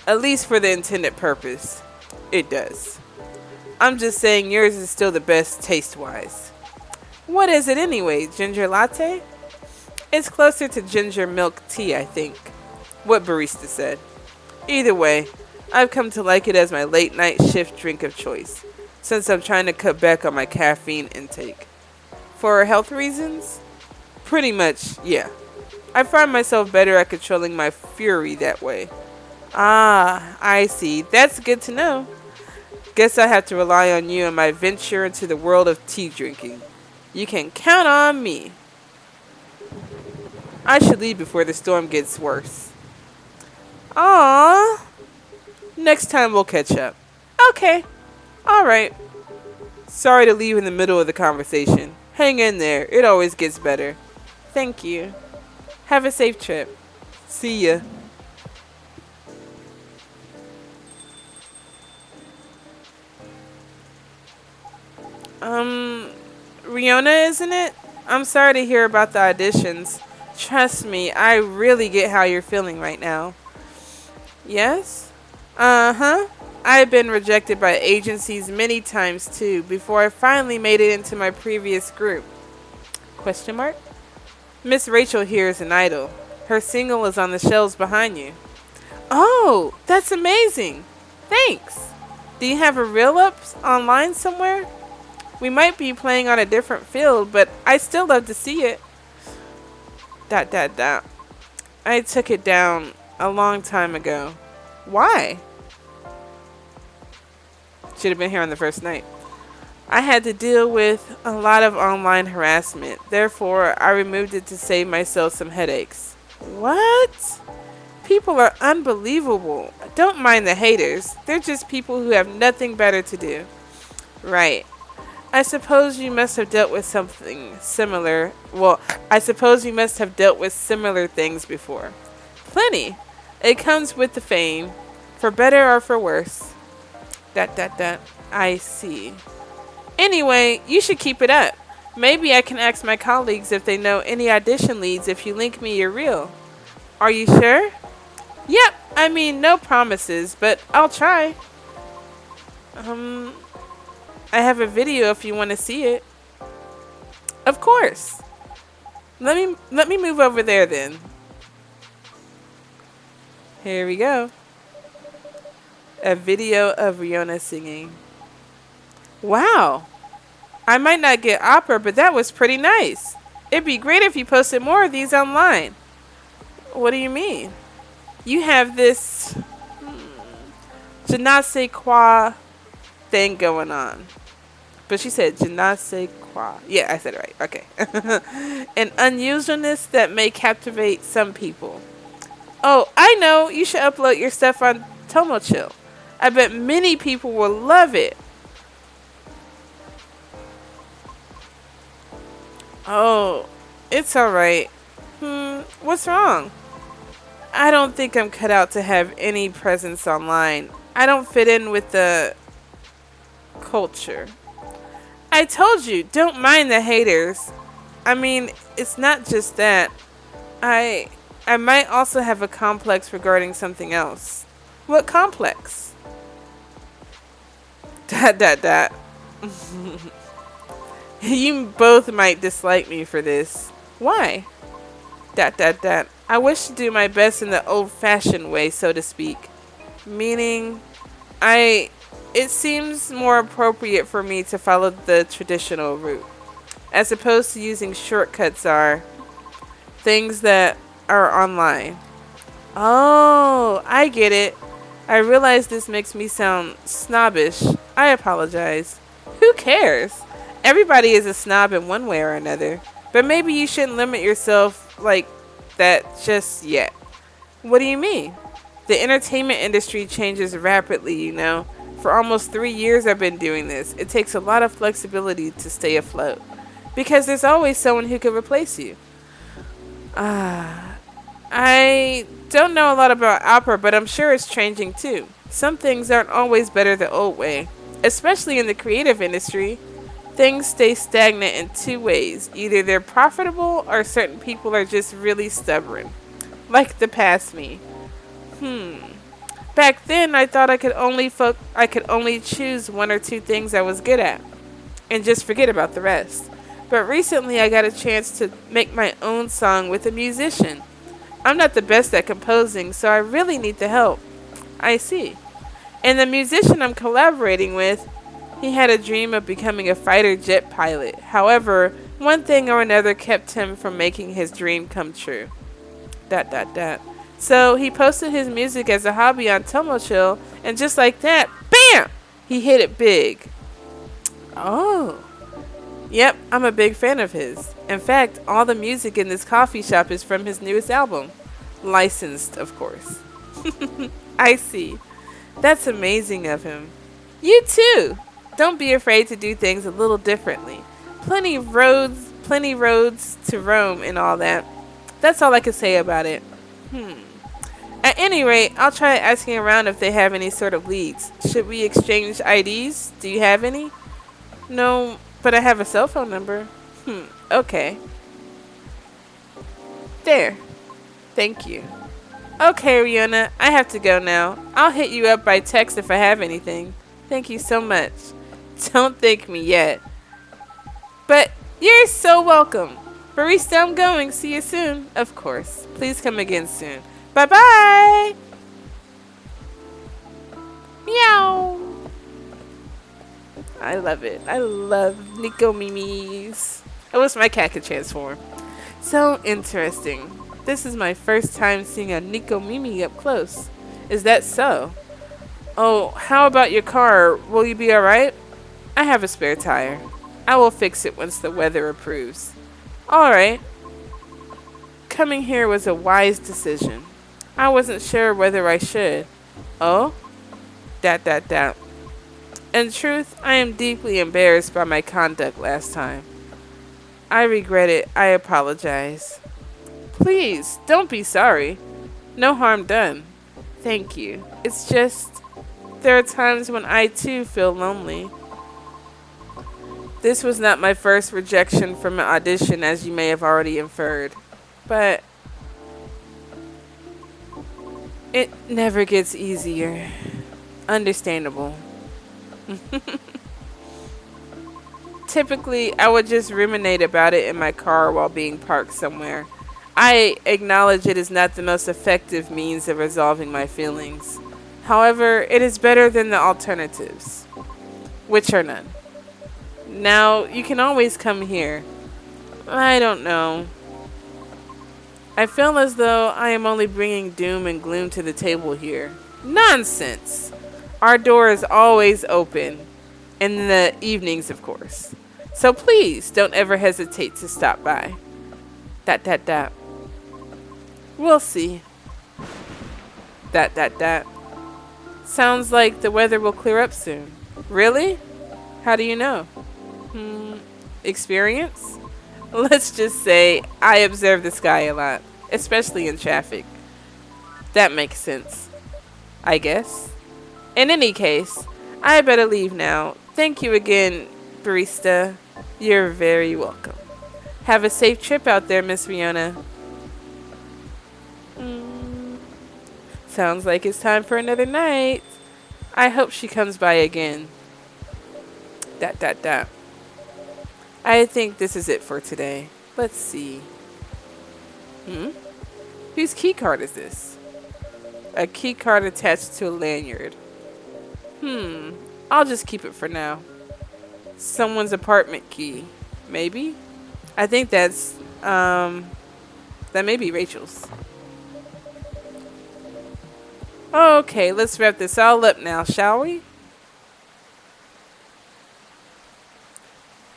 At least for the intended purpose. It does. I'm just saying yours is still the best taste-wise. What is it anyway? Ginger latte? It's closer to ginger milk tea, I think. What barista said. Either way, I've come to like it as my late night shift drink of choice, since I'm trying to cut back on my caffeine intake. For health reasons? Pretty much, yeah. I find myself better at controlling my fury that way. Ah, I see. That's good to know. Guess I have to rely on you and my venture into the world of tea drinking. You can count on me. I should leave before the storm gets worse. Aww. Next time we'll catch up. Okay. Alright. Sorry to leave in the middle of the conversation. Hang in there. It always gets better. Thank you. Have a safe trip. See ya. Riona, isn't it? I'm sorry to hear about the auditions. Trust me, I really get how you're feeling right now. Yes? Uh-huh. I've been rejected by agencies many times too, before I finally made it into my previous group. Question mark? Miss Rachel here is an idol. Her single is on the shelves behind you. Oh, that's amazing. Thanks. Do you have a reel up online somewhere? We might be playing on a different field, but I still love to see it. ... I took it down a long time ago. Why? Should have been here on the first night. I had to deal with a lot of online harassment. Therefore, I removed it to save myself some headaches. What? People are unbelievable. Don't mind the haters. They're just people who have nothing better to do. Right. I suppose you must have dealt with something similar. Well, I suppose you must have dealt with similar things before. Plenty. It comes with the fame. For better or for worse. ... I see. Anyway, you should keep it up. Maybe I can ask my colleagues if they know any audition leads if you link me your reel. Are you sure? Yep. I mean, no promises, but I'll try. I have a video if you want to see it. Of course. Let me move over there then. Here we go. A video of Riona singing. Wow. I might not get opera, but that was pretty nice. It'd be great if you posted more of these online. What do you mean? You have this je ne sais quoi thing going on. But she said je ne sais quoi. Yeah, I said it right. Okay. An unusualness that may captivate some people. Oh, I know. You should upload your stuff on Tomochill. I bet many people will love it. Oh, it's alright. What's wrong? I don't think I'm cut out to have any presence online. I don't fit in with the culture. I told you, don't mind the haters. I mean, it's not just that. I might also have a complex regarding something else. What complex? Dot dot dot. You both might dislike me for this. Why? Dot dot dot. I wish to do my best in the old-fashioned way, so to speak. Meaning, it seems more appropriate for me to follow the traditional route, as opposed to using shortcuts are things that are online. Oh, I get it. I realize this makes me sound snobbish. I apologize. Who cares? Everybody is a snob in one way or another. But maybe you shouldn't limit yourself like that just yet. What do you mean? The entertainment industry changes rapidly, you know. For almost 3 years I've been doing this. It takes a lot of flexibility to stay afloat. Because there's always someone who could replace you. I don't know a lot about opera, but I'm sure it's changing too. Some things aren't always better the old way. Especially in the creative industry. Things stay stagnant in two ways. Either they're profitable or certain people are just really stubborn. Like the past me. Back then I thought I could only choose one or two things I was good at and just forget about the rest. But recently I got a chance to make my own song with a musician. I'm not the best at composing, so I really need the help. I see. And the musician I'm collaborating with, he had a dream of becoming a fighter jet pilot. However, one thing or another kept him from making his dream come true. Dot dot dot. So he posted his music as a hobby on Tomochill, and just like that, BAM! He hit it big. Oh. Yep, I'm a big fan of his. In fact, all the music in this coffee shop is from his newest album. Licensed, of course. I see. That's amazing of him. You too. Don't be afraid to do things a little differently. Plenty roads to roam and all that. That's all I can say about it. At any rate, I'll try asking around if they have any sort of leads. Should we exchange IDs? Do you have any? No, but I have a cell phone number. Okay. There. Thank you. Okay, Riona, I have to go now. I'll hit you up by text if I have anything. Thank you so much. Don't thank me yet. But you're so welcome. Barista, I'm going. See you soon. Of course. Please come again soon. Bye-bye. Meow. I love it. I love Nico Mimis. I wish my cat could transform. So interesting. This is my first time seeing a Nico Mimi up close. Is that so? Oh, how about your car? Will you be alright? I have a spare tire. I will fix it once the weather approves. Alright. Coming here was a wise decision. I wasn't sure whether I should. Oh? Dot dot dot. In truth, I am deeply embarrassed by my conduct last time. I regret it. I apologize. Please, don't be sorry. No harm done. Thank you. It's just, there are times when I too feel lonely. This was not my first rejection from an audition, as you may have already inferred. But it never gets easier. Understandable. Typically, I would just ruminate about it in my car while being parked somewhere. I acknowledge it is not the most effective means of resolving my feelings. However, it is better than the alternatives, which are none. Now, you can always come here. I don't know. I feel as though I am only bringing doom and gloom to the table here. Nonsense! Our door is always open. In the evenings, of course. So please, don't ever hesitate to stop by. Dot dot dot. We'll see. Dot dot dot. Sounds like the weather will clear up soon. Really? How do you know? Experience? Let's just say I observe the sky a lot, especially in traffic. That makes sense, I guess. In any case, I better leave now. Thank you again, barista. You're very welcome. Have a safe trip out there, Miss Riona. Sounds like it's time for another night. I hope she comes by again. Dot dot dot. I think this is it for today. Let's see. Hmm? Whose key card is this? A key card attached to a lanyard. I'll just keep it for now. Someone's apartment key. Maybe? I think that may be Rachel's. Okay, let's wrap this all up now, shall we?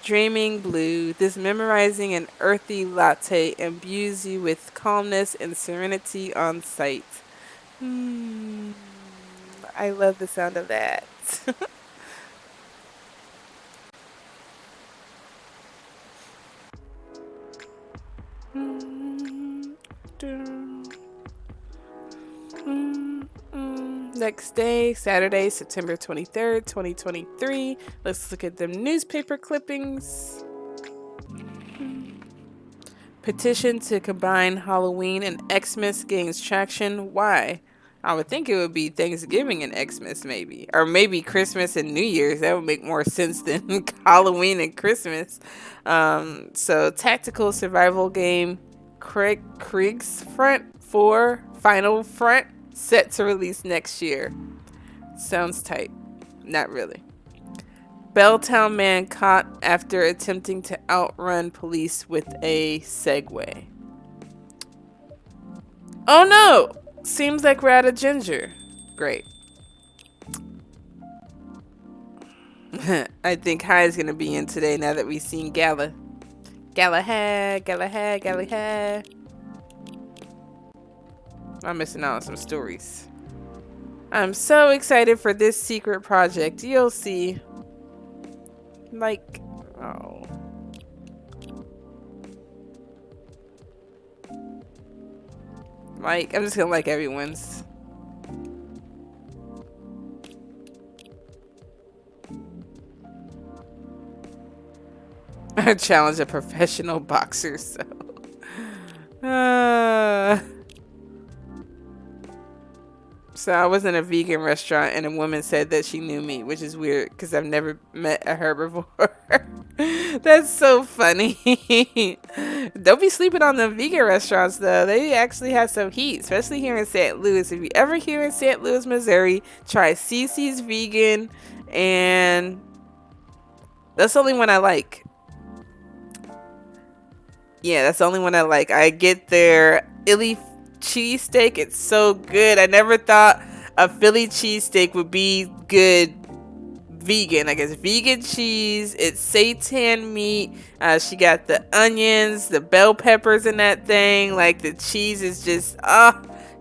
Dreaming blue, this memorizing and earthy latte imbues you with calmness and serenity on sight. I love the sound of that. Next day, Saturday, September 23rd, 2023. Let's look at them newspaper clippings. Petition to combine Halloween and Xmas gains traction. Why? I would think it would be Thanksgiving and Xmas, maybe. Or maybe Christmas and New Year's. That would make more sense than Halloween and Christmas. So, tactical survival game Krieg's Front 4 Final Front set to release next year. Sounds tight. Not really. Belltown man caught after attempting to outrun police with a Segway. Oh no! Seems like we're out of ginger. Great. I think Hyde's gonna be in today now that we've seen Galahad. I'm missing out on some stories. I'm so excited for this secret project. You'll see. Like, oh. Like, I'm just gonna like everyone's. I challenge a professional boxer, so. So I was in a vegan restaurant and a woman said that she knew me, which is weird because I've never met a herbivore. That's so funny. Don't be sleeping on the vegan restaurants though. They actually have some heat, especially here in St. Louis. If you ever here in St. Louis, Missouri, try Cece's Vegan, and that's the only one I like. Yeah, that's the only one I like. I get their Illy cheesesteak. It's so good. I never thought a Philly cheesesteak would be good vegan. I guess vegan cheese. It's seitan meat. She got the onions, the bell peppers in that thing. Like the cheese is just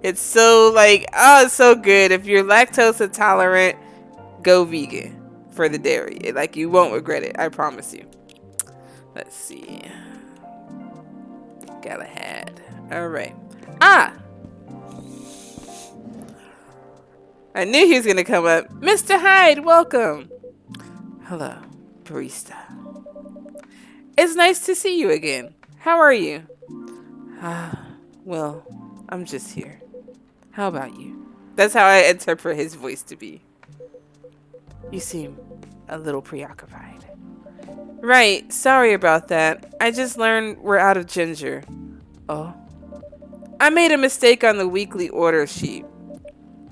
it's so like it's so good. If you're lactose intolerant, go vegan for the dairy. Like you won't regret it. I promise you. Let's see. Galahad. All right. I knew he was going to come up. Mr. Hyde, welcome. Hello, barista. It's nice to see you again. How are you? Well, I'm just here. How about you? That's how I interpret his voice to be. You seem a little preoccupied. Right, sorry about that. I just learned we're out of ginger. Oh? I made a mistake on the weekly order sheet,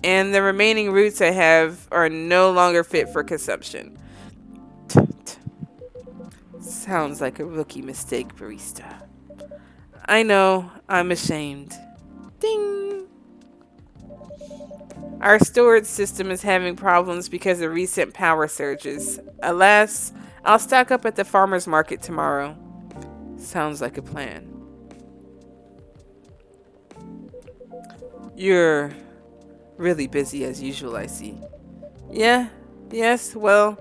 and the remaining roots I have are no longer fit for consumption. Sounds like a rookie mistake, barista. I know, I'm ashamed. Ding! Our storage system is having problems because of recent power surges. Alas, I'll stock up at the farmer's market tomorrow. Sounds like a plan. You're really busy as usual, I see. Yes, well,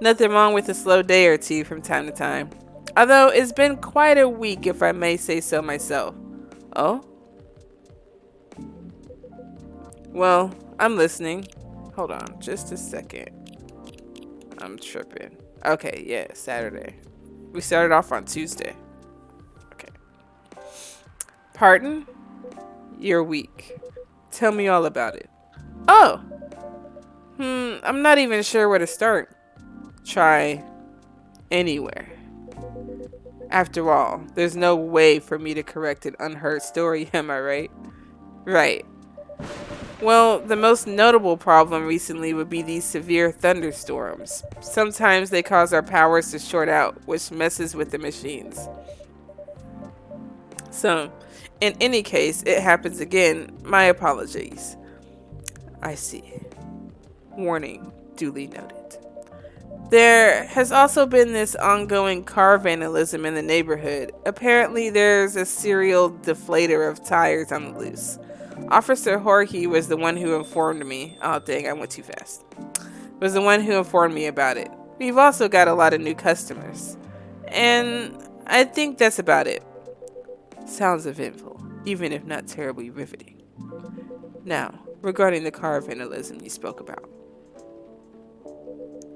nothing wrong with a slow day or two from time to time. Although it's been quite a week, if I may say so myself. Oh? Well, I'm listening. Hold on, just a second. I'm tripping. Okay, yeah, Saturday. We started off on Tuesday. Okay. Pardon? You're weak. Tell me all about it. Oh! I'm not even sure where to start. Try anywhere. After all, there's no way for me to correct an unheard story, am I right? Right. Well, the most notable problem recently would be these severe thunderstorms. Sometimes they cause our powers to short out, which messes with the machines. So, in any case, it happens again. My apologies. I see. Warning, duly noted. There has also been this ongoing car vandalism in the neighborhood. Apparently, there's a serial deflator of tires on the loose. Officer Jorji was the one who informed me. Oh, dang, I went too fast. Was the one who informed me about it. We've also got a lot of new customers. And I think that's about it. Sounds eventful, even if not terribly riveting. Now, regarding the car vandalism you spoke about.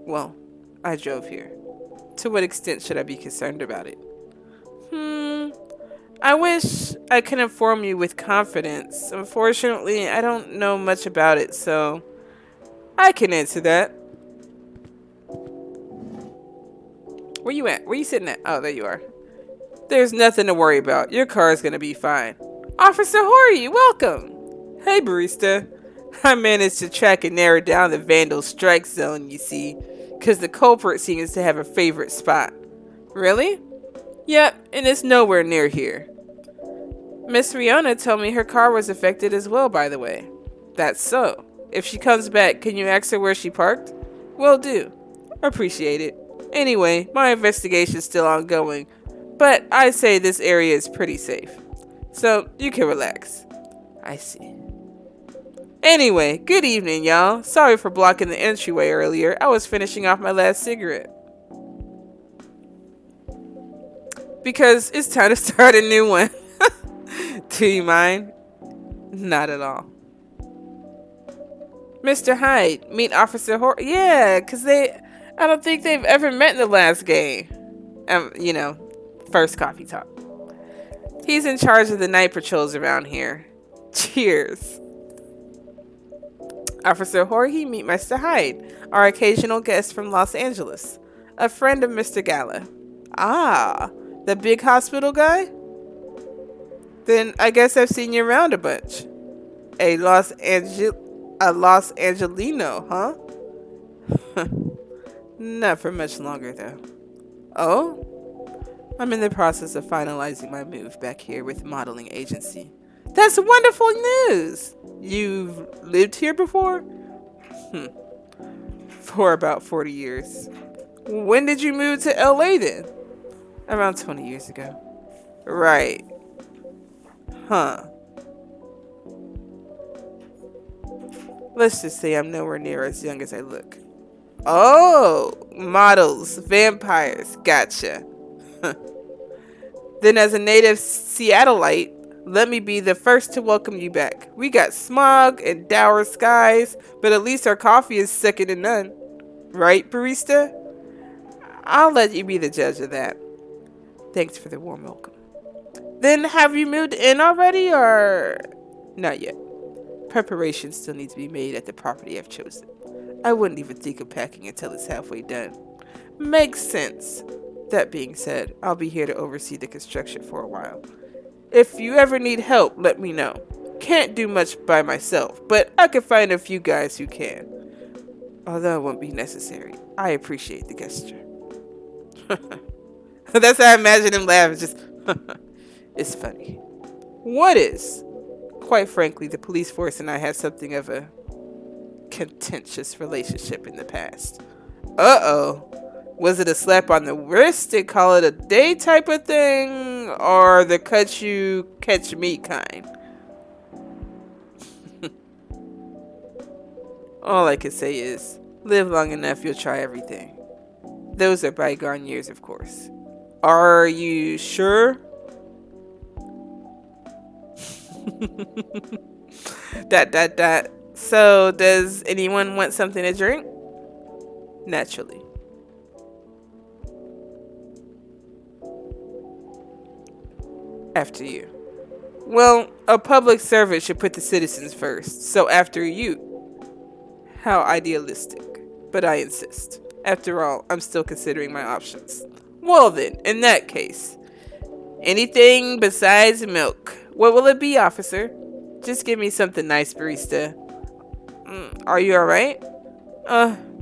Well, I drove here. To what extent should I be concerned about it? I wish I could inform you with confidence. Unfortunately, I don't know much about it, so I can answer that. Where you at? Where you sitting at? Oh, there you are. There's nothing to worry about. Your car is going to be fine. Officer Jorji, welcome. Hey, barista. I managed to track and narrow down the vandal strike zone, you see, because the culprit seems to have a favorite spot. Really? Yep, and it's nowhere near here. Miss Riona told me her car was affected as well, by the way. That's so. If she comes back, can you ask her where she parked? Will do. Appreciate it. Anyway, my investigation's still ongoing, but I say this area is pretty safe. So, you can relax. I see. Anyway, good evening, y'all. Sorry for blocking the entryway earlier. I was finishing off my last cigarette. Because it's time to start a new one. Do you mind? Not at all. Mr. Hyde, meet Officer Jorji. Yeah, because I don't think they've ever met in the last game. First coffee talk. He's in charge of the night patrols around here. Cheers. Officer Jorji, meet Mr. Hyde, our occasional guest from Los Angeles. A friend of Mr. Gala. Ah, the big hospital guy? Then I guess I've seen you around a bunch. A Los Angelino, huh? Not for much longer, though. Oh? I'm in the process of finalizing my move back here with modeling agency. That's wonderful news! You've lived here before? For about 40 years. When did you move to LA then? Around 20 years ago. Right. Huh. Let's just say I'm nowhere near as young as I look. Oh, models, vampires, gotcha. Then as a native Seattleite, let me be the first to welcome you back. We got smog and dour skies, but at least our coffee is second to none. Right, barista? I'll let you be the judge of that. Thanks for the warm welcome. Then have you moved in already, or not yet? Preparations still need to be made at the property I've chosen. I wouldn't even think of packing until it's halfway done. Makes sense. That being said, I'll be here to oversee the construction for a while. If you ever need help, let me know. Can't do much by myself, but I can find a few guys who can. Although it won't be necessary. I appreciate the gesture. That's how I imagine him laughing. Just, it's funny. What is? Quite frankly, the police force and I had something of a contentious relationship in the past. Uh-oh. Was it a slap on the wrist and call it a day type of thing? Or the cut you, catch me kind? All I can say is, live long enough, you'll try everything. Those are bygone years, of course. Are you sure? So, does anyone want something to drink? Naturally. After you. Well, a public servant should put the citizens first, so after you. How idealistic, but I insist. After all, I'm still considering my options. Well then, in that case, anything besides milk. What will it be, officer? Just give me something nice, barista. Are you alright?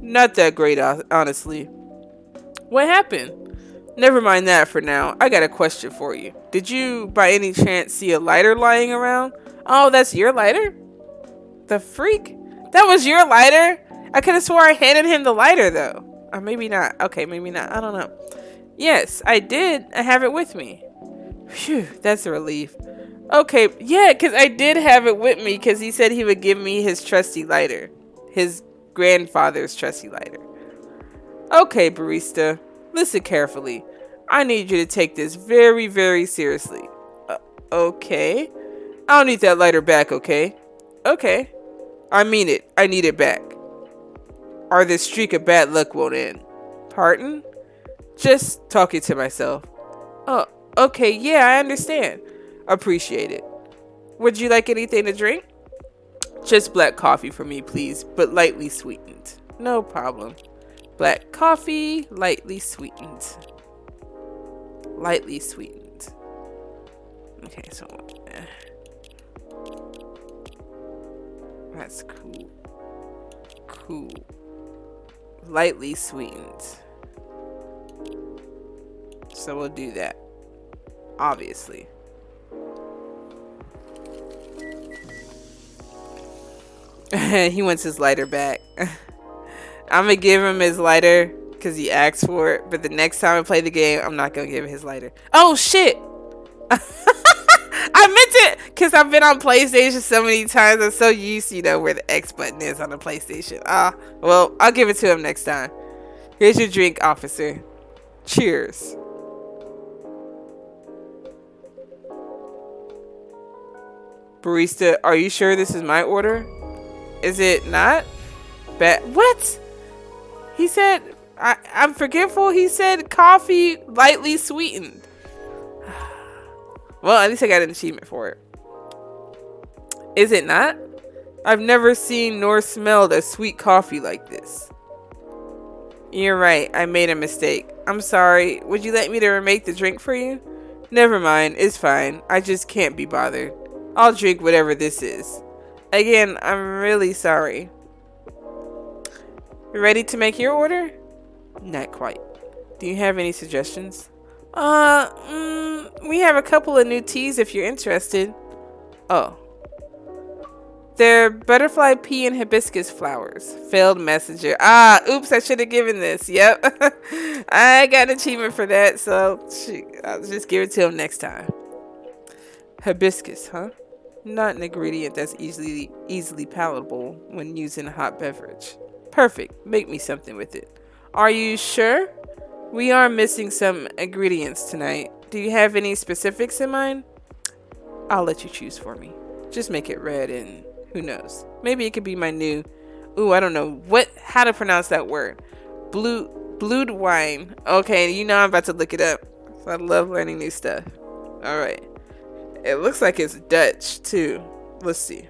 Not that great, honestly. What happened? Never mind that for now. I got a question for you. Did you, by any chance, see a lighter lying around? Oh, that's your lighter? The freak? That was your lighter? I could have swore I handed him the lighter, though. Or maybe not. Okay, maybe not. I don't know. Yes, I did. I have it with me. Phew, that's a relief. Okay, yeah, because I did have it with me because he said he would give me his trusty lighter. His grandfather's trusty lighter. Okay, barista. Listen carefully. I need you to take this very, very seriously. Okay. I'll need that lighter back, okay? Okay. I mean it. I need it back. Or this streak of bad luck won't end. Pardon? Just talking to myself. Oh, okay. Yeah, I understand. Appreciate it. Would you like anything to drink? Just black coffee for me, please, but lightly sweetened. No problem. Black coffee, lightly sweetened. Lightly sweetened. Okay, so that's cool. Cool. Lightly sweetened. So we'll do that. Obviously. He wants his lighter back. I'm gonna give him his lighter because he asked for it, but the next time I play the game, I'm not gonna give him his lighter. Oh shit! I meant it because I've been on PlayStation so many times. I'm so used to, where the X button is on the PlayStation. Well, I'll give it to him next time. Here's your drink, officer. Cheers. Barista, are you sure this is my order? Is it not? What? He said, I'm forgetful. He said coffee lightly sweetened. Well, at least I got an achievement for it. Is it not? I've never seen nor smelled a sweet coffee like this. You're right. I made a mistake. I'm sorry. Would you like me to remake the drink for you? Never mind. It's fine. I just can't be bothered. I'll drink whatever this is. Again, I'm really sorry. You ready to make your order? Not quite. Do you have any suggestions? We have a couple of new teas if you're interested. Oh. They're butterfly pea and hibiscus flowers. Failed messenger. Oops, I should have given this. Yep. I got an achievement for that, so I'll just give it to him next time. Hibiscus, huh? Not an ingredient that's easily palatable when using a hot beverage. Perfect. Make me something with it. Are you sure? We are missing some ingredients tonight. Do you have any specifics in mind? I'll let you choose for me. Just make it red and who knows? Maybe it could be my new... Ooh, I don't know how to pronounce that word. Blued wine. Okay, I'm about to look it up. So I love learning new stuff. Alright. It looks like it's Dutch, too. Let's see.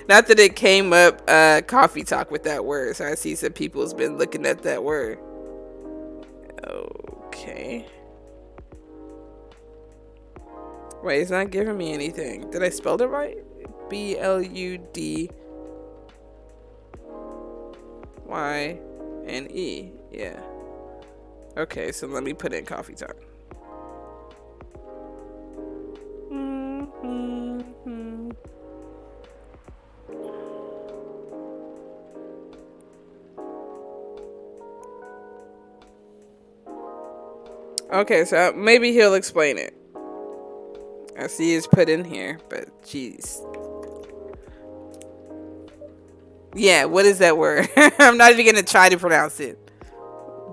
Not that it came up coffee talk with that word. So I see some people's been looking at that word. Okay. Wait, it's not giving me anything. Did I spell it right? BLUDYNE. Yeah. Okay, so let me put in coffee talk. Okay, so maybe he'll explain it. I see it's put in here, but jeez. Yeah, what is that word? I'm not even going to try to pronounce it.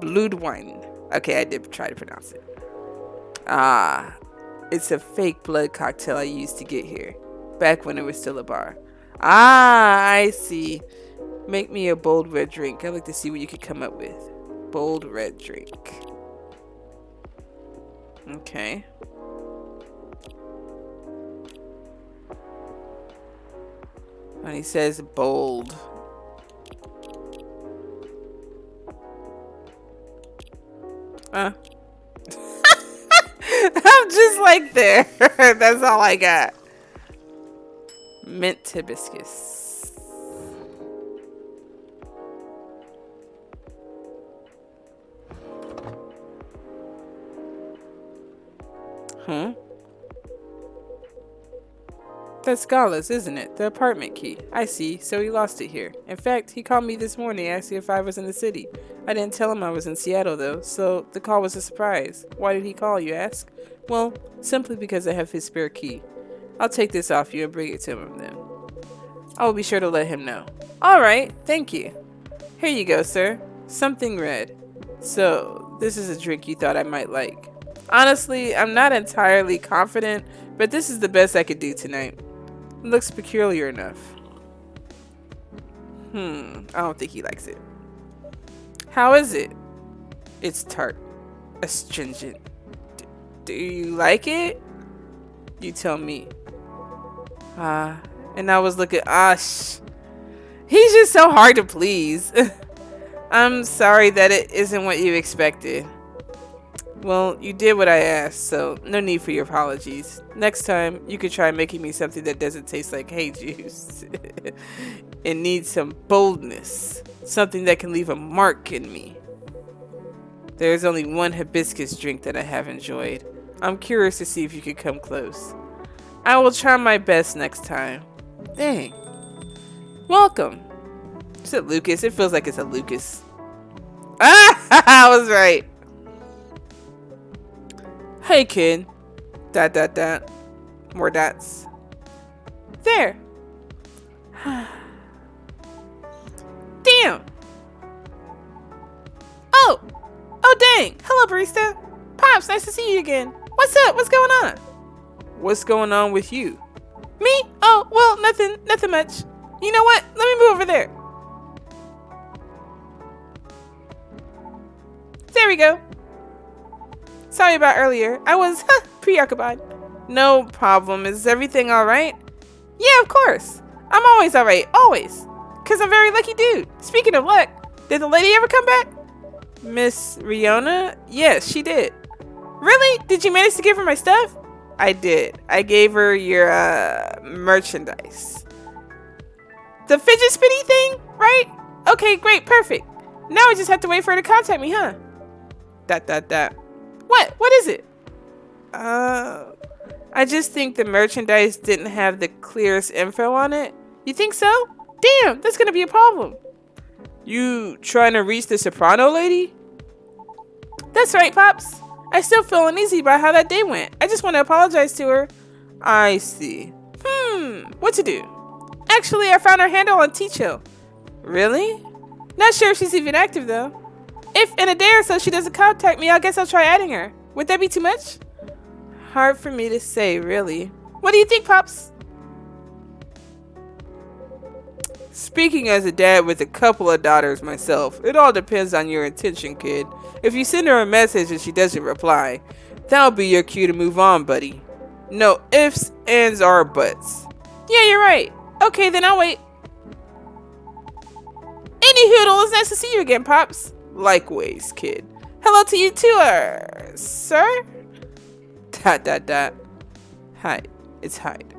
Blued wine. Okay, I did try to pronounce it. It's a fake blood cocktail I used to get here. Back when it was still a bar. I see. Make me a bold red drink. I'd like to see what you could come up with. Bold red drink. Okay. And he says bold. I'm just like there. That's all I got. Mint hibiscus. Huh? That's Gala's, isn't it? The apartment key. I see, so he lost it here. In fact, he called me this morning asking if I was in the city. I didn't tell him I was in Seattle, though, so the call was a surprise. Why did he call, you ask? Well, simply because I have his spare key. I'll take this off you and bring it to him then. I will be sure to let him know. Alright, thank you. Here you go, sir. Something red. So, this is a drink you thought I might like. Honestly, I'm not entirely confident, but this is the best I could do tonight. It looks peculiar enough. I don't think he likes it. How is it? It's tart. Astringent. Do you like it? You tell me. And I was looking. He's just so hard to please. I'm sorry that it isn't what you expected. Well, you did what I asked, so no need for your apologies. Next time, you could try making me something that doesn't taste like hay juice. It needs some boldness. Something that can leave a mark in me. There's only one hibiscus drink that I have enjoyed. I'm curious to see if you could come close. I will try my best next time. Dang. Welcome. Is it Lucas? It feels like it's a Lucas. I was right. Hey, kid. ... More dots. There. Damn. Oh, dang. Hello, barista. Pops, nice to see you again. What's up? What's going on? What's going on with you? Me? Oh, well, nothing much. You know what? Let me move over there. There we go. Sorry about earlier. I was preoccupied. No problem. Is everything alright? Yeah, of course. I'm always alright. Always. Because I'm a very lucky dude. Speaking of luck, did the lady ever come back? Miss Riona? Yes, she did. Really? Did you manage to give her my stuff? I did. I gave her your merchandise. The fidget spinny thing, right? Okay, great, perfect. Now I just have to wait for her to contact me, huh? ... What is it? I just think the merchandise didn't have the clearest info on it. You think so? Damn, that's gonna be a problem. You trying to reach the soprano lady? That's right, Pops. I still feel uneasy about how that day went. I just want to apologize to her. I see. What to do? Actually, I found her handle on Teacho. Really? Not sure if she's even active, though. If in a day or so she doesn't contact me, I guess I'll try adding her. Would that be too much? Hard for me to say, really. What do you think, Pops? Speaking as a dad with a couple of daughters myself, it all depends on your intention, kid. If you send her a message and she doesn't reply, that'll be your cue to move on, buddy. No ifs, ands, or buts. Yeah, you're right. Okay, then I'll wait. Anywho, it's nice to see you again, Pops. Likewise, kid. Hello to you too, sir? ... Hyde. It's Hyde. ...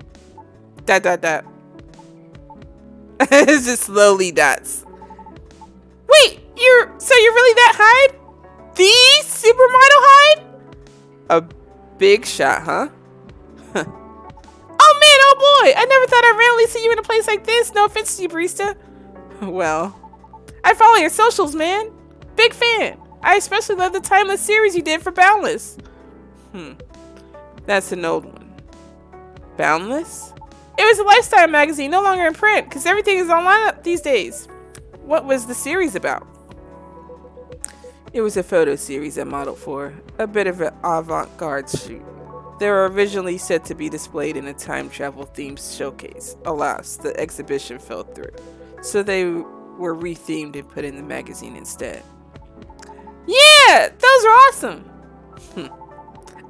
It's just slowly dots. Wait, you're really that Hyde? The supermodel Hyde? A big shot, huh? Oh man, oh boy! I never thought I'd randomly see you in a place like this. No offense to you, barista. Well, I follow your socials, man. Big fan. I especially love the timeless series you did for Boundless. That's an old one. Boundless? It was a lifestyle magazine, no longer in print, because everything is online these days. What was the series about? It was a photo series I modeled for, a bit of an avant-garde shoot. They were originally set to be displayed in a time travel themed showcase. Alas, the exhibition fell through, so they were rethemed and put in the magazine instead. Yeah, those are awesome.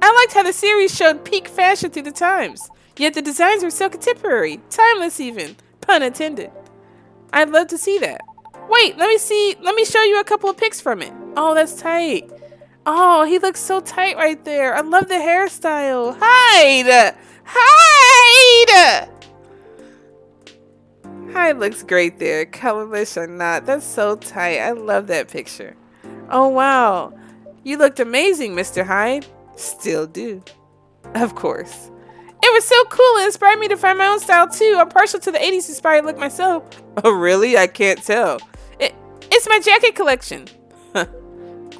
I liked how the series showed peak fashion through the times. Yet the designs were so contemporary, timeless even. Pun intended. I'd love to see that. Wait, let me see. Let me show you a couple of pics from it. Oh, that's tight. Oh, he looks so tight right there. I love the hairstyle. Hyde! Hyde! Hyde looks great there. Colorless or not. That's so tight. I love that picture. Oh, wow. You looked amazing, Mr. Hyde. Still do. Of course. It was so cool. It inspired me to find my own style, too. I'm partial to the 80s inspired look myself. Oh, really? I can't tell. It's my jacket collection.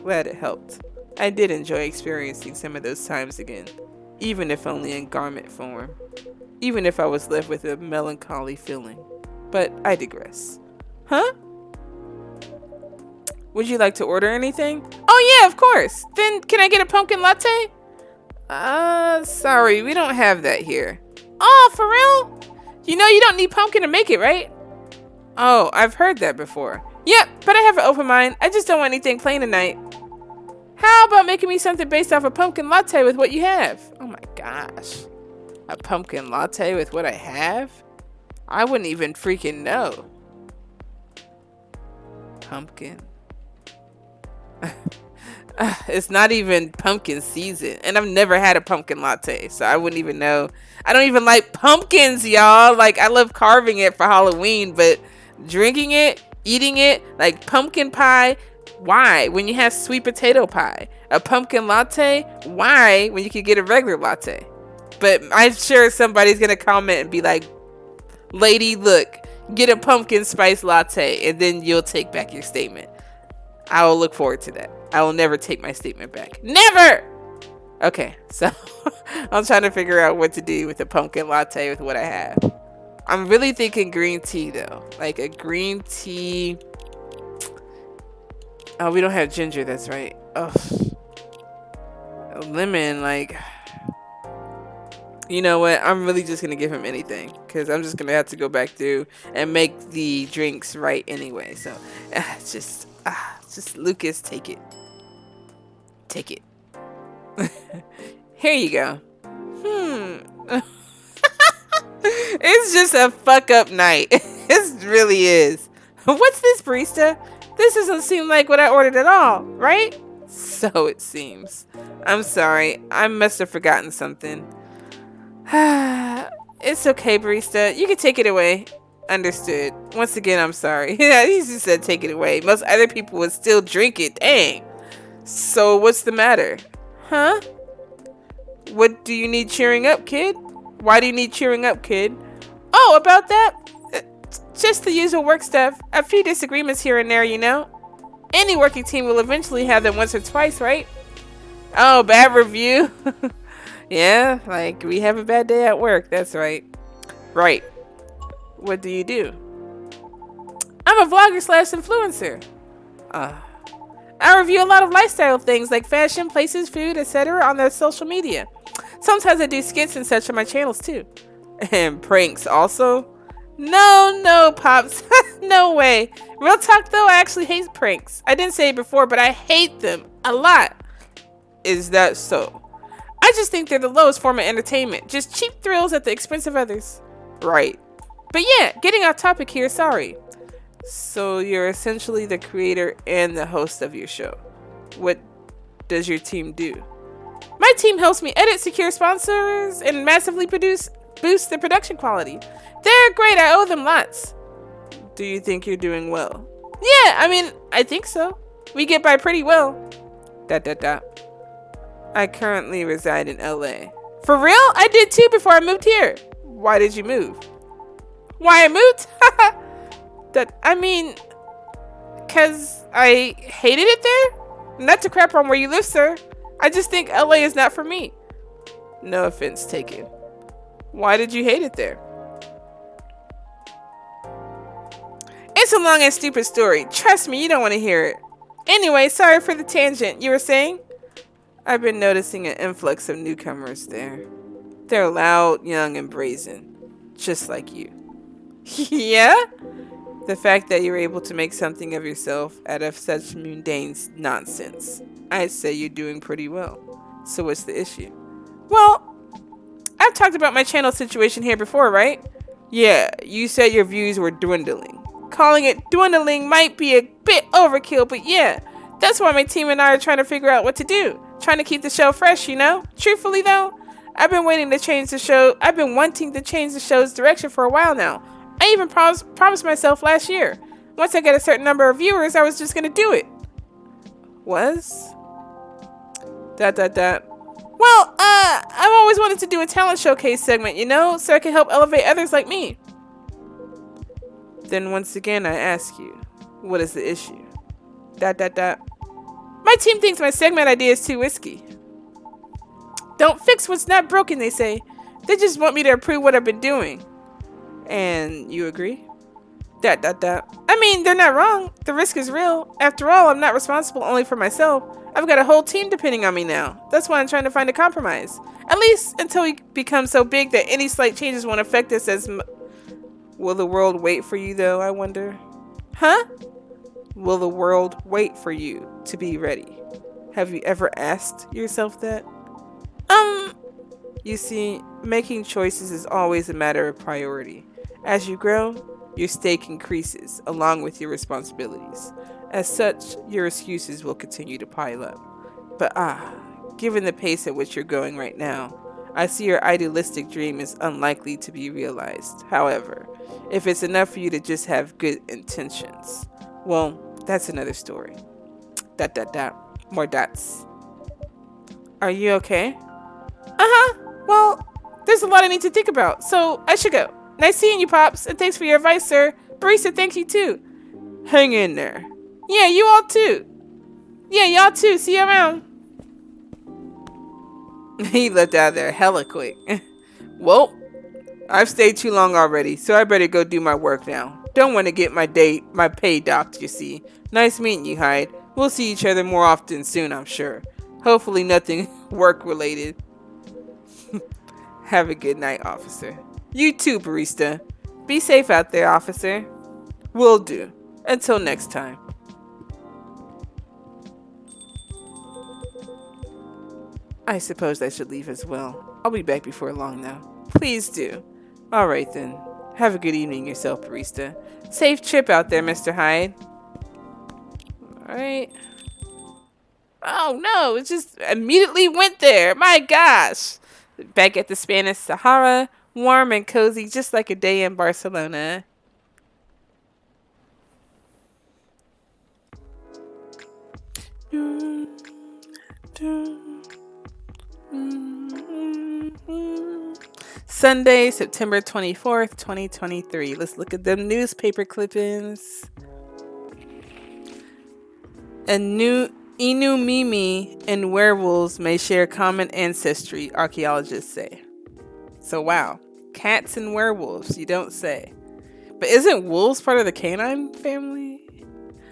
Glad it helped. I did enjoy experiencing some of those times again, even if only in garment form. Even if I was left with a melancholy feeling. But I digress. Huh? Would you like to order anything? Oh yeah, of course. Then can I get a pumpkin latte? Sorry, we don't have that here. Oh, for real? You know you don't need pumpkin to make it, right? Oh, I've heard that before. Yep, but I have an open mind. I just don't want anything plain tonight. How about making me something based off a pumpkin latte with what you have? Oh my gosh. A pumpkin latte with what I have? I wouldn't even freaking know. Pumpkin. It's not even pumpkin season. And I've never had a pumpkin latte. So I wouldn't even know. I don't even like pumpkins, y'all. Like, I love carving it for Halloween. But drinking it, eating it, like pumpkin pie. Why? When you have sweet potato pie. A pumpkin latte. Why? When you could get a regular latte. But I'm sure somebody's going to comment and be like, lady, look, get a pumpkin spice latte. And then you'll take back your statement. I will look forward to that. I will never take my statement back. Never! Okay, so I'm trying to figure out what to do with a pumpkin latte with what I have. I'm really thinking green tea, though. Like a green tea. Oh, we don't have ginger. That's right. Oh, lemon. Like, you know what? I'm really just gonna give him anything because I'm just gonna have to go back through and make the drinks right anyway. So, just Lucas, take it. Take it. Here you go. It's just a fuck up night. It really is. What's this, barista? This doesn't seem like what I ordered at all, right? So it seems. I'm sorry. I must have forgotten something. It's okay, barista. You can take it away. Understood. Once again, I'm sorry. Yeah, he just said take it away. Most other people would still drink it. Dang. So what's the matter? Huh? What do you need cheering up, kid? Why do you need cheering up, kid? Oh, about that? Just the usual work stuff. A few disagreements here and there, you know. Any working team will eventually have them once or twice, right? Oh, bad review? Yeah, like we have a bad day at work. That's right. Right. What do you do? I'm a vlogger slash influencer. I review a lot of lifestyle things like fashion, places, food, etc. on their social media. Sometimes I do skits and such on my channels too. And pranks also? No, Pops. No way. Real talk though, I actually hate pranks. I didn't say it before, but I hate them a lot. Is that so? I just think they're the lowest form of entertainment. Just cheap thrills at the expense of others. Right. But yeah, getting off topic here, sorry. So you're essentially the creator and the host of your show. What does your team do? My team helps me edit, secure sponsors, and massively boost the production quality. They're great. I owe them lots. Do you think you're doing well? Yeah, I mean, I think so. We get by pretty well. ... I currently reside in LA. For real? I did too before I moved here. Why did you move? Why I moved? Cause I hated it there? Not to crap on where you live, sir. I just think LA is not for me. No offense taken. Why did you hate it there? It's a long and stupid story. Trust me, you don't want to hear it. Anyway, sorry for the tangent. You were saying? I've been noticing an influx of newcomers there. They're loud, young, and brazen. Just like you. Yeah? The fact that you're able to make something of yourself out of such mundane nonsense. I'd say you're doing pretty well. So what's the issue? Well, I've talked about my channel situation here before, right? Yeah, you said your views were dwindling. Calling it dwindling might be a bit overkill, but yeah, that's why my team and I are trying to figure out what to do. Trying to keep the show fresh, you know? Truthfully though, I've been waiting to change the show. I've been wanting to change the show's direction for a while now. I even promised myself last year. Once I get a certain number of viewers, I was just gonna do it. Was? Well, I've always wanted to do a talent showcase segment, you know, so I can help elevate others like me. Then once again, I ask you, what is the issue? My team thinks my segment idea is too risky. Don't fix what's not broken, they say. They just want me to approve what I've been doing. And you agree? I mean, they're not wrong. The risk is real. After all, I'm not responsible only for myself. I've got a whole team depending on me now. That's why I'm trying to find a compromise. At least until we become so big that any slight changes won't affect us as Will the world wait for you, though, I wonder? Huh? Will the world wait for you to be ready? Have you ever asked yourself that? You see, making choices is always a matter of priority. As you grow, your stake increases along with your responsibilities. As such, your excuses will continue to pile up. But given the pace at which you're going right now, I see your idealistic dream is unlikely to be realized. However, if it's enough for you to just have good intentions, well, that's another story. More dots. Are you okay? Well, there's a lot I need to think about, so I should go. Nice seeing you, Pops, and thanks for your advice, sir. Barista, thank you too. Hang in there. Yeah, you all too. Yeah, y'all too. See you around. He left out there hella quick. Well, I've stayed too long already, so I better go do my work now. Don't want to get my pay docked, you see. Nice meeting you, Hyde. We'll see each other more often soon, I'm sure. Hopefully nothing work-related. Have a good night, officer. You too, barista. Be safe out there, officer. Will do. Until next time. I suppose I should leave as well. I'll be back before long now. Please do. Alright then. Have a good evening yourself, barista. Safe trip out there, Mr. Hyde. Alright. Oh no, it just immediately went there. My gosh. Back at the Spanish Sahara, warm and cozy, just like a day in Barcelona. Sunday, September 24th, 2023. Let's look at them newspaper clippings. A new Inu Mimi and werewolves may share common ancestry, archaeologists say. So wow, cats and werewolves, you don't say. But isn't wolves part of the canine family?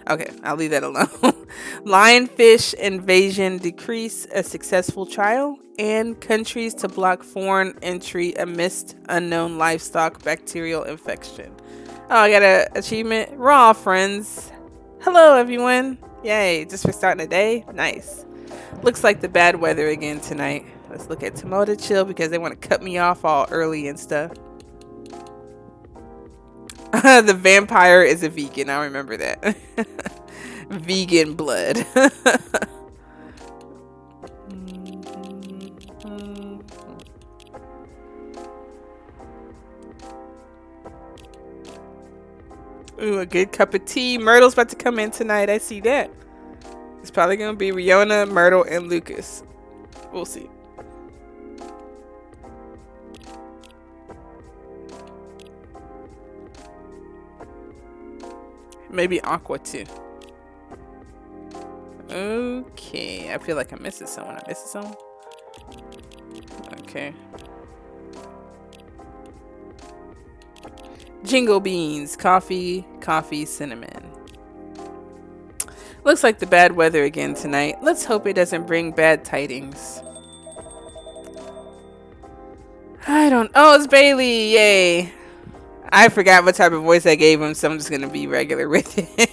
Okay, I'll leave that alone. Lionfish invasion decrease a successful trial, and countries to block foreign entry amidst unknown livestock bacterial infection. Oh, I got an achievement. Raw friends. Hello, everyone. Yay, just for starting the day? Nice. Looks like the bad weather again tonight. Let's look at Tomoda Chill because they want to cut me off all early and stuff. The vampire is a vegan. I remember that. Vegan blood. Ooh, a good cup of tea. Myrtle's about to come in tonight. I see that. It's probably going to be Riona, Myrtle, and Lucas. We'll see. Maybe Aqua too. Okay. I feel like I'm missing someone. I'm missing someone? Okay. Jingle beans, coffee, cinnamon. Looks like the bad weather again tonight. Let's hope it doesn't bring bad tidings. Oh, it's Bailey. Yay. I forgot what type of voice I gave him, so I'm just going to be regular with it.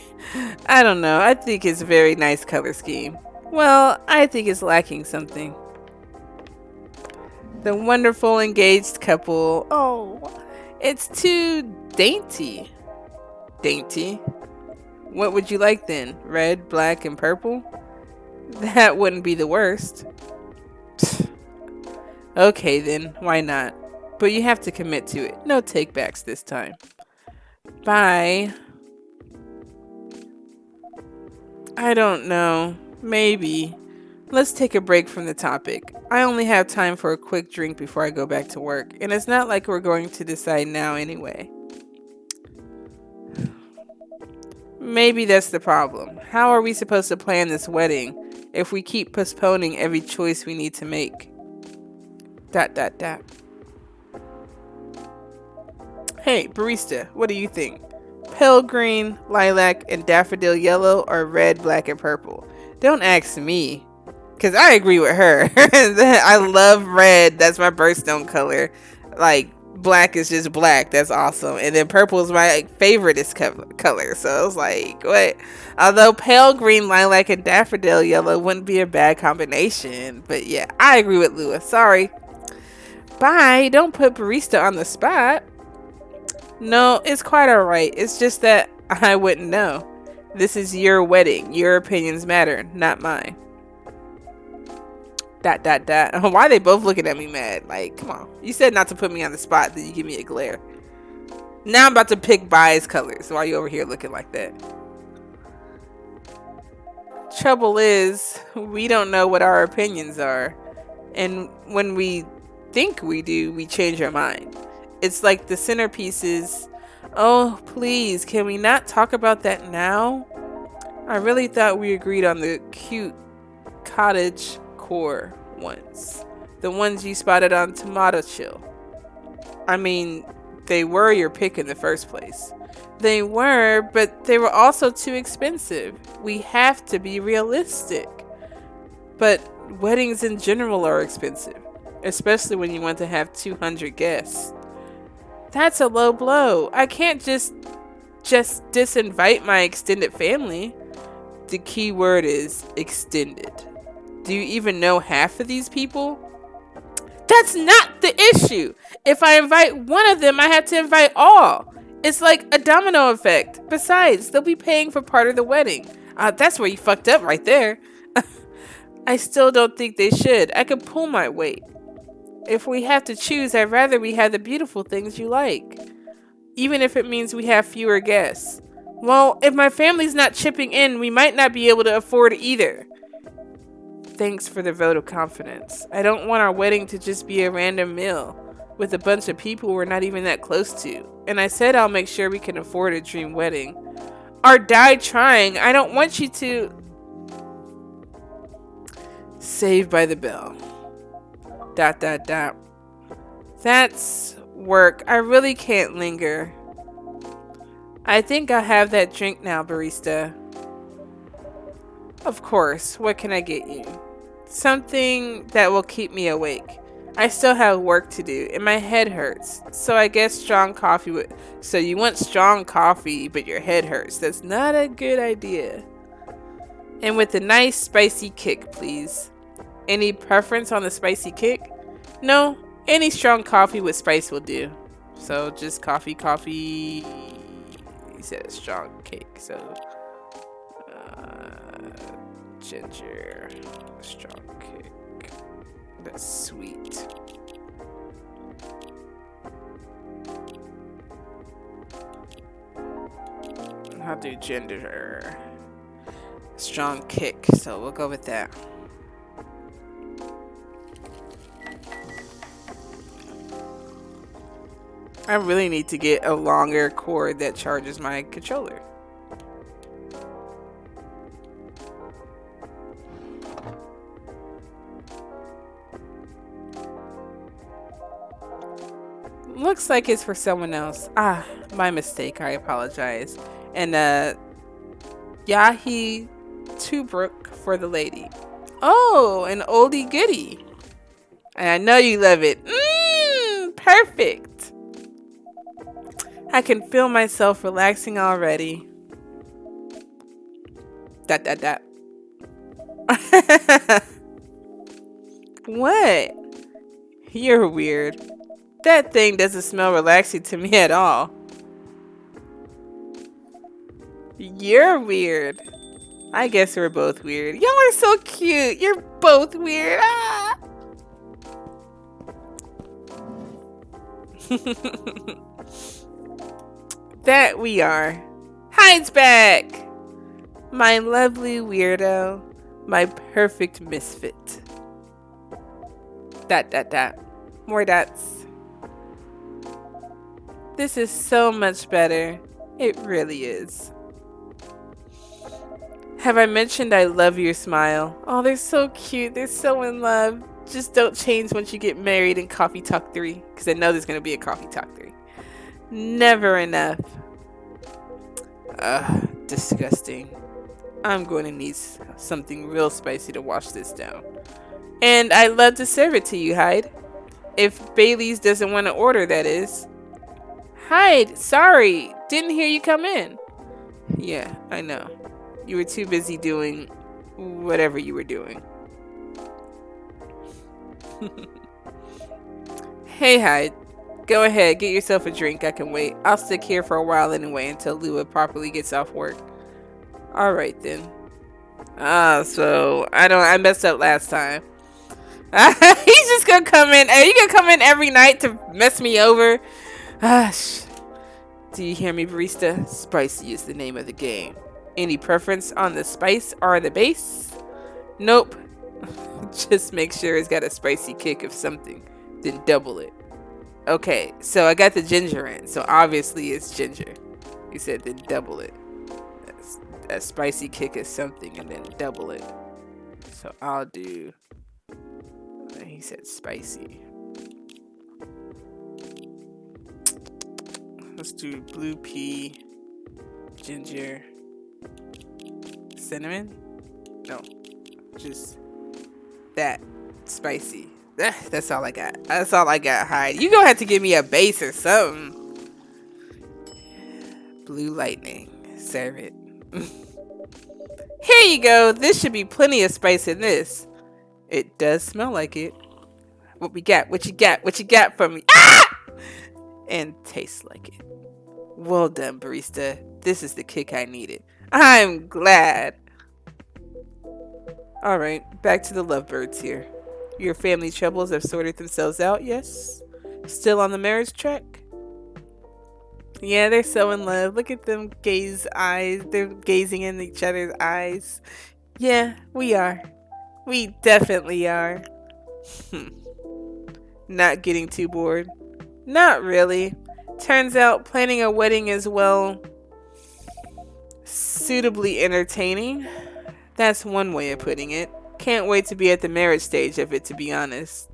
I don't know. I think it's a very nice color scheme. Well, I think it's lacking something. The wonderful engaged couple. Oh, It's too dainty. Dainty? What would you like then? Red, black, and purple? That wouldn't be the worst. Okay then, why not? But you have to commit to it. No takebacks this time. Bye. I don't know. Maybe. Let's take a break from the topic. I only have time for a quick drink before I go back to work, and it's not like we're going to decide now anyway. Maybe that's the problem. How are we supposed to plan this wedding if we keep postponing every choice we need to make? ... Hey, barista, what do you think? Pale green, lilac, and daffodil yellow, or red, black, and purple? Don't ask me, because I agree with her. I love red. That's my birthstone color. Like, black is just black. That's awesome. And then purple is my favoriteest color. So I was like, what? Although pale green, lilac, and daffodil yellow wouldn't be a bad combination. But yeah, I agree with Lua. Sorry. Bye. Don't put barista on the spot. No, it's quite alright. It's just that I wouldn't know. This is your wedding. Your opinions matter, not mine. ... Why are they both looking at me mad? Like, come on. You said not to put me on the spot, then you give me a glare. Now I'm about to pick bias colors. Why are you over here looking like that? Trouble is, we don't know what our opinions are. And when we think we do, we change our mind. It's like the centerpieces. Oh, please, can we not talk about that now? I really thought we agreed on the cute cottage core ones. The ones you spotted on Tomato Chill. I mean, they were your pick in the first place. They were, but they were also too expensive. We have to be realistic. But weddings in general are expensive, especially when you want to have 200 guests. That's a low blow. I can't just disinvite my extended family. The key word is extended. Do you even know half of these people? That's not the issue. If I invite one of them, I have to invite all. It's like a domino effect. Besides, they'll be paying for part of the wedding. That's where you fucked up right there. I still don't think they should. I could pull my weight. If we have to choose, I'd rather we have the beautiful things you like. Even if it means we have fewer guests. Well, if my family's not chipping in, we might not be able to afford either. Thanks for the vote of confidence. I don't want our wedding to just be a random meal with a bunch of people we're not even that close to. And I said I'll make sure we can afford a dream wedding. Or die trying. I don't want you to... Saved by the bell. ... That's work. I really can't linger. I think I'll have that drink now, barista. Of course. What can I get you? Something that will keep me awake. I still have work to do, and my head hurts. So I guess strong coffee would... So you want strong coffee, but your head hurts. That's not a good idea. And with a nice spicy kick, please. Any preference on the spicy kick? No, any strong coffee with spice will do. So just coffee. He said strong kick, so ginger, strong kick. That's sweet. I'll do ginger, strong kick. So we'll go with that. I really need to get a longer cord that charges my controller. Looks like it's for someone else. My mistake. I apologize. And Yahi Tobruk for the lady. Oh, an oldie goodie. And I know you love it. Perfect. I can feel myself relaxing already. ... What? You're weird. That thing doesn't smell relaxing to me at all. You're weird. I guess we're both weird. Y'all are so cute. You're both weird. Ah! That we are. Hyde's back. My lovely weirdo. My perfect misfit. Dot. More dots. This is so much better. It really is. Have I mentioned I love your smile? Oh, they're so cute. They're so in love. Just don't change once you get married in Coffee Talk 3. Because I know there's going to be a Coffee Talk 3. Never enough. Ugh, disgusting. I'm going to need something real spicy to wash this down. And I'd love to serve it to you, Hyde. If Bailey's doesn't want to order, that is. Hyde, sorry. Didn't hear you come in. Yeah, I know. You were too busy doing whatever you were doing. Hey, Hyde. Go ahead, get yourself a drink. I can wait. I'll stick here for a while anyway until Lua properly gets off work. Alright then. So I messed up last time. He's just gonna come in. Are you gonna come in every night to mess me over? Do you hear me, barista? Spicy is the name of the game. Any preference on the spice or the base? Nope. Just make sure it's got a spicy kick of something. Then double it. Okay, so I got the ginger in, so obviously it's ginger. You said then double it. That's a spicy kick of something and then double it. So I'll do... He said spicy. Let's do blue pea, ginger, cinnamon? No, just that spicy. That's all I got. That's all I got, Hyde. You gonna have to give me a base or something. Blue lightning. Serve it. Here you go. This should be plenty of spice in this. It does smell like it. What we got? What you got? What you got for me? Ah! And tastes like it. Well done, barista. This is the kick I needed. I'm glad. Alright, back to the lovebirds here. Your family troubles have sorted themselves out, yes? Still on the marriage track? Yeah, they're so in love. Look at them gaze eyes. They're gazing in each other's eyes. Yeah, we are. We definitely are. Not getting too bored? Not really. Turns out planning a wedding is, well, suitably entertaining. That's one way of putting it. Can't wait to be at the marriage stage of it, to be honest.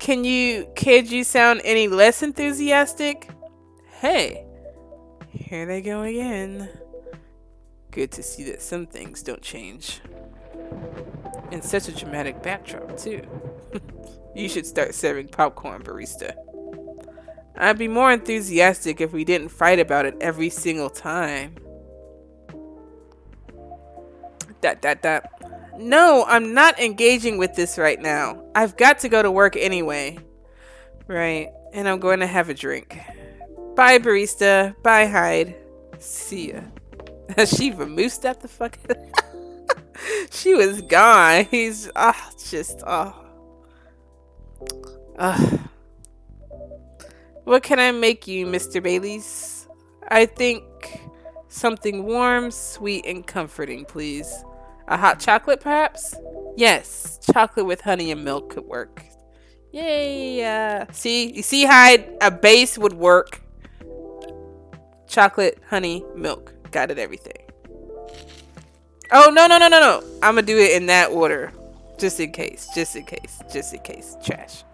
Could you sound any less enthusiastic? Hey, here they go again. Good to see that some things don't change. And such a dramatic backdrop, too. You should start serving popcorn, barista. I'd be more enthusiastic if we didn't fight about it every single time. No, I'm not engaging with this right now. I've got to go to work anyway. Right, and I'm going to have a drink. Bye, barista. Bye, Hyde. See ya. She vamoosed at the fuck. She was gone. He's What can I make you, Mr. Bailey's? I think something warm, sweet, and comforting, please. A hot chocolate, perhaps? Yes, chocolate with honey and milk could work. Yay! You see, Hyde? A base would work. Chocolate, honey, milk. Got it, everything. Oh, no. I'm gonna do it in that order. Just in case. Trash.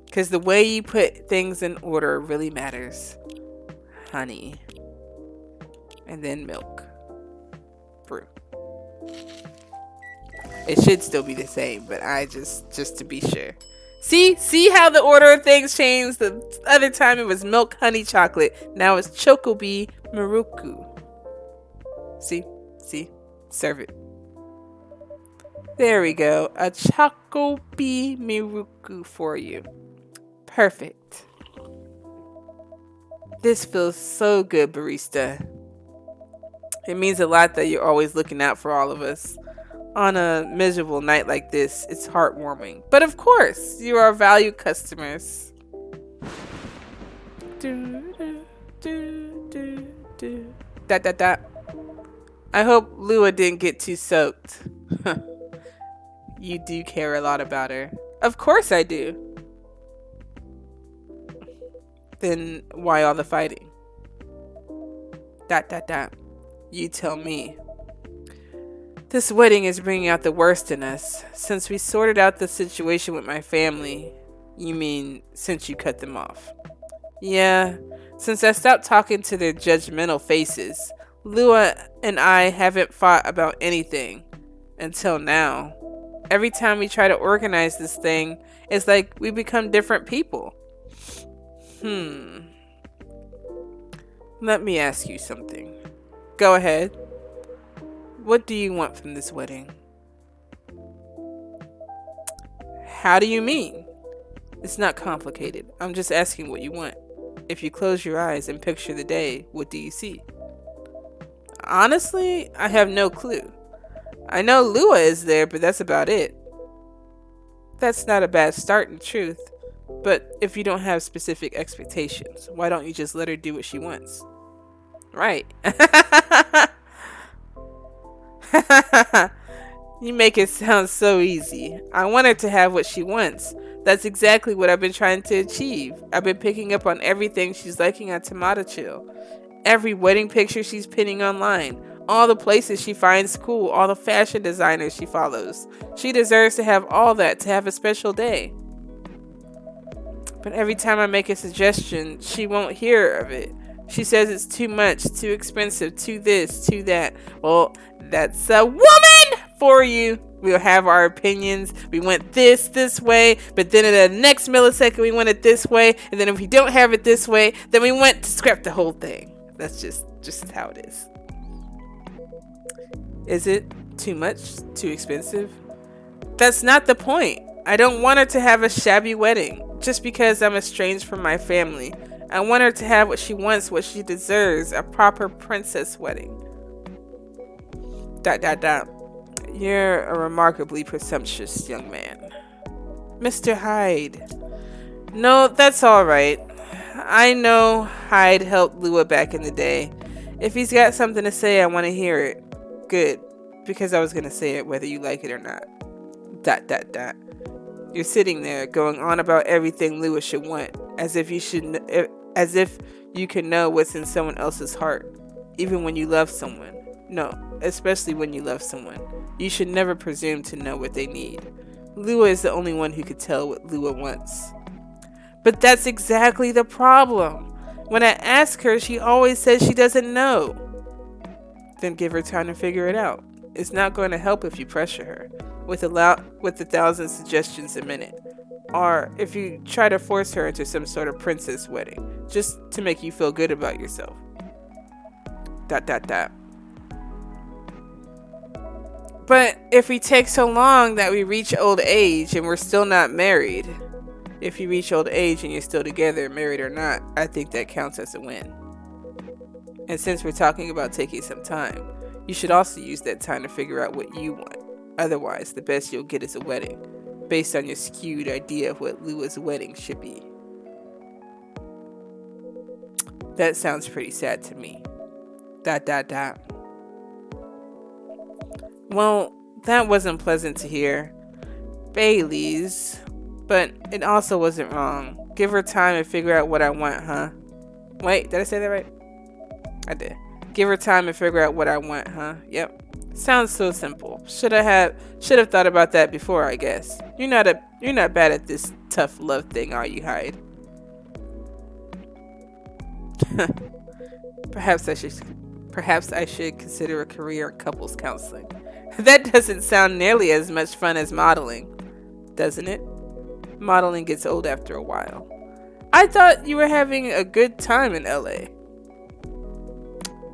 Because the way you put things in order really matters. Honey. And then milk. Brew. It should still be the same, but I just to be sure. See how the order of things changed? The other time it was milk, honey, chocolate. Now it's chocobi, maruku. See? Serve it. There we go. A Chocobi Miruku for you. Perfect. This feels so good, barista. It means a lot that you're always looking out for all of us. On a miserable night like this, it's heartwarming. But of course, you are valued customers. Dot. I hope Lua didn't get too soaked. You do care a lot about her. Of course I do. Then why all the fighting? Dot. You tell me. This wedding is bringing out the worst in us. Since we sorted out the situation with my family. You mean since you cut them off? Yeah, since I stopped talking to their judgmental faces. Lua and I haven't fought about anything. Until now. Every time we try to organize this thing, it's like we become different people. Let me ask you something. Go ahead. What do you want from this wedding? How do you mean? It's not complicated. I'm just asking what you want. If you close your eyes and picture the day, what do you see? Honestly, I have no clue. I know Lua is there, but that's about it. That's not a bad start in truth. But if you don't have specific expectations, why don't you just let her do what she wants? Right. You make it sound so easy. I want her to have what she wants. That's exactly what I've been trying to achieve. I've been picking up on everything she's liking on Tomato Chill. Every wedding picture she's pinning online. All the places she finds cool. All the fashion designers she follows. She deserves to have all that to have a special day. But every time I make a suggestion, she won't hear of it. She says it's too much, too expensive, too this, too that. Well, that's a woman for you. We'll have our opinions. We went this way, but then in the next millisecond we went it this way, and then if we don't have it this way, then we went to scrap the whole thing. That's just how it is. Is it too much? Too expensive? That's not the point. I don't want her to have a shabby wedding just because I'm estranged from my family. I want her to have what she wants, what she deserves, a proper princess wedding. Dot. You're a remarkably presumptuous young man. Mr. Hyde. No, that's alright. I know Hyde helped Lua back in the day. If he's got something to say, I want to hear it. Good, because I was going to say it whether you like it or not. Dot. You're sitting there going on about everything Lua should want, as if you can know what's in someone else's heart, even when you love someone. No, especially when you love someone. You should never presume to know what they need. Lua is the only one who could tell what Lua wants. But that's exactly the problem. When I ask her, she always says she doesn't know. Then give her time to figure it out. It's not going to help if you pressure her with 1,000 suggestions a minute. Or if you try to force her into some sort of princess wedding, just to make you feel good about yourself. Dot. But if we take so long that we reach old age and we're still not married, if you reach old age and you're still together, married or not, I think that counts as a win. And since we're talking about taking some time, you should also use that time to figure out what you want. Otherwise, the best you'll get is a wedding, based on your skewed idea of what Lua's wedding should be. That sounds pretty sad to me. Dot. Well, that wasn't pleasant to hear. Bailey's. But it also wasn't wrong. Give her time and figure out what I want, huh? Wait, did I say that right? I did. Give her time and figure out what I want, huh? Yep. Sounds so simple. Should have thought about that before, I guess. You're not bad at this tough love thing, are you, Hyde? Perhaps I should consider a career in couples counseling. That doesn't sound nearly as much fun as modeling, doesn't it? Modeling gets old after a while. I thought you were having a good time in LA.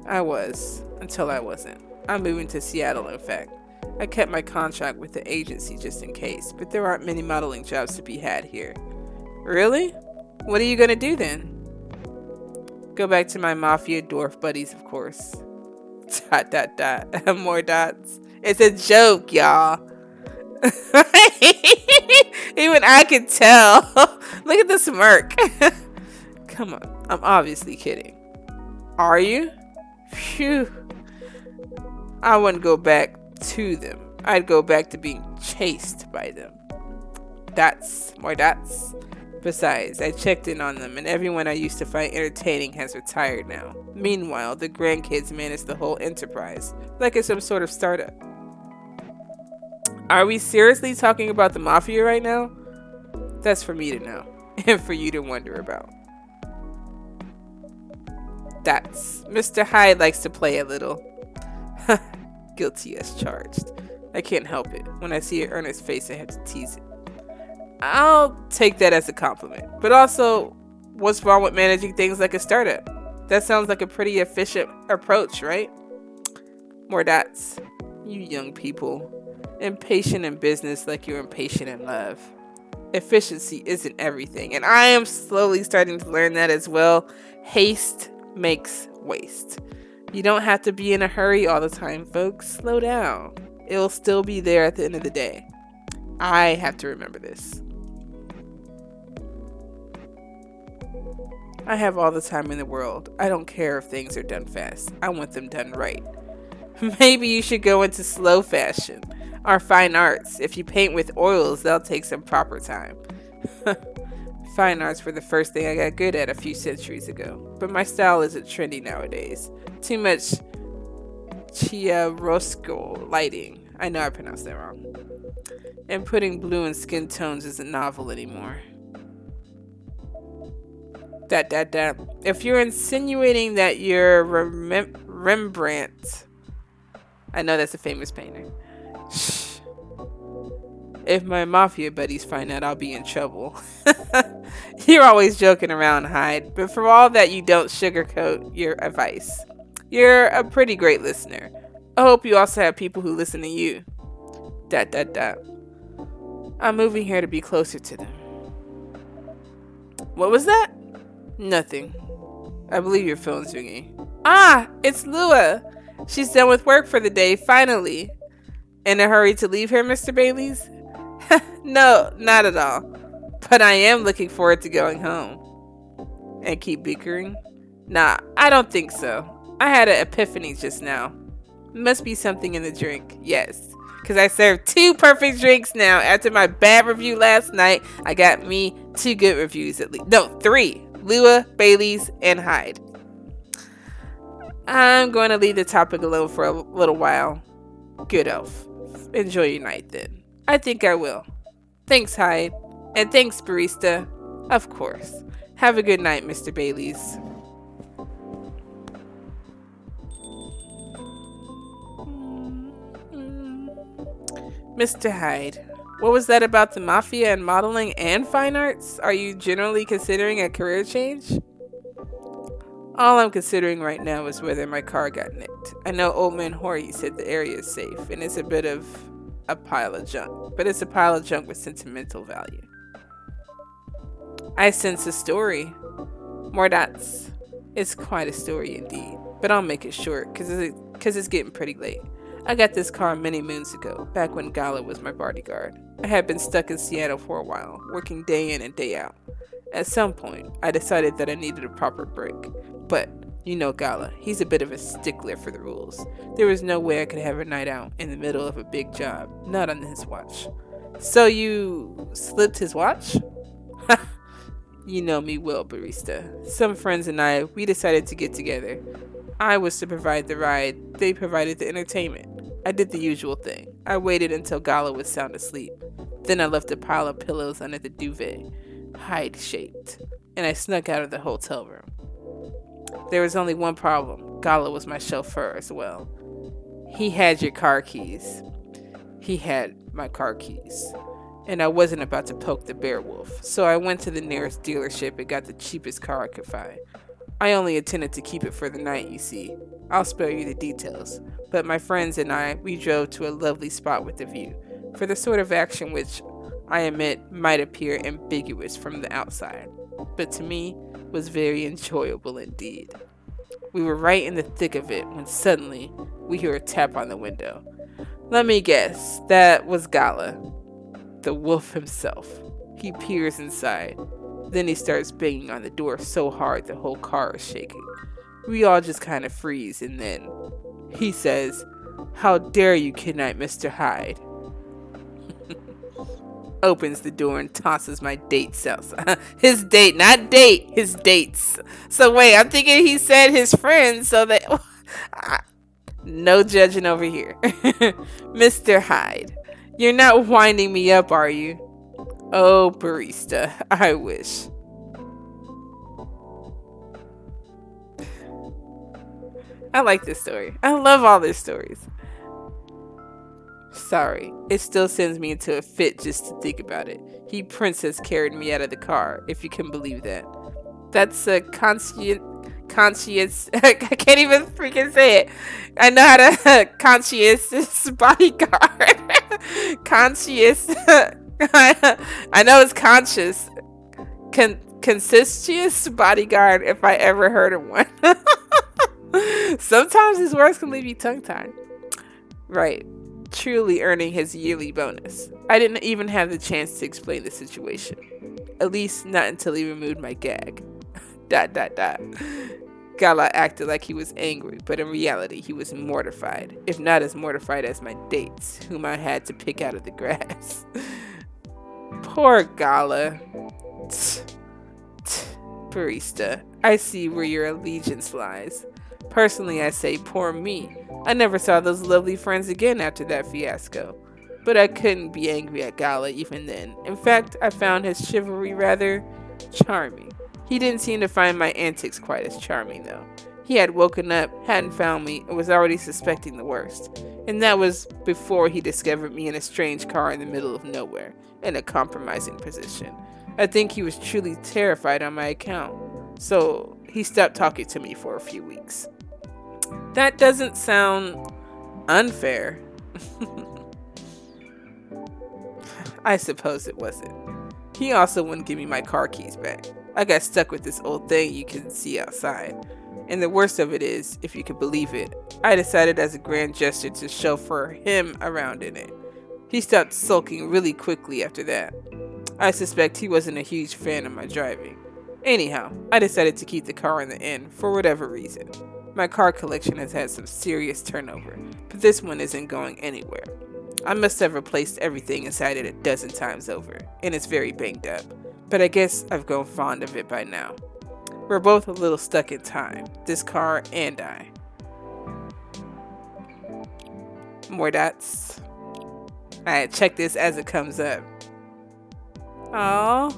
I was, until I wasn't. I'm moving to Seattle, in fact. I kept my contract with the agency just in case, but there aren't many modeling jobs to be had here. Really? What are you gonna do then? Go back to my mafia dwarf buddies, of course. Dot dot dot. More dots. It's a joke, y'all. Even I can tell. Look at the smirk. Come on, I'm obviously kidding. Are you? Phew. I wouldn't go back to them. I'd go back to being chased by them. Dots. More dots. Besides, I checked in on them, and everyone I used to find entertaining has retired now. Meanwhile, the grandkids manage the whole enterprise, like it's some sort of startup. Are we seriously talking about the mafia right now? That's for me to know, and for you to wonder about. That's Mr. Hyde likes to play a little. Guilty as charged. I can't help it. When I see an earnest face, I have to tease it. I'll take that as a compliment. But also, what's wrong with managing things like a startup? That sounds like a pretty efficient approach, right? More dots. You young people. Impatient in business like you're impatient in love. Efficiency isn't everything. And I am slowly starting to learn that as well. Haste makes waste. You don't have to be in a hurry all the time, folks. Slow down. It'll still be there at the end of the day. I have to remember this. I have all the time in the world. I don't care if things are done fast. I want them done right. Maybe you should go into slow fashion or fine arts. If you paint with oils, they'll take some proper time. Fine arts were the first thing I got good at a few centuries ago, but my style isn't trendy nowadays. Too much chiaroscuro lighting. I know I pronounced that wrong. And putting blue in skin tones isn't novel anymore. If you're insinuating that you're Rembrandt, I know that's a famous painter. Shh. If my mafia buddies find out, I'll be in trouble. You're always joking around, Hyde, but for all that, you don't sugarcoat your advice. You're a pretty great listener. I hope you also have people who listen to you. I'm moving here to be closer to them. What was that? Nothing. I believe your phone's ringing. Ah, it's Lua. She's done with work for the day, finally. In a hurry to leave here, Mr. Bailey's? No, not at all. But I am looking forward to going home. And keep bickering? Nah, I don't think so. I had an epiphany just now. Must be something in the drink. Yes. Because I served 2 perfect drinks now. After my bad review last night, I got me 2 good reviews at least. No, 3. Lua, Bailey's, and Hyde. I'm going to leave the topic alone for a little while. Good elf. Enjoy your night then. I think I will. Thanks, Hyde. And thanks, barista. Of course. Have a good night, Mr. Bailey's. Mr. Hyde, what was that about the mafia and modeling and fine arts? Are you generally considering a career change? All I'm considering right now is whether my car got nicked. I know old man Jorji said the area is safe, and it's a bit of a pile of junk, but it's a pile of junk with sentimental value. I sense a story. More dots. It's quite a story indeed, but I'll make it short because it's getting pretty late. I got this car many moons ago, back when Gala was my bodyguard. I had been stuck in Seattle for a while, working day in and day out. At some point, I decided that I needed a proper break. But, you know Gala, he's a bit of a stickler for the rules. There was no way I could have a night out in the middle of a big job, not on his watch. So you slipped his watch? You know me well, barista. Some friends and I, we decided to get together. I was to provide the ride, they provided the entertainment. I did the usual thing. I waited until Gala was sound asleep. Then I left a pile of pillows under the duvet, Hyde-shaped, and I snuck out of the hotel room. There was only one problem. Gala was my chauffeur as well. He had your car keys. He had my car keys. And I wasn't about to poke the bear wolf, so I went to the nearest dealership and got the cheapest car I could find. I only intended to keep it for the night, you see. I'll spare you the details, but my friends and I, we drove to a lovely spot with a view, for the sort of action which, I admit, might appear ambiguous from the outside, but to me was very enjoyable indeed. We were right in the thick of it when suddenly we hear a tap on the window. Let me guess, that was Gala, the wolf himself. He peers inside. Then he starts banging on the door so hard the whole car is shaking. We all just kind of freeze, and then he says, "How dare you kidnap Mr. Hyde?" Opens the door and tosses my dates outside. His date, not date, his dates. So wait, I'm thinking he said his friends, so that no judging over here. Mr. Hyde, you're not winding me up, are you? Oh, barista, I wish. I like this story. I love all these stories. Sorry, it still sends me into a fit just to think about it. He princess carried me out of the car, if you can believe that. That's a conscious. I can't even freaking say it. I know how to conscious bodyguard. Conscious. I know it's conscious. Conscientious bodyguard, if I ever heard of one. Sometimes these words can leave you tongue tied. Right. Truly earning his yearly bonus. I didn't even have the chance to explain the situation. At least not until he removed my gag. ... Gala acted like he was angry, but in reality he was mortified, if not as mortified as my dates, whom I had to pick out of the grass. Poor Gala. Barista, I see where your allegiance lies. Personally, I say poor me. I never saw those lovely friends again after that fiasco. But I couldn't be angry at Gala even then. In fact, I found his chivalry rather charming. He didn't seem to find my antics quite as charming, though. He had woken up, hadn't found me, and was already suspecting the worst. And that was before he discovered me in a strange car in the middle of nowhere, in a compromising position. I think he was truly terrified on my account. So he stopped talking to me for a few weeks. That doesn't sound unfair. I suppose it wasn't. He also wouldn't give me my car keys back. I got stuck with this old thing you can see outside. And the worst of it is, if you can believe it, I decided as a grand gesture to chauffeur him around in it. He stopped sulking really quickly after that. I suspect he wasn't a huge fan of my driving. Anyhow, I decided to keep the car in the inn for whatever reason. My car collection has had some serious turnover, but this one isn't going anywhere. I must have replaced everything inside it a dozen times over, and it's very banged up. But I guess I've grown fond of it by now. We're both a little stuck in time, this car and I. More dots. Alright, check this as it comes up. Aww.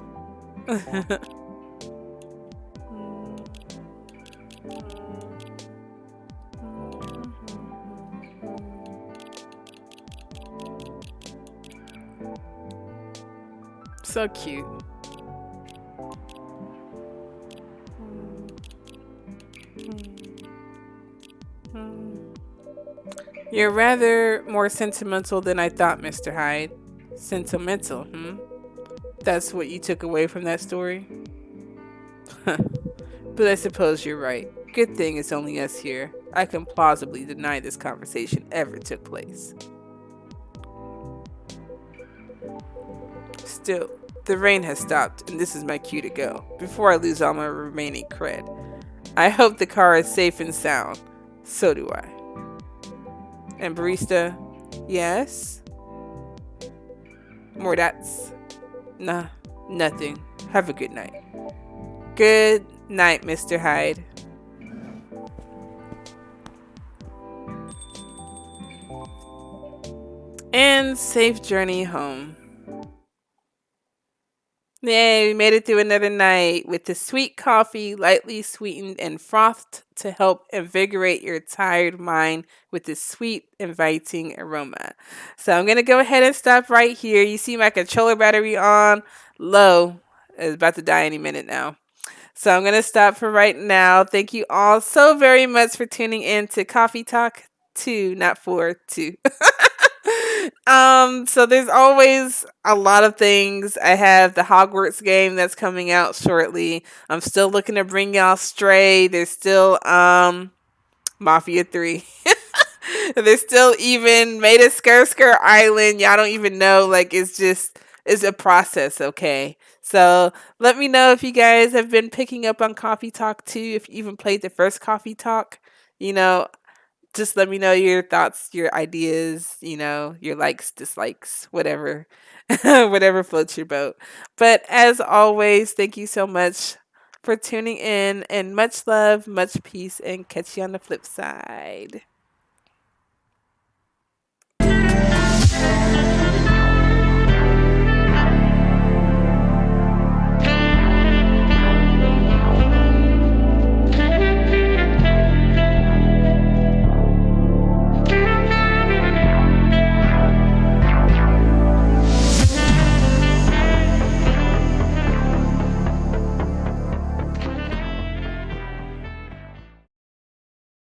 So cute. You're rather more sentimental than I thought, Mr. Hyde. Sentimental, That's what you took away from that story? But I suppose you're right. Good thing it's only us here. I can plausibly deny this conversation ever took place. Still, the rain has stopped, and this is my cue to go, before I lose all my remaining cred. I hope the car is safe and sound. So do I. And barista, yes? More dots? Nah, nothing. Have a good night. Good night, Mr. Hyde. And safe journey home. Yay, we made it through another night with the sweet coffee, lightly sweetened and frothed to help invigorate your tired mind with this sweet, inviting aroma. So I'm going to go ahead and stop right here. You see my controller battery on low. It's about to die any minute now. So I'm going to stop for right now. Thank you all so very much for tuning in to Coffee Talk 2, not 4, 2. So there's always a lot of things. I have the Hogwarts game that's coming out shortly. I'm still looking to bring y'all Stray. There's still Mafia 3. There's still even made a Skr Island. Y'all don't even know. Like it's a process, okay? So let me know if you guys have been picking up on Coffee Talk too. If you even played the first Coffee Talk, you know, just let me know your thoughts, your ideas, your likes, dislikes, whatever, whatever floats your boat. But as always, thank you so much for tuning in and much love, much peace, and catch you on the flip side.